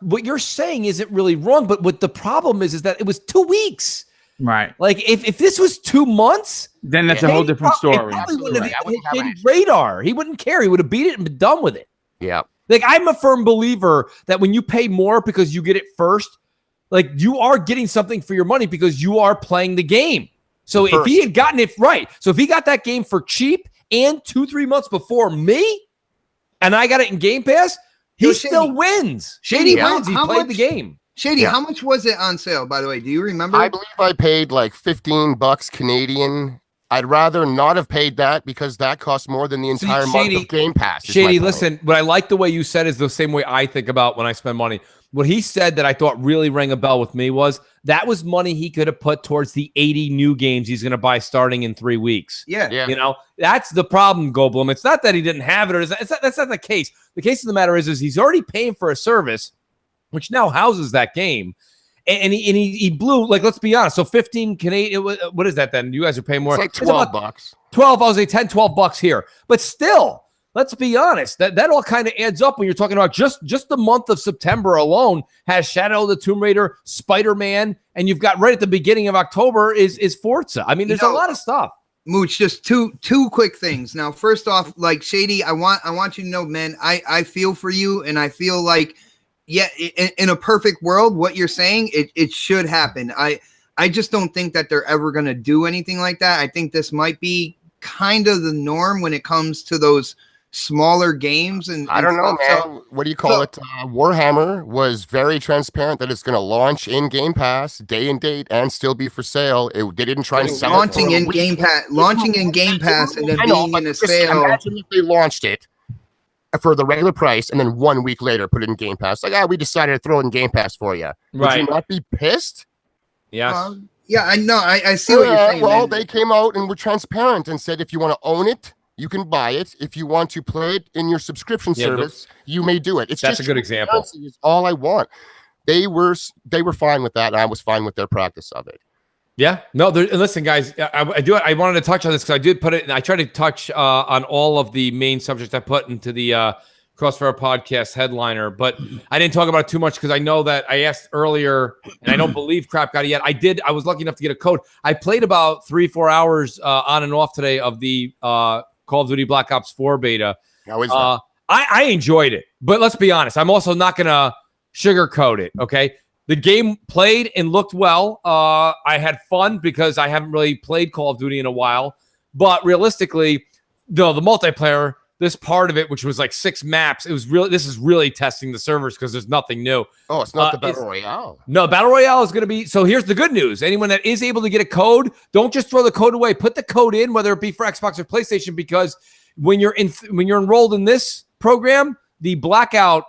what you're saying isn't really wrong, but what the problem is that it was 2 weeks. Right. Like if this was 2 months, then that's a whole different story. Probably wouldn't have hit his radar. He wouldn't care. He would have beat it and been done with it. Yeah. Like, I'm a firm believer that when you pay more because you get it first, like, you are getting something for your money because you are playing the game. So if he had gotten it right, so if he got that game for cheap and 2-3 months before me, and I got it in Game Pass, he still wins. Shady wins. He played the game. Shady, how much was it on sale, by the way? Do you remember? I believe I paid like $15 Canadian. I'd rather not have paid that because that costs more than the entire month of Game Pass. Shady, listen, what I like the way you said is the same way I think about when I spend money. What he said that I thought really rang a bell with me was that was money he could have put towards the 80 new games he's going to buy starting in 3 weeks. Yeah. You know, that's the problem, Goldblum. It's not that he didn't have it. That's not the case. The case of the matter is he's already paying for a service, which now houses that game. And he blew, like, let's be honest. So 15 Canadian, what is that then? You guys are paying more. It's like $12. 12, I was like 10, $12 here. But still, let's be honest. That all kind of adds up when you're talking about just the month of September alone has Shadow of the Tomb Raider, Spider-Man, and you've got right at the beginning of October is Forza. I mean, there's a lot of stuff. Mooch, just two quick things. Now, first off, like, Shady, I want you to know, man, I feel for you, and I feel like, yeah, in a perfect world, what you're saying, it should happen. I just don't think that they're ever going to do anything like that. I think this might be kind of the norm when it comes to those smaller games. And I don't know, man. So, what do you call it? Warhammer was very transparent that it's going to launch in Game Pass, day and date, and still be for sale. They didn't try to sell launching in Game Pass, and then being in a sale. Imagine if they launched it for the regular price and then 1 week later put it in Game Pass. Like, we decided to throw it in Game Pass for you. Would you not be pissed? Yes. Yeah, I know. I see what you're saying. Well, they came out and were transparent and said if you want to own it, you can buy it. If you want to play it in your subscription service, you may do it. That's a good example. Is all I want. They were fine with that, and I was fine with their practice of it. Yeah, no. Listen, guys, I wanted to touch on this because I did put it, and I tried to touch on all of the main subjects I put into the CrossFire podcast headliner, but I didn't talk about it too much because I know that I asked earlier, and I don't believe Crap got it yet. I was lucky enough to get a code. I played about 3-4 hours on and off today of the Call of Duty Black Ops 4 beta. How is that? I enjoyed it, but let's be honest. I'm also not going to sugarcoat it, okay? The game played and looked well. I had fun because I haven't really played Call of Duty in a while. But realistically, the multiplayer, this part of it, which was like 6 maps, this is really testing the servers because there's nothing new. Oh, it's not the Battle Royale. No, Battle Royale is going to be. So here's the good news. Anyone that is able to get a code, don't just throw the code away. Put the code in, whether it be for Xbox or PlayStation, because when you're enrolled in this program, the Blackout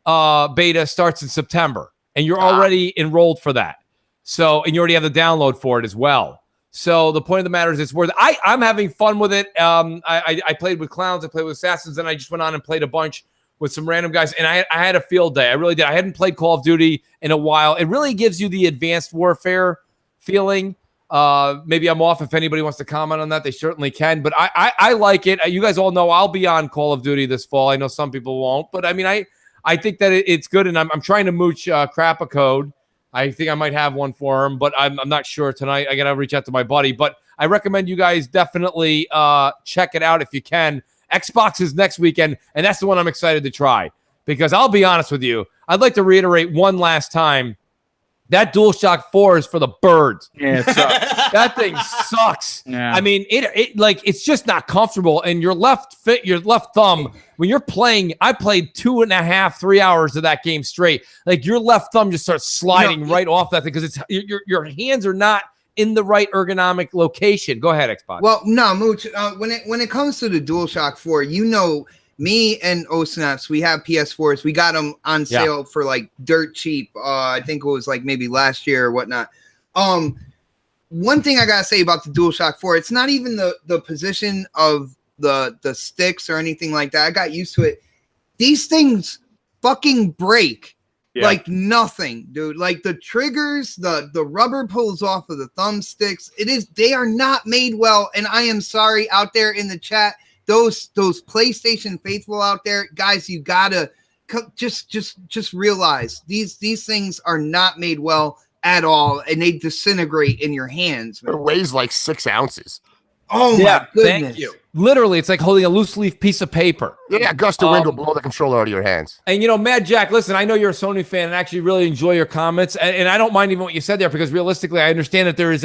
beta starts in September. And you're already enrolled for that. So, and you already have the download for it as well. So the point of the matter is it's worth it. I'm having fun with it. I played with clowns. I played with assassins. And I just went on and played a bunch with some random guys. And I had a field day. I really did. I hadn't played Call of Duty in a while. It really gives you the advanced warfare feeling. Maybe I'm off. If anybody wants to comment on that, they certainly can. But I like it. You guys all know I'll be on Call of Duty this fall. I know some people won't. But I mean, I think that it's good, and I'm trying to mooch Crap a code. I think I might have one for him, but I'm not sure tonight. I got to reach out to my buddy. But I recommend you guys definitely check it out if you can. Xbox is next weekend, and that's the one I'm excited to try. Because I'll be honest with you, I'd like to reiterate one last time That DualShock 4 is for the birds. Yeah, it sucks. That thing sucks. Yeah. I mean, it like it's just not comfortable. And your left thumb, when you're playing, I played 2.5, 3 hours of that game straight. Like your left thumb just starts sliding right off that thing because it's your hands are not in the right ergonomic location. Go ahead, Xbox. Well, no, Mooch. When it comes to the DualShock 4, you know, me and O-Snaps, we have PS4s. We got them on sale for like dirt cheap. I think it was like maybe last year or whatnot. One thing I gotta say about the DualShock 4, it's not even the position of the sticks or anything like that. I got used to it. These things fucking break like nothing, dude. Like the triggers, the rubber pulls off of the thumbsticks. They are not made well. And I am sorry out there in the chat. Those PlayStation faithful out there, guys, you gotta just realize these things are not made well at all, and they disintegrate in your hands. It weighs like 6 ounces. Oh my goodness! Thank you. Literally, it's like holding a loose leaf piece of paper. Yeah, gust of wind will blow the controller out of your hands. And you know, Mad Jack, listen, I know you're a Sony fan and actually really enjoy your comments, and I don't mind even what you said there because realistically, I understand that there is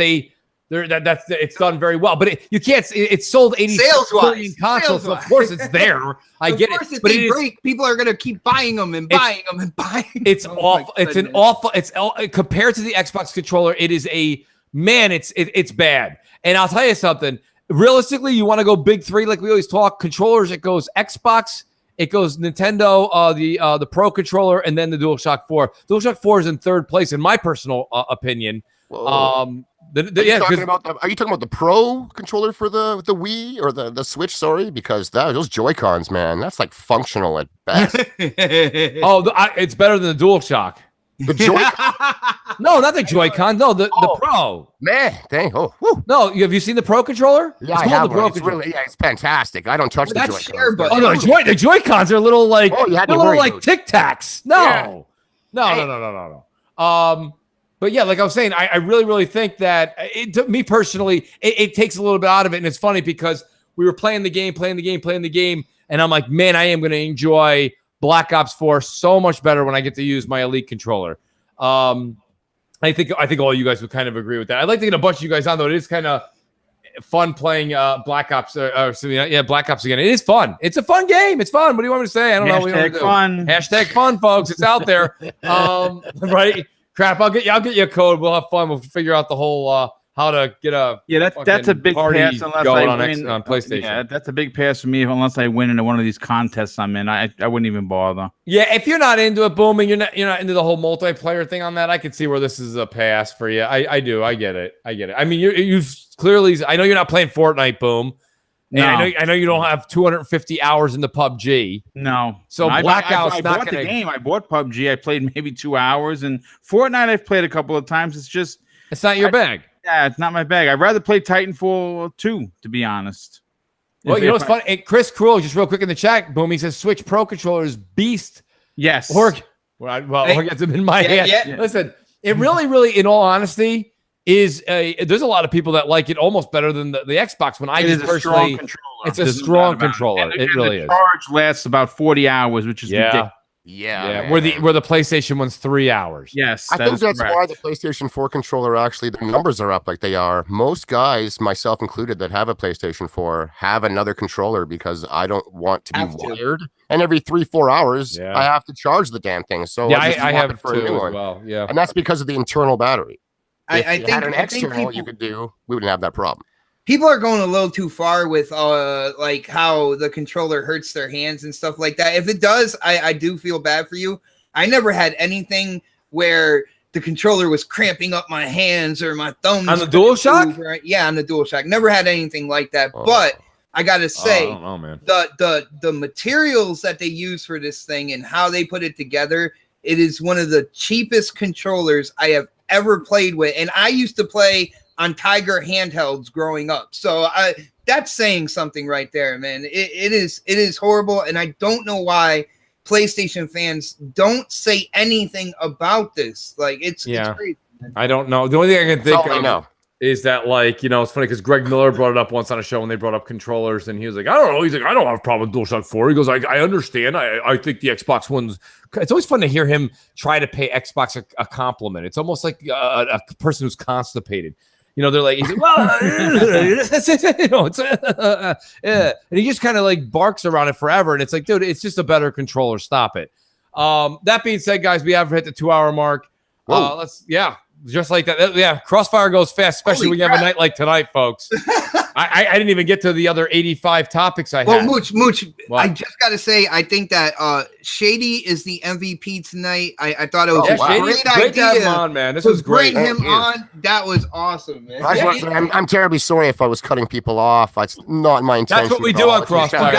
it's done very well, but you can't. It's sold 80 million consoles, so of course it's there. I get it, but they break. People are gonna keep buying them and buying them and buying. It's awful. It's an awful. It's compared to the Xbox controller. It is it's bad. And I'll tell you something. Realistically, you want to go big three like we always talk. Controllers, it goes Xbox, it goes Nintendo, the Pro controller, and then the DualShock 4. DualShock 4 is in third place in my personal opinion. Are you talking about the Pro controller for the Wii or the Switch? Sorry, because those Joy-Cons, man, that's like functional at best. It's better than the DualShock. The Joy-Con? No, not the Joy-Con. No, the Pro. Man, dang. Oh, whew. No, have you seen the Pro controller? Yeah, I have one. It's fantastic. I don't touch the Joy-Cons. The Joy-Cons are a little like Tic Tacs. No. But yeah, like I was saying, I really, really think that me personally, it takes a little bit out of it. And it's funny because we were playing the game, and I'm like, man, I am going to enjoy Black Ops 4 so much better when I get to use my Elite controller. I think all you guys would kind of agree with that. I'd like to get a bunch of you guys on, though. It is kind of fun playing Black Ops. Black Ops again. It is fun. It's a fun game. It's fun. What do you want me to say? I don't know. Hashtag fun. Hashtag fun, folks. It's out there. Right? Crap. I'll get you a code. We'll have fun. We'll figure out the whole how to get a that's a big pass unless I win on PlayStation. Yeah, that's a big pass for me unless I win into one of these contests I'm in. I wouldn't even bother. Yeah, if you're not into it, booming, you're not into the whole multiplayer thing on that. I can see where this is a pass for you. I do. I get it. I mean, you've clearly. I know you're not playing Fortnite, boom. No. And I know you don't have 250 hours in the PUBG. No. So Blackout's I not bought going to. the game. I bought PUBG. I played maybe 2 hours, and Fortnite I've played a couple of times. It's not your bag. Yeah, it's not my bag. I'd rather play Titanfall 2, to be honest. Well, you know what's funny? And Chris Cruel, just real quick in the chat, boom, he says Switch Pro controller is beast. Yes. It's in my hand. Yeah. Listen, it really, really, in all honesty, there's a lot of people that like it almost better than the Xbox. When I just personally, it's a strong controller. It really is. The charge lasts about 40 hours, which is ridiculous. Yeah. Where the PlayStation one's 3 hours. Yes, I think that's why the PlayStation 4 controller the numbers are up like they are. Most guys, myself included, that have a PlayStation 4 have another controller because I don't want to be wired. And every 3-4 hours, I have to charge the damn thing. So I have it for a new one. Well, yeah, and that's because of the internal battery. I think had an external you could do, we wouldn't have that problem. People are going a little too far with like how the controller hurts their hands and stuff like that. If it does, I do feel bad for you. I never had anything where the controller was cramping up my hands or my thumbs. On the DualShock? Right? Yeah, on the DualShock. Never had anything like that. But I gotta say, I don't know, man. The materials that they use for this thing and how they put it together, it is one of the cheapest controllers I have ever played with. And I used to play on Tiger handhelds growing up. So that's saying something right there, man. It is horrible. And I don't know why PlayStation fans don't say anything about this. Like it's crazy. I don't know. The only thing I can think of, is that like, it's funny because Greg Miller brought it up once on a show when they brought up controllers, and he was like, I don't know. He's like, I don't have a problem with DualShock 4. He goes, I understand. I think the Xbox One's. It's always fun to hear him try to pay Xbox a compliment. It's almost like a person who's constipated. They're like, he's like, well, and he just kind of like barks around it forever. And it's like, dude, it's just a better controller. Stop it. That being said, guys, we have hit the 2-hour mark. Just like that. Yeah, Crossfire goes fast, especially when you have a night like tonight, folks. I didn't even get to the other 85 topics I had. Well, Mooch, I just got to say, I think that Shady is the MVP tonight. I thought it was a great idea. To have him on, man. This was great. Bring him on. That was awesome, man. I'm terribly sorry if I was cutting people off. It's not my intention. That's what we do on Crossfire.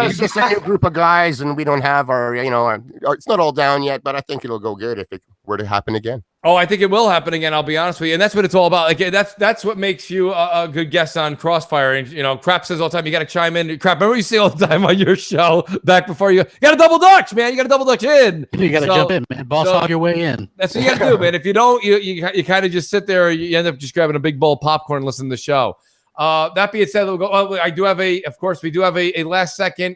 It's just a new group of guys, and we don't have our, it's not all down yet, but I think it'll go good if it were to happen again. Oh, I think it will happen again. I'll be honest with you, and that's what it's all about. Like that's what makes you a good guest on Crossfire. And Crap says all the time, you got to chime in. Crap, remember you say all the time on your show back before you got to double dutch, man. You got to double dutch in. You got to jump in, man. Boss hog your way in. That's what you got to do, man. If you don't, you kind of just sit there. You end up just grabbing a big bowl of popcorn and listening to the show. That being said, we'll go. I do have we do have a last second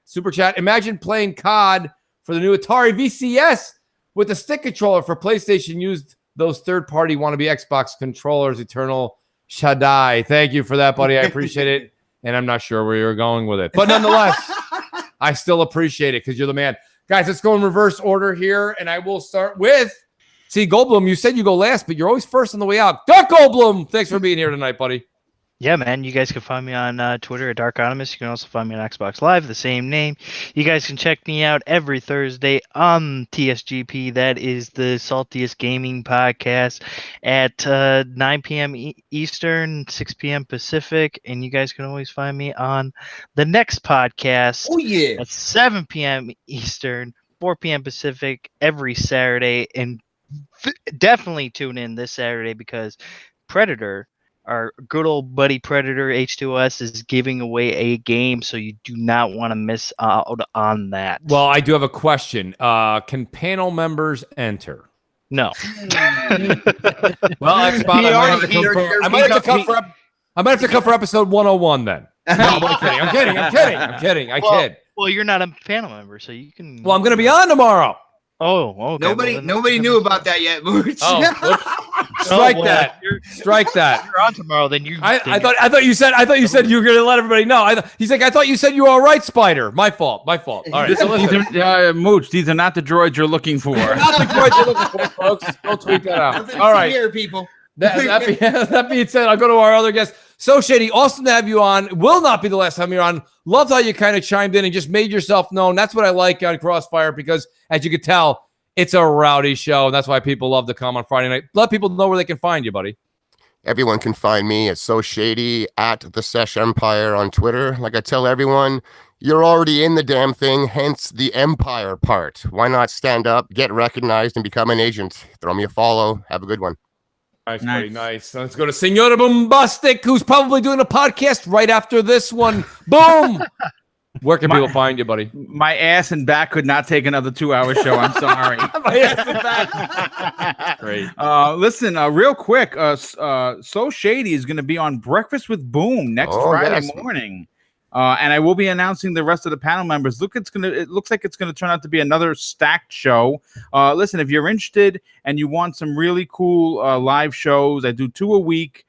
super chat. Imagine playing COD for the new Atari VCS. With the stick controller for PlayStation, used those third-party wannabe Xbox controllers. Eternal Shaddai. Thank you for that, buddy. I appreciate it. And I'm not sure where you're going with it. But nonetheless, I still appreciate it because you're the man. Guys, let's go in reverse order here. And I will start with... See, Goldblum, you said you go last, but you're always first on the way out. Dark Goldblum! Thanks for being here tonight, buddy. Yeah, man. You guys can find me on Twitter at Darkonomous. You can also find me on Xbox Live, the same name. You guys can check me out every Thursday on TSGP. That is the Saltiest Gaming Podcast at 9 p.m. Eastern, 6 p.m. Pacific. And you guys can always find me on the next podcast at 7 p.m. Eastern, 4 p.m. Pacific every Saturday. And definitely tune in this Saturday because Predator... Our good old buddy Predator H2S is giving away a game, so you do not want to miss out on that. Well, I do have a question. Can panel members enter? No. Well, I might have to come for episode 101 then. No, I'm kidding. I kid. Well, you're not a panel member, so you can. Well, I'm going to be on tomorrow. Oh, okay. Nobody knew about that yet, Mooch. Strike that. You're on tomorrow, then you. I thought you said you were going to let everybody know. He's like, I thought you said you were all right, Spider. My fault. All right, so Mooch, these are not the droids you're looking for. Not the droids you're looking for, folks. Don't tweet that out. All right, here, people. That being said, I'll go to our other guest. So Shady, awesome to have you on. Will not be the last time you're on. Loved how you kind of chimed in and just made yourself known. That's what I like on Crossfire because, as you could tell, it's a rowdy show, and that's why people love to come on Friday night. Let people know where they can find you, buddy. Everyone can find me at So Shady at the Sesh Empire on Twitter. Like I tell everyone, you're already in the damn thing, hence the Empire part. Why not stand up, get recognized, and become an agent? Throw me a follow. Have a good one. Nice, buddy, nice. Let's go to Senora Bombastic, who's probably doing a podcast right after this one. Boom! Where can people find you, buddy? My ass and back could not take another 2-hour show. I'm sorry. My ass and back. Great. Listen, real quick. So Shady is going to be on Breakfast with Boom next Friday morning. And I will be announcing the rest of the panel members. It looks like it's going to turn out to be another stacked show. Listen, if you're interested and you want some really cool live shows, I do 2 a week.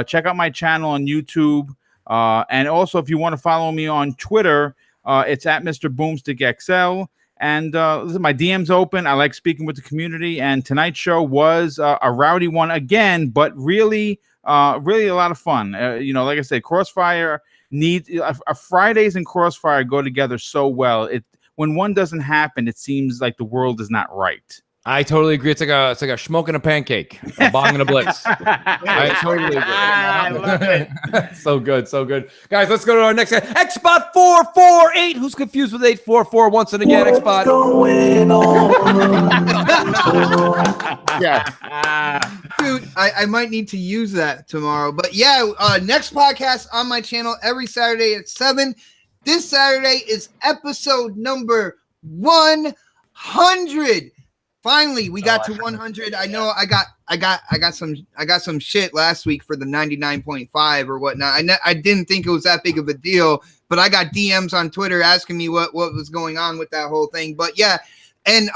Check out my channel on YouTube. And also, if you want to follow me on Twitter, it's at Mr. Boomstick XL. And listen, my DM's open. I like speaking with the community. And tonight's show was a rowdy one again, but really a lot of fun. Like I said, Crossfire needs Fridays and Crossfire go together so well. When one doesn't happen, it seems like the world is not right. I totally agree. It's like a smoke and a pancake, a bong and a blitz. I totally agree. I love it. So good. Guys, let's go to our next guy. Xbot 448. Who's confused with 844 once and again? Xbot. Going on? Yeah. Dude, I might need to use that tomorrow. But yeah, next podcast on my channel every Saturday at 7. This Saturday is episode number 100. Finally, we got to 100. I know I got some shit last week for the 99.5 or whatnot. I didn't think it was that big of a deal, but I got DMs on Twitter asking me what was going on with that whole thing. But yeah, and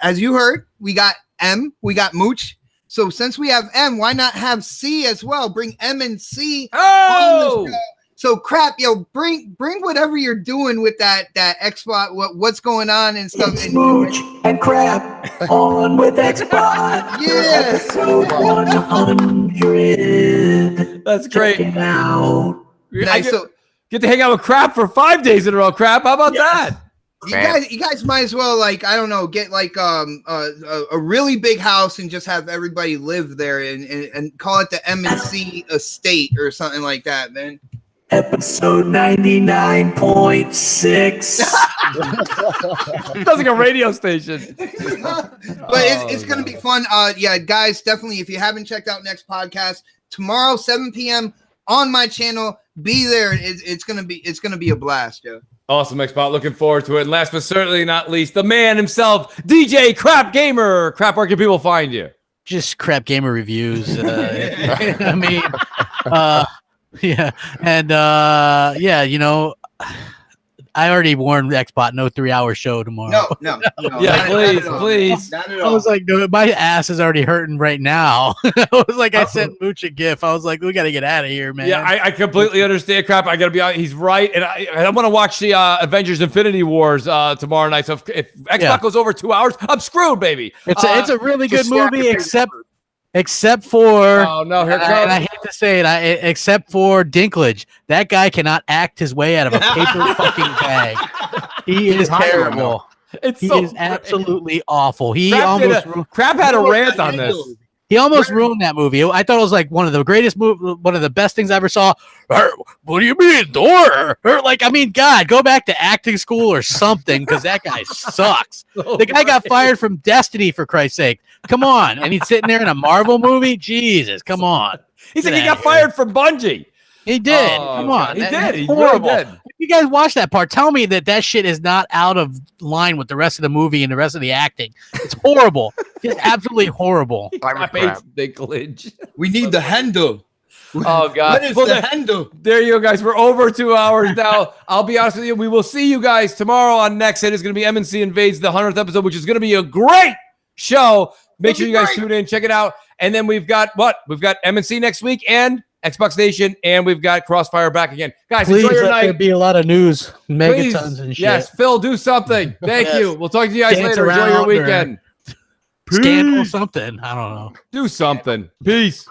as you heard, we got M, we got Mooch. So since we have M, why not have C as well? Bring M and C on the show. So crap, yo, bring whatever you're doing with that Xbox, what's going on and stuff. It's Mooch and crap on with Xbox. Yeah. Episode 100. That's great. Check it out. Nice. Get to hang out with Crap for 5 days in a row. Crap, how about that? You guys might as well, like, I don't know, get like a really big house and just have everybody live there and call it the M&C estate or something like that, man. Episode 99.6. Sounds like a radio station. But it's gonna be fun. Yeah, guys, definitely. If you haven't checked out next podcast, tomorrow 7 p.m. on my channel, be there. It's gonna be a blast, Joe. Awesome, Xbot. Looking forward to it. And last but certainly not least, the man himself, DJ Crap Gamer. Crap, where can people find you? Just Crap Gamer reviews. I mean, yeah, and yeah, you know, I already warned Xbot no 3-hour show tomorrow. No. Yeah, please. Not at I all. was like, no, my ass is already hurting right now. I was like, I sent Mooch a gif. I was like, we got to get out of here, man. Yeah, I completely understand, Crap. I got to be honest. He's right. And I want to watch the Avengers Infinity Wars tomorrow night. So if Xbox goes over 2 hours, I'm screwed, baby. It's a really good movie, except for oh no, here comes. And I hate to say it, except for Dinklage. That guy cannot act his way out of a paper fucking bag. He is terrible. He is absolutely awful. Crap had a rant on this. He almost ruined that movie. I thought it was like one of the greatest one of the best things I ever saw. What do you mean, door? Like, I mean, God, go back to acting school or something, because that guy sucks. The guy got fired from Destiny, for Christ's sake. Come on. And he's sitting there in a Marvel movie? Jesus, come on. He said he got fired from Bungie. He did. Come on. He did. He's horrible. really did. If you guys watch that part, tell me that shit is not out of line with the rest of the movie and the rest of the acting. It's horrible. It's absolutely horrible. Dinklage. We need the handle. Oh God! What is the handle? There you go, guys. We're over 2 hours now. I'll be honest with you. We will see you guys tomorrow on Next Hit. It's going to be MNC Invades the 100th episode, which is going to be a great show. Make sure you guys tune in, check it out. And then we've got We've got MNC next week and Xbox Nation, and we've got Crossfire back again. Guys, please enjoy your night. There be a lot of news, megatons and shit. Yes, Phil, do something. Thank you. We'll talk to you guys later. Enjoy your weekend. Scandal something. I don't know. Do something. Peace.